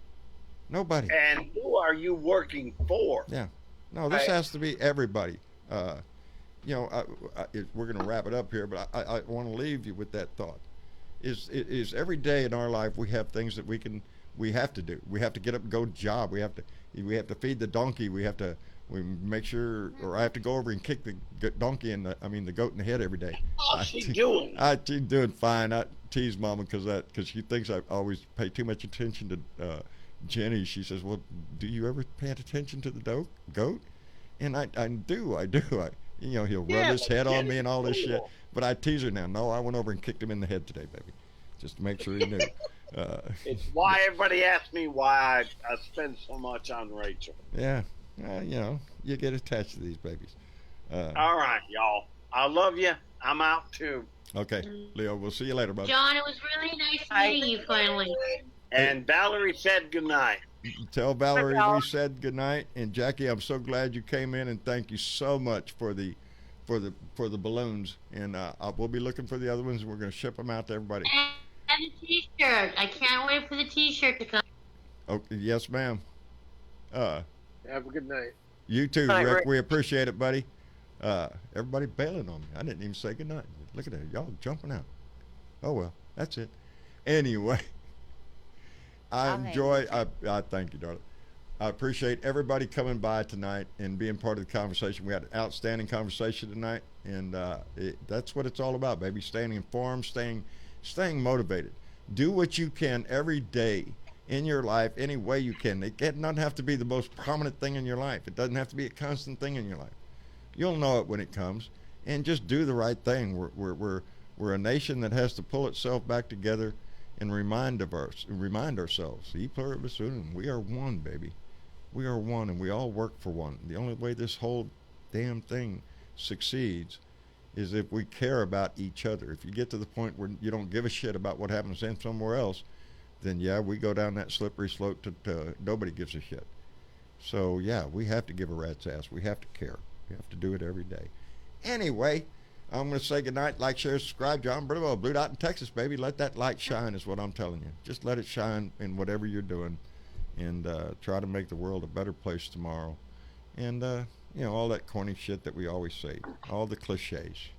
[SPEAKER 2] Nobody.
[SPEAKER 5] And who are you working for?
[SPEAKER 2] Yeah. No, this has to be everybody. You know, we're going to wrap it up here, but I want to leave you with that thought. Is every day in our life we have things that we have to do. We have to get up and go to job. We have to feed the donkey. We make sure, or I have to go over and kick the donkey the goat in the head every day.
[SPEAKER 5] How's she doing?
[SPEAKER 2] She's doing fine. I tease Mama because she thinks I always pay too much attention to Jenny. She says, "Well, do you ever pay attention to the goat?" And I do. He'll rub his head on me and all this shit. But I tease her now. No, I went over and kicked him in the head today, baby, just to make sure he knew.
[SPEAKER 5] It's why everybody asks me why I spend so much on Rachel.
[SPEAKER 2] Yeah. You get attached to these babies.
[SPEAKER 5] All right, y'all. I love you. I'm out too.
[SPEAKER 2] Okay, Leo, we'll see you later, bud.
[SPEAKER 6] John, it was really nice meeting you finally.
[SPEAKER 5] And Valerie said goodnight.
[SPEAKER 2] Tell Valerie we said goodnight. And Jackie, I'm so glad you came in, and thank you so much for the balloons. And we'll be looking for the other ones, and we're going to ship them out to everybody.
[SPEAKER 6] And the T-shirt. I can't wait for the T-shirt to come.
[SPEAKER 2] Okay, yes, ma'am.
[SPEAKER 7] Have a good night.
[SPEAKER 2] You too, Rick. We appreciate it, buddy. Everybody bailing on me. I didn't even say goodnight. Look at that. Y'all jumping out. Oh, well, that's it. Anyway, I thank you, darling. I appreciate everybody coming by tonight and being part of the conversation. We had an outstanding conversation tonight, and that's what it's all about, baby. Staying informed, staying motivated. Do what you can every day in your life any way you can. It doesn't have to be the most prominent thing in your life. It doesn't have to be a constant thing in your life. You'll know it when it comes, and just do the right thing. We're a nation that has to pull itself back together and remind ourselves. E pluribus unum. We are one, baby. We are one, and we all work for one. The only way this whole damn thing succeeds is if we care about each other. If you get to the point where you don't give a shit about what happens somewhere else, then yeah, we go down that slippery slope to nobody gives a shit. So yeah, we have to give a rat's ass. We have to care. We have to do it every day. Anyway, I'm going to say goodnight. Like, share, subscribe. John Brittle, Blue Dot in Texas, baby. Let that light shine is what I'm telling you. Just let it shine in whatever you're doing, and try to make the world a better place tomorrow. And all that corny shit that we always say, all the cliches.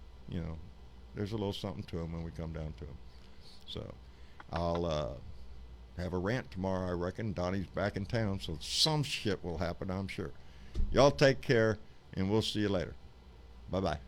[SPEAKER 2] There's a little something to them when we come down to them. So I'll have a rant tomorrow, I reckon. Donnie's back in town, so some shit will happen, I'm sure. Y'all take care, and we'll see you later. Bye-bye.